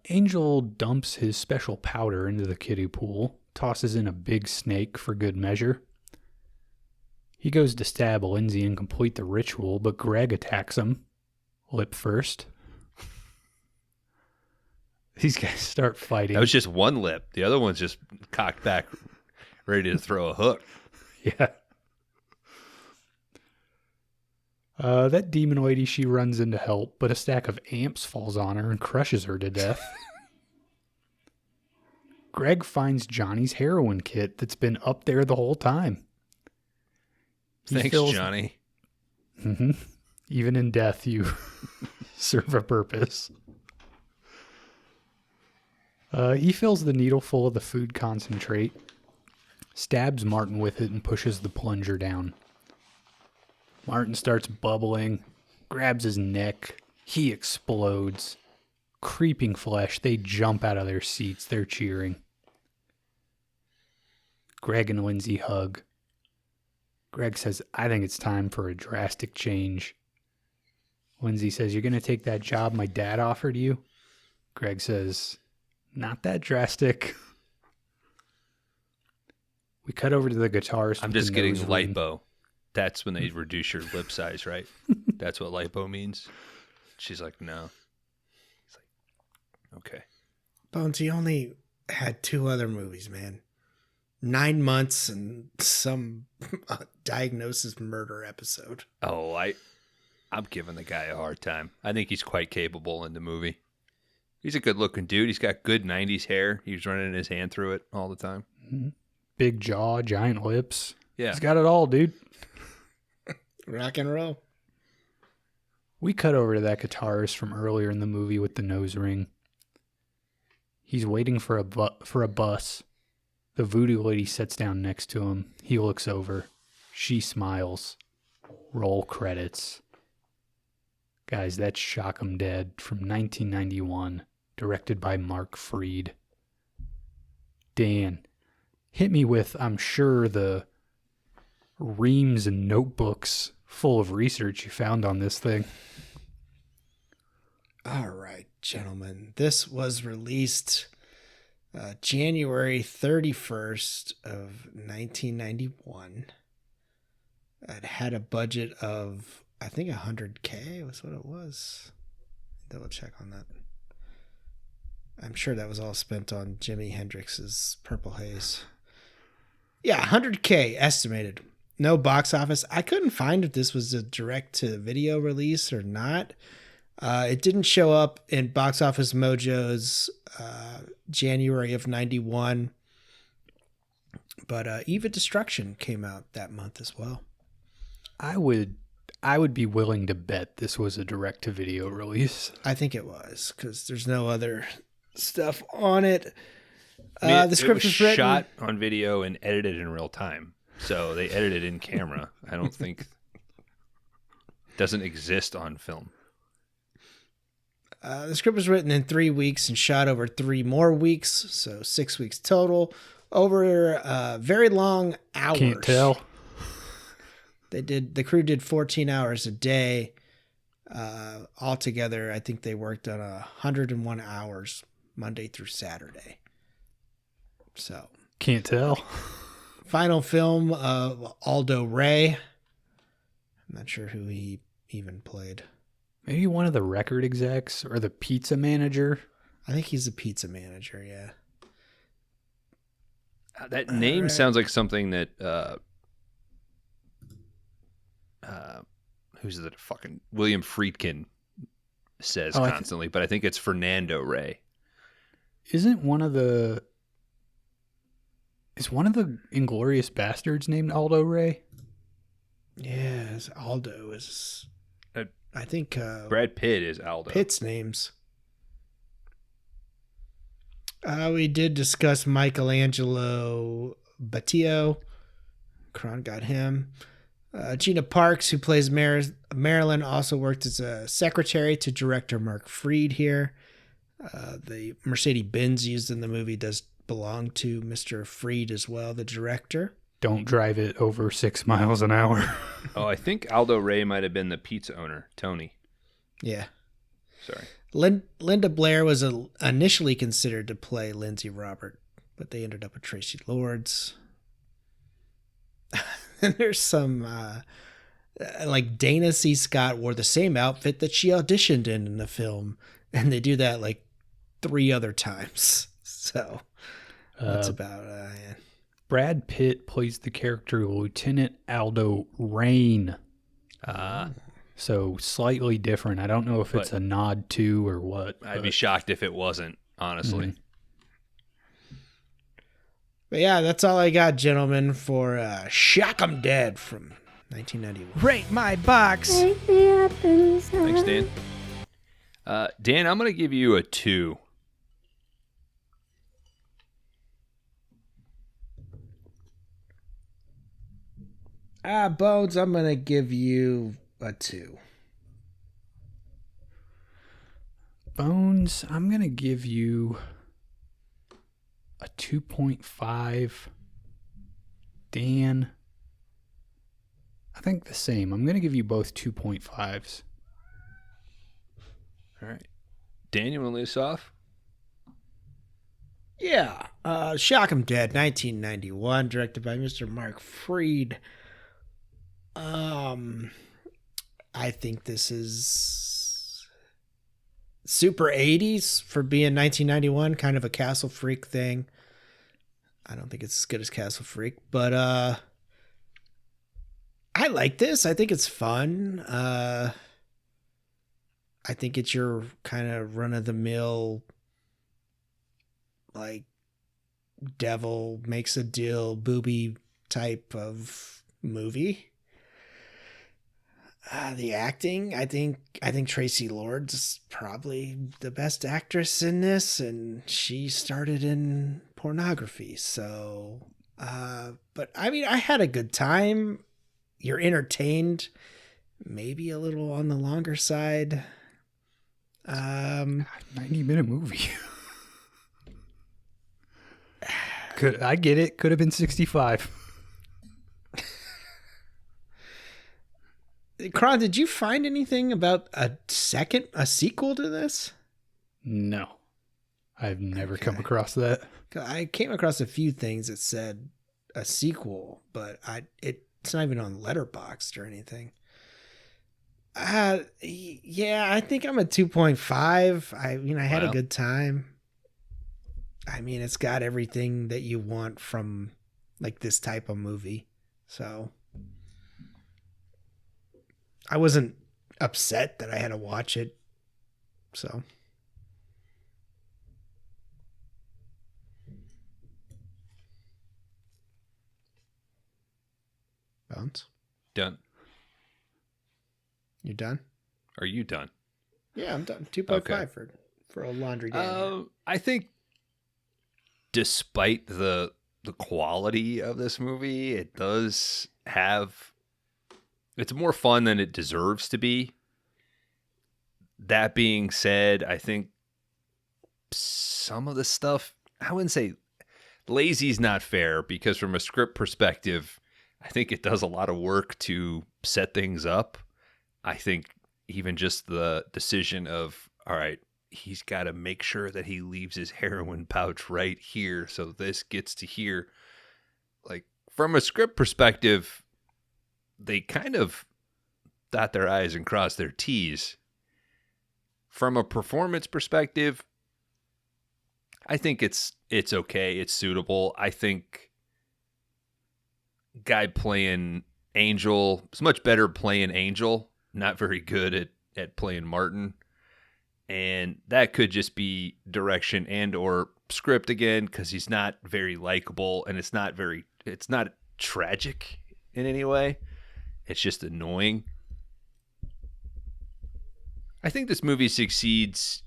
Angel dumps his special powder into the kiddie pool, tosses in a big snake for good measure. He goes to stab Lindsay and complete the ritual, but Greg attacks him, lip first. These guys start fighting. That was just one lip. The other one's just cocked back, ready to throw a hook. Yeah. That demon lady, she runs in to help, but a stack of amps falls on her and crushes her to death. Greg finds Johnny's heroin kit that's been up there the whole time. Thanks, Johnny. Mm-hmm. Even in death, you serve a purpose. He fills the needle full of the food concentrate, stabs Martin with it, and pushes the plunger down. Martin starts bubbling, grabs his neck. He explodes. Creeping Flesh, they jump out of their seats. They're cheering. Greg and Lindsay hug. Greg says, I think it's time for a drastic change. Lindsay says, you're going to take that job my dad offered you? Greg says, not that drastic. We cut over to the guitarist. I'm just getting lipo. That's when they reduce your lip size, right? That's what lipo means. She's like, no. It's like, okay. Bones, he only had 2 other movies, man. 9 months and some diagnosis murder episode. Oh, I'm giving the guy a hard time. I think he's quite capable in the movie. He's a good-looking dude. He's got good 90s hair. He was running his hand through it all the time. Mm-hmm. Big jaw, giant lips. Yeah. He's got it all, dude. Rock and roll. We cut over to that guitarist from earlier in the movie with the nose ring. He's waiting for a bus. The voodoo lady sits down next to him. He looks over. She smiles. Roll credits. Guys, that's Shock 'Em Dead from 1991, directed by Mark Freed. Dan, hit me with, I'm sure, the reams and notebooks full of research you found on this thing. All right, gentlemen. This was released January 31st of 1991. It had a budget of, I think, $100K was what it was. Double check on that. I'm sure that was all spent on Jimi Hendrix's Purple Haze. Yeah, $100K estimated. No box office. I couldn't find if this was a direct-to-video release or not. It didn't show up in Box Office Mojo's January of 91. But Eve of Destruction came out that month as well. I would be willing to bet this was a direct-to-video release. I think it was, because there's no other stuff on it. I mean, The script was was written... shot on video and edited in real time. So they edited in camera. I don't think... It doesn't exist on film. The script was written in 3 weeks and shot over 3 more weeks, so 6 weeks total, over very long hours. Can't tell. The crew did 14 hours a day. Altogether, I think they worked on 101 hours Monday through Saturday. So Can't tell. final film of Aldo Ray. I'm not sure who he even played. Maybe one of the record execs or the pizza manager. I think he's a pizza manager, yeah. That name sounds like something that who's the fucking William Friedkin says constantly, but I think it's Fernando Ray. Isn't one of the Inglorious Bastards named Aldo Ray? Yes, Aldo is. I think Brad Pitt is Aldo. Pitt's names. We did discuss Michelangelo Batio. Kron got him. Gina Parks, who plays Marilyn, also worked as a secretary to director Mark Freed here. The Mercedes-Benz used in the movie does belong to Mr. Freed as well, the director. Don't drive it over 6 miles an hour. Oh, I think Aldo Ray might have been the pizza owner, Tony. Yeah. Sorry. Linda Blair was initially considered to play Lindsay Robert, but they ended up with Tracy Lords. And there's some, like Dana C. Scott wore the same outfit that she auditioned in the film, and they do that like 3 other times. So that's about it. Brad Pitt plays the character Lieutenant Aldo Rain. So slightly different. I don't know if it's a nod to or what. I'd be shocked if it wasn't, honestly. Mm-hmm. But yeah, that's all I got, gentlemen, for Shock 'em Dead from 1991. Rate my box. Thanks, Dan. Dan, I'm going to give you a 2. Bones, I'm going to give you a 2. Bones, I'm going to give you a 2.5. Dan, I think the same. I'm going to give you both 2.5s. All right. Dan, you want to lead us off? Yeah. Shock 'em Dead, 1991, directed by Mr. Mark Freed. I think this is super 80s for being 1991, kind of a Castle Freak thing. I don't think it's as good as Castle Freak, but I like this. I think it's fun. I think it's your kind of run-of-the-mill, like, devil makes a deal booby type of movie. The acting, I think Tracy Lords is probably the best actress in this, and she started in pornography. So, but I mean, I had a good time. You're entertained, maybe a little on the longer side. 90-minute movie. I get it. Could have been 65. Kron, did you find anything about a sequel to this? No. I've never come across that. I came across a few things that said a sequel, but it's not even on Letterboxd or anything. Yeah, I think I'm a 2.5. I had a good time. I mean, it's got everything that you want from like this type of movie. So I wasn't upset that I had to watch it. So. Bones? Done. You done? Are you done? Yeah, I'm done. 2.5 for a laundry day. I think despite the quality of this movie, it does have... It's more fun than it deserves to be. That being said, I think some of the stuff... I wouldn't say lazy's not fair, because from a script perspective, I think it does a lot of work to set things up. I think even just the decision of, all right, he's got to make sure that he leaves his heroin pouch right here so this gets to here. Like, from a script perspective, they kind of dot their I's and cross their T's. From a performance perspective, I think it's okay. It's suitable. I think guy playing Angel is much better playing Angel. Not very good at playing Martin. And that could just be direction and or script again, because he's not very likable, and it's not tragic in any way. It's just annoying. I think this movie succeeds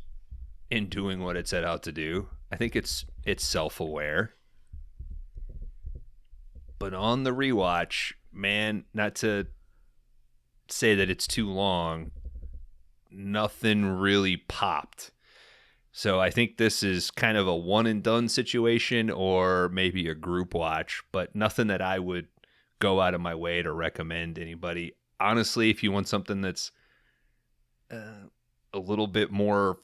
in doing what it set out to do. I think it's self-aware. But on the rewatch, man, not to say that it's too long, nothing really popped. So I think this is kind of a one and done situation, or maybe a group watch, but nothing that I would go out of my way to recommend anybody. Honestly, if you want something that's a little bit more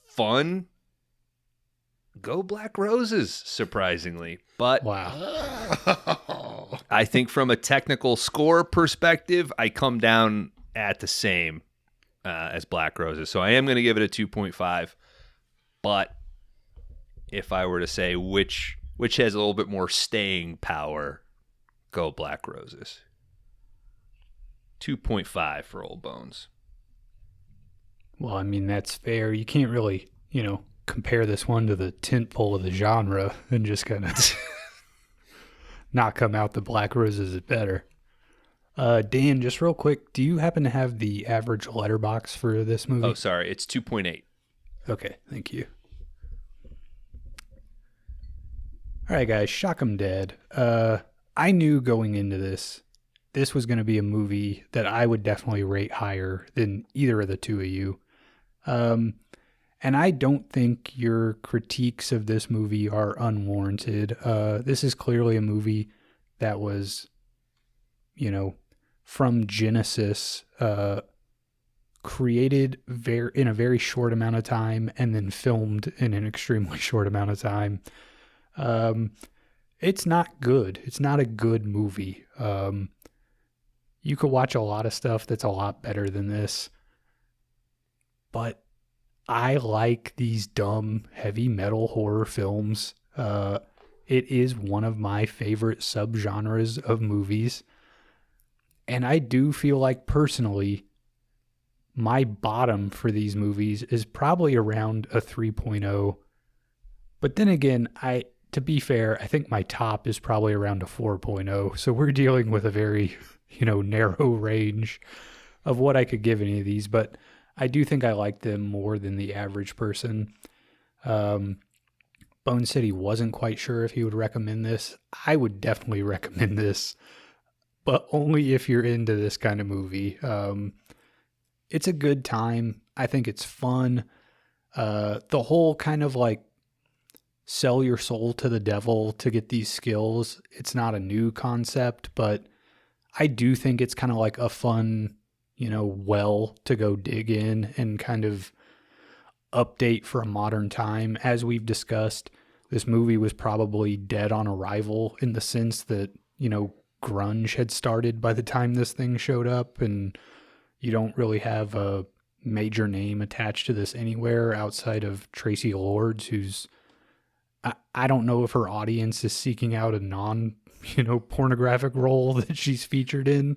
fun, go Black Roses, surprisingly. But Wow. I think from a technical score perspective, I come down at the same as Black Roses. So I am going to give it a 2.5. But if I were to say which has a little bit more staying power, go Black Roses. 2.5 for Old Bones. Well, I mean, that's fair. You can't really, compare this one to the tentpole of the genre and just kind of not come out the Black Roses is better. Dan, just real quick, do you happen to have the average letterbox for this movie? Oh, sorry. It's 2.8. Okay, thank you. All right, guys, shock 'em dead. I knew going into this was going to be a movie that I would definitely rate higher than either of the two of you. And I don't think your critiques of this movie are unwarranted. This is clearly a movie that was, from Genesis, created in a very short amount of time and then filmed in an extremely short amount of time. It's not good. It's not a good movie. You could watch a lot of stuff that's a lot better than this. But I like these dumb heavy metal horror films. It is one of my favorite subgenres of movies. And I do feel like personally, my bottom for these movies is probably around a 3.0. But then again, to be fair, I think my top is probably around a 4.0. So we're dealing with a very, narrow range of what I could give any of these. But I do think I like them more than the average person. Bone said he wasn't quite sure if he would recommend this. I would definitely recommend this, but only if you're into this kind of movie. It's a good time. I think it's fun. The whole kind of like sell your soul to the devil to get these skills, it's not a new concept, but I do think it's kind of like a fun, well to go dig in and kind of update for a modern time. As we've discussed, this movie was probably dead on arrival in the sense that, grunge had started by the time this thing showed up, and you don't really have a major name attached to this anywhere outside of Tracy Lords, who's, I don't know if her audience is seeking out a non, pornographic role that she's featured in.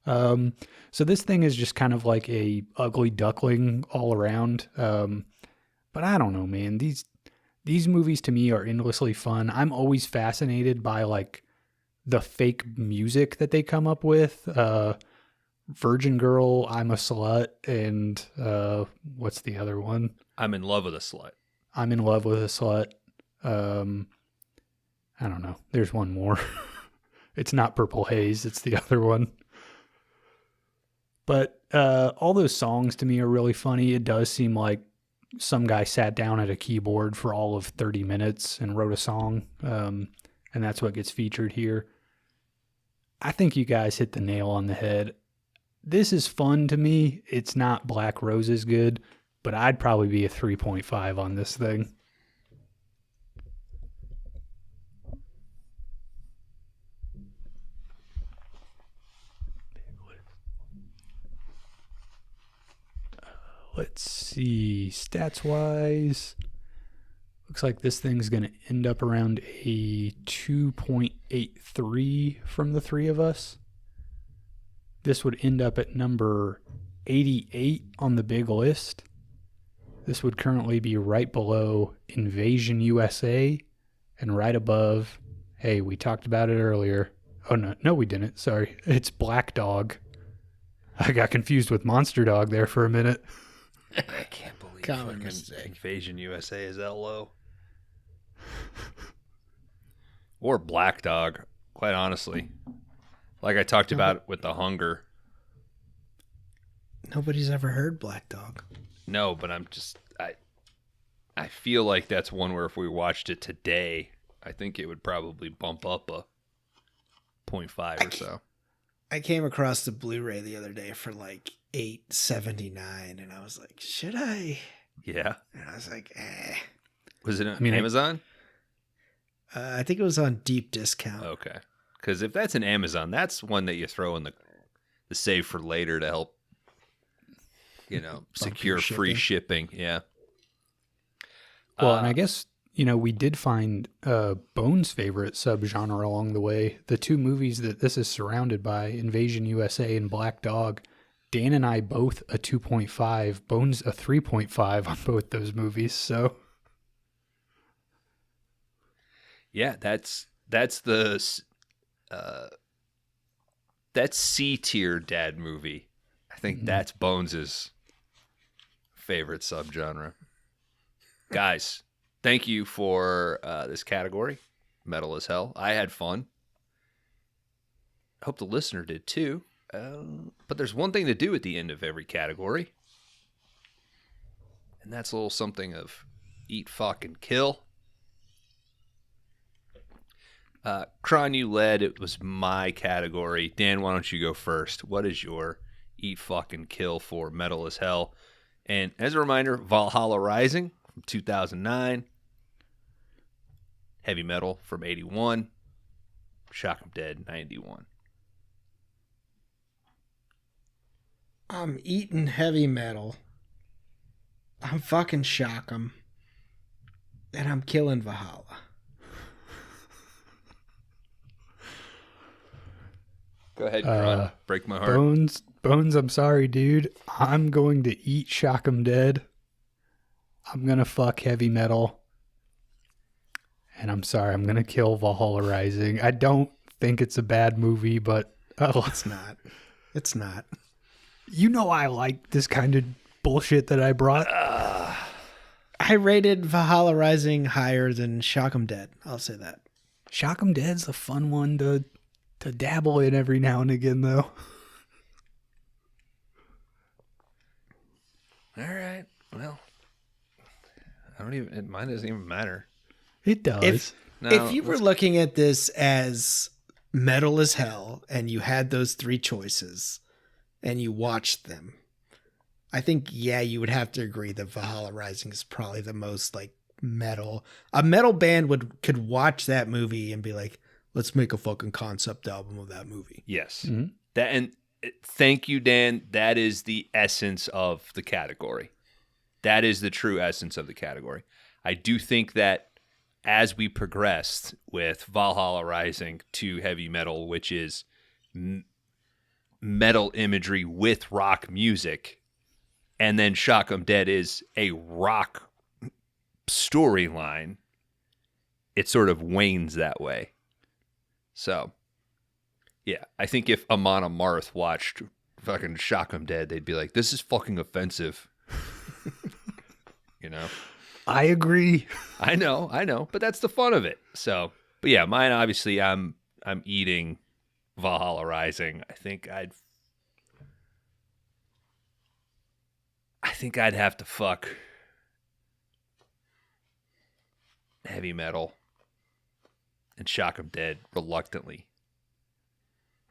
So this thing is just kind of like a ugly duckling all around. But I don't know, man. These movies to me are endlessly fun. I'm always fascinated by like the fake music that they come up with. Virgin Girl, I'm a Slut, and what's the other one? I'm in love with a slut. I'm in love with a slut. I don't know. There's one more. It's not Purple Haze. It's the other one. But all those songs to me are really funny. It does seem like some guy sat down at a keyboard for all of 30 minutes and wrote a song. And that's what gets featured here. I think you guys hit the nail on the head. This is fun to me. It's not Black Roses good, but I'd probably be a 3.5 on this thing. Let's see. Stats wise, looks like this thing's going to end up around a 2.83 from the three of us. This would end up at number 88 on the big list. This would currently be right below Invasion USA and right above, hey, we talked about it earlier. Oh, no, we didn't. Sorry. It's Black Dog. I got confused with Monster Dog there for a minute. I can't believe Common mistake. Invasion USA is that low. Or Black Dog, quite honestly. Like I talked about with The Hunger. Nobody's ever heard Black Dog. No, but I feel like that's one where if we watched it today, I think it would probably bump up a 0.5 or so. I came across the Blu-ray the other day for like $8.79, and I was like, should I? Yeah. And I was like, Was it on Amazon? I think it was on deep discount. Okay. Because if that's an Amazon, that's one that you throw in the save for later to help, secure free shipping. Yeah. Well, and I guess, we did find Bone's favorite subgenre along the way. The two movies that this is surrounded by, Invasion USA and Black Dog, Dan and I both a 2.5. Bone's a 3.5 on both those movies. So, yeah, that's C tier dad movie. I think that's Bones' favorite subgenre. Guys, thank you for this category, Metal as Hell. I had fun. I hope the listener did too. But there's one thing to do at the end of every category. And that's a little something of eat, fuck, and kill. Kron, you led. It was my category. Dan, why don't you go first? What is your eat, fuck, and kill for Metal as Hell? And as a reminder, Valhalla Rising from 2009. Heavy Metal from 81. Shock 'em Dead, 91. I'm eating heavy metal. I'm fucking shock 'em. And I'm killing Valhalla. Go ahead, Kron. Break my heart. Bones, I'm sorry, dude. I'm going to eat Shock 'em Dead. I'm going to fuck Heavy Metal. And I'm sorry, I'm going to kill Valhalla Rising. I don't think it's a bad movie, but... It's not. It's not. You know I like this kind of bullshit that I brought. I rated Valhalla Rising higher than Shock 'em Dead. I'll say that. Shock 'em Dead's a fun one to dabble in every now and again, though. All right. Well, mine doesn't even matter. It does. If you were looking at this as Metal as Hell and you had those three choices and you watched them, I think, you would have to agree that Valhalla Rising is probably the most like metal. A metal band could watch that movie and be like, let's make a fucking concept album of that movie. Yes. Mm-hmm. Thank you, Dan. That is the essence of the category. That is the true essence of the category. I do think that as we progressed with Valhalla Rising to Heavy Metal, which is metal imagery with rock music, and then Shock 'Em Dead is a rock storyline, it sort of wanes that way. So, yeah, I think if Amon Amarth watched fucking Shock 'Em Dead, they'd be like, this is fucking offensive. You know? I agree. I know, but that's the fun of it. So, but yeah, mine obviously I'm eating Valhalla Rising. I think I'd have to fuck heavy metal and Shock 'Em Dead reluctantly.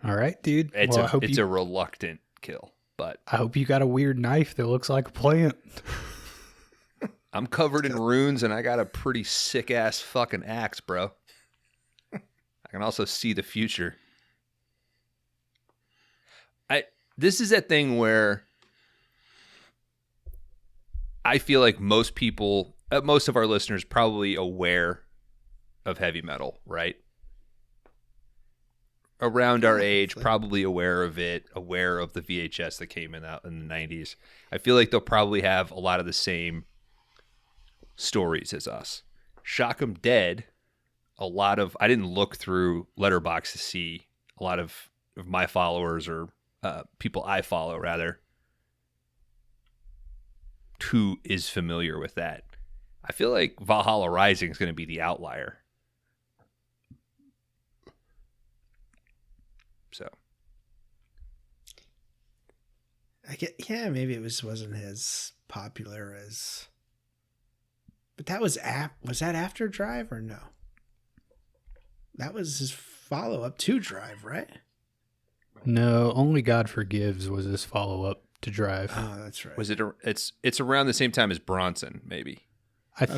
All right, dude. It's Well, a reluctant kill, but I hope you got a weird knife that looks like a plant. I'm covered in runes and I got a pretty sick ass fucking axe, bro. I can also see the future. This is that thing where I feel like most people, most of our listeners, probably aware of heavy metal, right? Around our age, probably aware of it, aware of the VHS that came out in the 90s. I feel like they'll probably have a lot of the same stories as us. Shock 'Em Dead, I didn't look through Letterboxd to see a lot of my followers or people I follow, rather, who is familiar with that. I feel like Valhalla Rising is going to be the outlier. So, maybe it wasn't as popular as. But that was that after Drive or no? That was his follow-up to Drive, right? No, Only God Forgives was his follow-up to Drive. Oh, that's right. was it? It's around the same time as Bronson, maybe.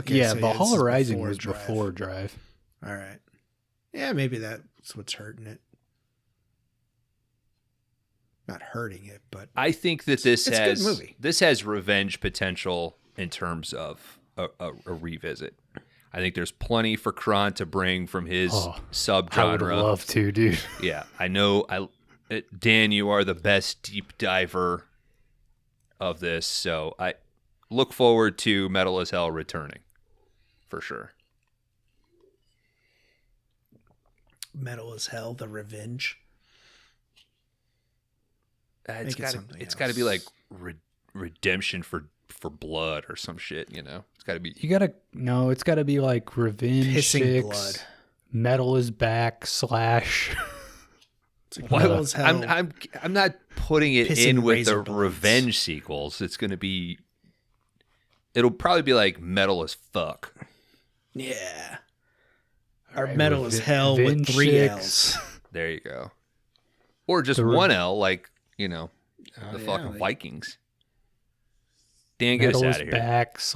Yeah, Valhalla Rising was Drive. before Drive. All right. Yeah, maybe that's what's hurting it. Not hurting it, but I think that this it's a good movie. This has revenge potential in terms of a revisit. I think there's plenty for Kron to bring from his subgenre. I would love to, dude. Yeah, I know. Dan, you are the best deep diver of this, so I look forward to Metal as Hell returning for sure. Metal as Hell, the revenge. It's got to be like redemption for blood or some shit, you know. It's got to be. It's got to be like Revenge Pissing 6, blood. Metal is Back / Metal as Hell. I'm not putting it Pissing in with the razor blades. revenge sequels. It's going to be. It'll probably be like Metal as Fuck. Yeah. Or Metal as Hell with 3 6. L's. There you go. Or just one L, like, you know, the fucking Vikings. Dan, get us Metal out is of here. Back /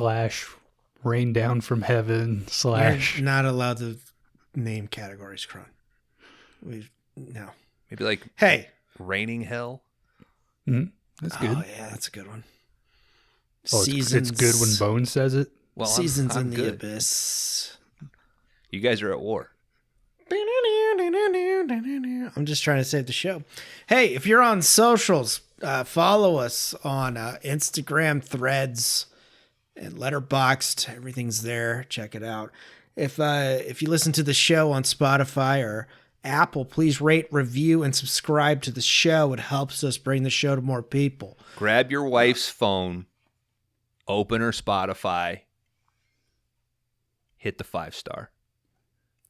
Rain Down from Heaven / You're not allowed to name categories, Kron. No. Maybe like Hey. Raining Hell. That's good. Oh, yeah, that's a good one. Oh, it's good when Bone says it. Well, Seasons I'm in the good. Abyss. You guys are at war. I'm just trying to save the show. Hey, if you're on socials, follow us on Instagram, Threads, and Letterboxd. Everything's there. Check it out. If you listen to the show on Spotify or Apple, please rate, review, and subscribe to the show. It helps us bring the show to more people. Grab your wife's phone, open her Spotify, hit the 5-star.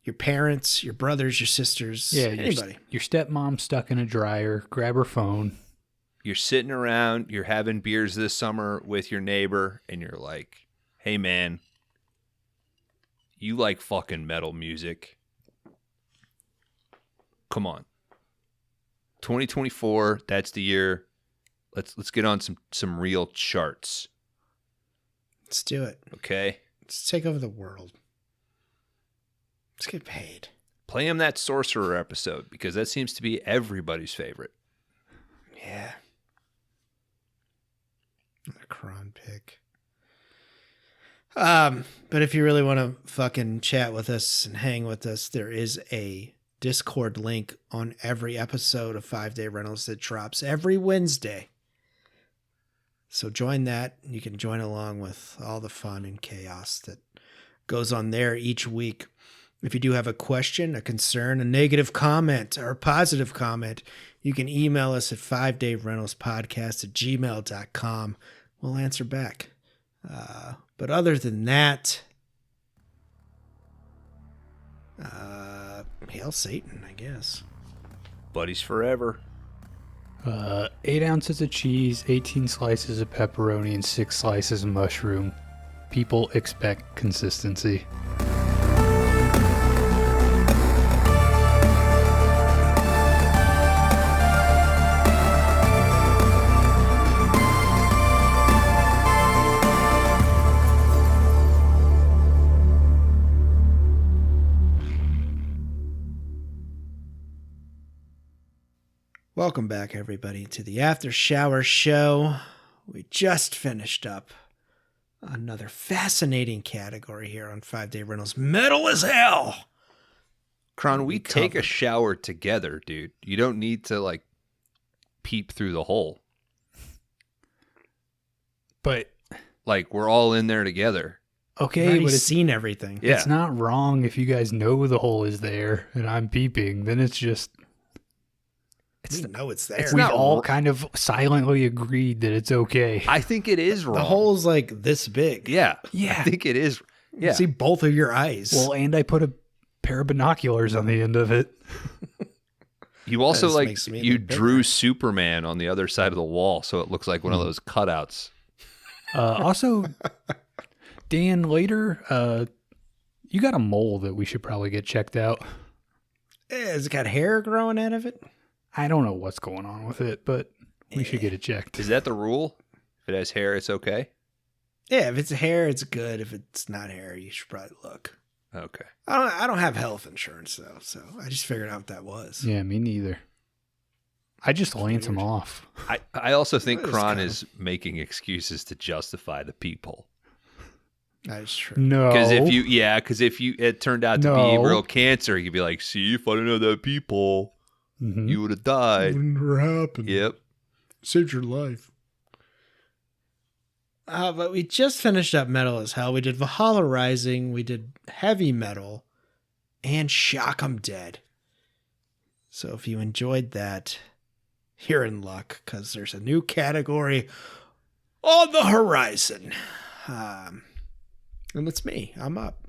Your parents, your brothers, your sisters, anybody. Your stepmom's stuck in a dryer. Grab her phone. You're sitting around, you're having beers this summer with your neighbor, and you're like, hey, man, you like fucking metal music. Come on. 2024, that's the year. Let's get on some real charts. Let's do it. Okay? Let's take over the world. Let's get paid. Play him that Sorcerer episode, because that seems to be everybody's favorite. Yeah. A Kron pick. But if you really want to fucking chat with us and hang with us, there is a Discord link on every episode of 5 Day Rentals that drops every Wednesday. So join that. You can join along with all the fun and chaos that goes on there each week. If you do have a question, a concern, a negative comment, or a positive comment, you can email us at 5dayrentals.podcast@gmail.com. We'll answer back. But other than that, hail Satan, I guess. Buddies forever. 8 ounces of cheese, 18 slices of pepperoni, and 6 slices of mushroom. People expect consistency. Welcome back, everybody, to the After Shower Show. We just finished up another fascinating category here on 5 Day Rentals. Metal as hell! Kron, we take a shower together, dude. You don't need to, like, peep through the hole. But, like, we're all in there together. okay, but it's seen everything. Yeah. It's not wrong if you guys know the hole is there and I'm peeping. Then it's just... We know it's there. We've all kind of silently agreed that it's okay. I think it is wrong. The hole's like this big. Yeah. Yeah. I think it is. Yeah. See both of your eyes. Well, and I put a pair of binoculars on the end of it. You also, That like, makes me you look bigger. drew Superman on the other side of the wall, so it looks like one of those cutouts. Also, Dan, later, you got a mole that we should probably get checked out. Has it got hair growing out of it? I don't know what's going on with it, but we should get it checked. Is that the rule? If it has hair, it's okay? Yeah, if it's hair, it's good. If it's not hair, you should probably look. Okay. I don't have health insurance, though, so I just figured out what that was. Yeah, me neither. I just lance them off. I also think That is Kron kind of- is making excuses to justify the peephole. That is true. No. Because if it turned out to be No. real cancer, you'd be like, see, if I didn't have that peephole, Mhm. you would have died. Never happened. Yep. Saved your life. But we just finished up Metal as Hell. We did Valhalla Rising, we did Heavy Metal, and Shock 'em Dead. So if you enjoyed that, you're in luck, because there's a new category on the horizon. And it's me. I'm up.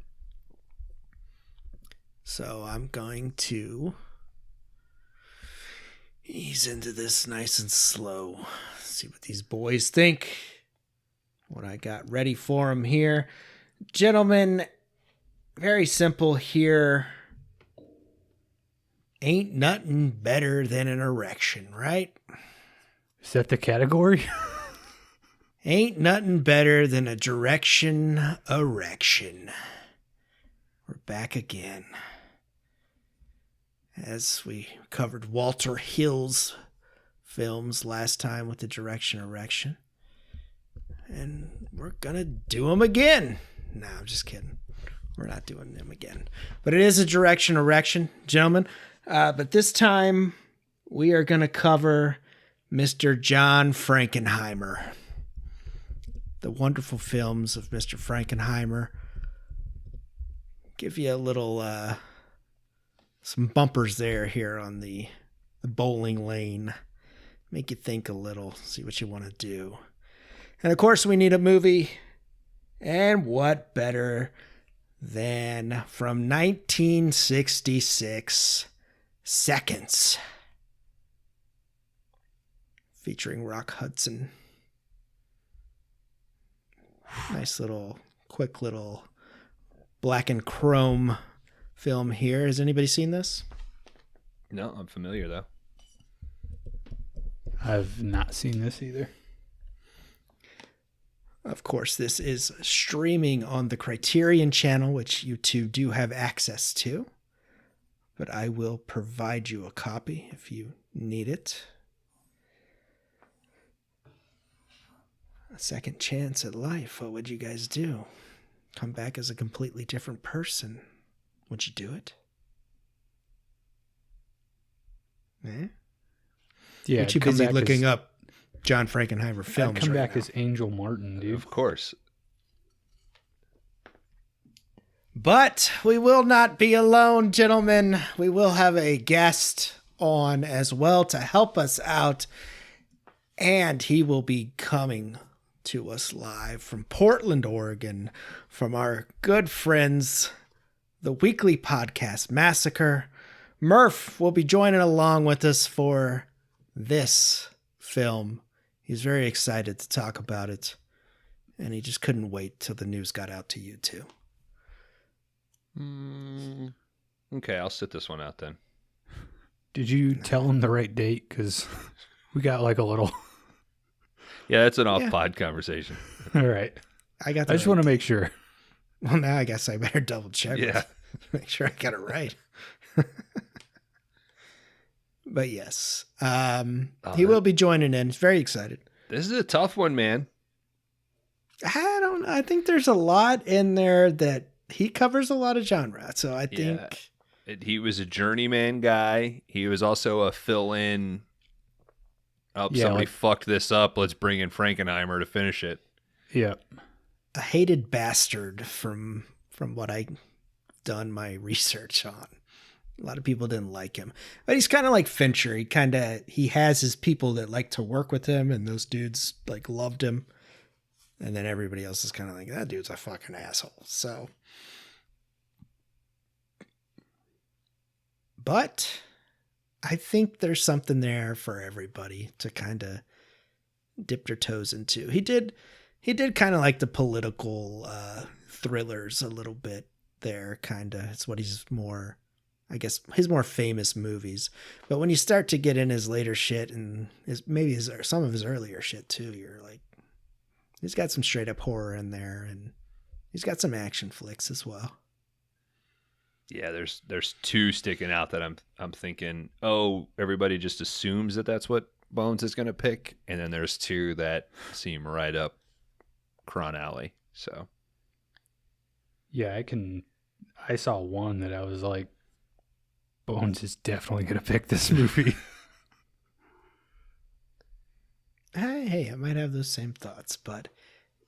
So I'm going to ease into this nice and slow. See what these boys think. What I got ready for them here. Gentlemen, very simple here. Ain't nothing better than an erection, right? Is that the category? Ain't nothing better than a direction erection. We're back again. As we covered Walter Hill's films last time with the direction erection. And we're going to do them again. No, I'm just kidding. We're not doing them again. But it is a direction erection, gentlemen. But this time, we are going to cover Mr. John Frankenheimer. The wonderful films of Mr. Frankenheimer. Give you a little, some bumpers here on the bowling lane. Make you think a little, see what you want to do. And of course, we need a movie. And what better than from 1966, Seconds, featuring Rock Hudson. Nice little, quick little black and chrome film here. Has anybody seen this? No, I'm familiar, though. I've not seen this either. Of course, this is streaming on the Criterion channel, which you two do have access to. But I will provide you a copy if you need it. A second chance at life. What would you guys do? Come back as a completely different person. Would you do it? Eh? Yeah, You're too busy looking up John Frankenheimer films. I'd come right back now. as Angel Martin, dude. Of course. But we will not be alone, gentlemen. We will have a guest on as well to help us out. And he will be coming to us live from Portland, Oregon, from our good friends, the weekly podcast Massacre. Murph will be joining along with us for this film. He's very excited to talk about it. And he just couldn't wait till the news got out to you two. Okay, I'll sit this one out then. Did you tell him the right date? Because we got like a little... Yeah, that's an off-pod conversation. All right. I just want to make sure. Well, now I guess I better double check. Yeah. Make sure I got it right. But yes, he will be joining in. He's very excited. This is a tough one, man. I think there's a lot in there that he covers a lot of genre. So I think he was a journeyman guy. He was also a fill-in. Somebody fucked this up. Let's bring in Frankenheimer to finish it. Yeah. A hated bastard from what I done my research on. A lot of people didn't like him, but he's kind of like Fincher. He has his people that like to work with him, and those dudes like loved him. And then everybody else is kind of like, that dude's a fucking asshole. So, but I think there's something there for everybody to kind of dip their toes into. He did kind of like the political thrillers a little bit there, kind of. It's what he's more, I guess, his more famous movies. But when you start to get in his later shit and some of his earlier shit too, you're like, he's got some straight up horror in there, and he's got some action flicks as well. Yeah, there's two sticking out that I'm thinking, oh, everybody just assumes that that's what Bones is going to pick, and then there's two that seem right up Kron alley. So yeah, I saw one that I was like, Bones is definitely going to pick this movie. Hey, I might have those same thoughts, but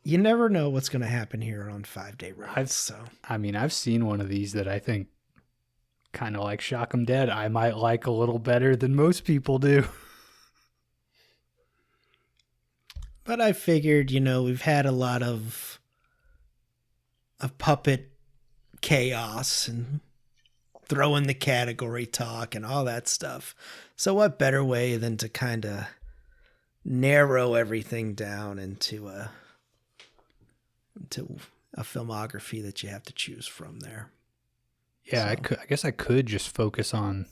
you never know what's going to happen here on 5 Day Runs. I've seen one of these that I think kind of like Shock 'em Dead. I might like a little better than most people do. But I figured, we've had a lot of puppet chaos and throwing the category talk and all that stuff. So what better way than to kind of narrow everything down into a filmography that you have to choose from there. Yeah, So. I guess I could just focus on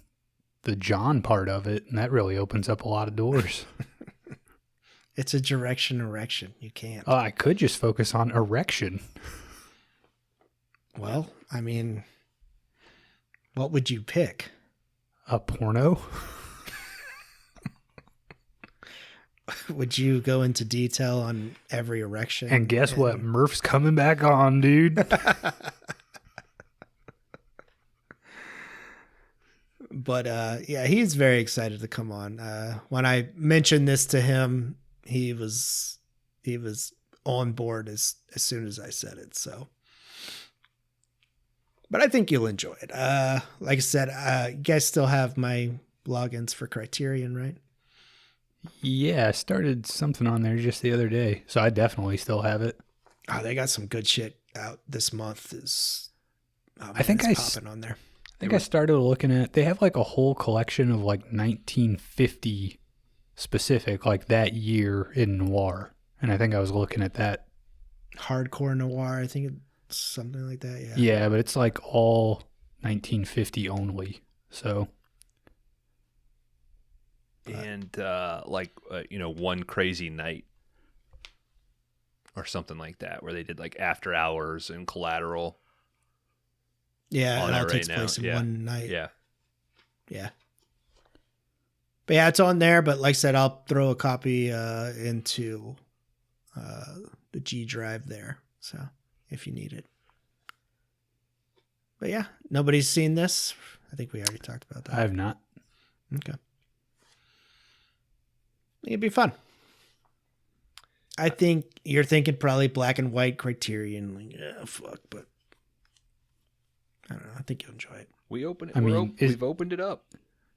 the John part of it, and that really opens up a lot of doors. It's a direction erection. You can't. I could just focus on erection. Well, I mean, what would you pick? A porno? Would you go into detail on every erection? And guess what? Murph's coming back on, dude. But yeah, he's very excited to come on. When I mentioned this to him, he was on board as soon as I said it. So, but I think you'll enjoy it. Like I said, you guys still have my logins for Criterion, right? Yeah, I started something on there just the other day, so I definitely still have it. Oh, they got some good shit out this month. I think it's popping on there. I think I started looking at. They have like a whole collection of like 1950 specific, like that year in noir, and I think I was looking at that. Hardcore noir, I think it's something like that. Yeah. Yeah, but it's like all 1950 only. So. And One Crazy Night or something like that, where they did like After Hours and Collateral. Yeah, on it all it takes right place now. in Yeah. one night. Yeah. Yeah. But yeah, it's on there. But like I said, I'll throw a copy into the G drive there. So if you need it. But yeah, nobody's seen this. I think we already talked about that. I have not. Okay. It'd be fun. I think you're thinking probably black and white Criterion. Like, yeah, fuck, but I don't know. I think you'll enjoy it. We open it. I mean, we've opened it up.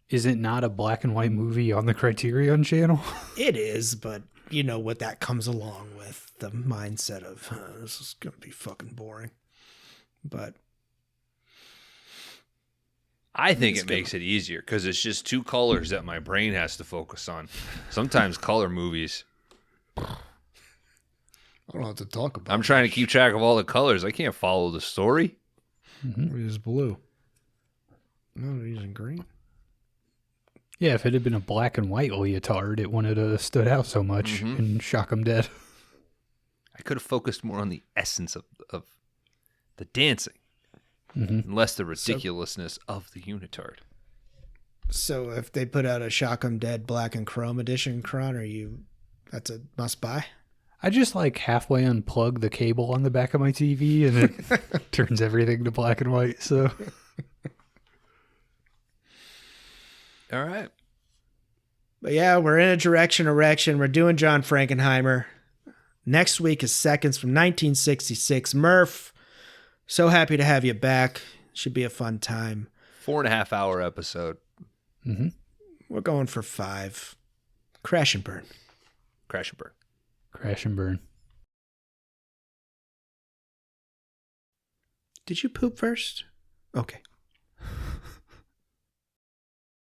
Is it not a black and white movie on the Criterion channel? It is, but you know what that comes along with, the mindset of this is gonna be fucking boring. But I think it makes it easier because it's just two colors that my brain has to focus on. Sometimes color movies, I don't know what to talk about. I'm trying to keep track of all the colors. I can't follow the story. We're using blue. No, we're using green. Yeah, if it had been a black and white leotard, it wouldn't have stood out so much and shock 'em dead. I could have focused more on the essence of the dancing, and less the ridiculousness of the unitard. So if they put out a Shock 'em Dead black and chrome edition, Kron, that's a must buy? I just like halfway unplug the cable on the back of my TV and it turns everything to black and white. So, All right. But yeah, we're in a direction erection. We're doing John Frankenheimer. Next week is Seconds from 1966. Murph, so happy to have you back. Should be a fun time. 4.5 hour episode. We're going for 5. Crash and burn. Crash and burn. crash and burn. Did you poop first? Okay.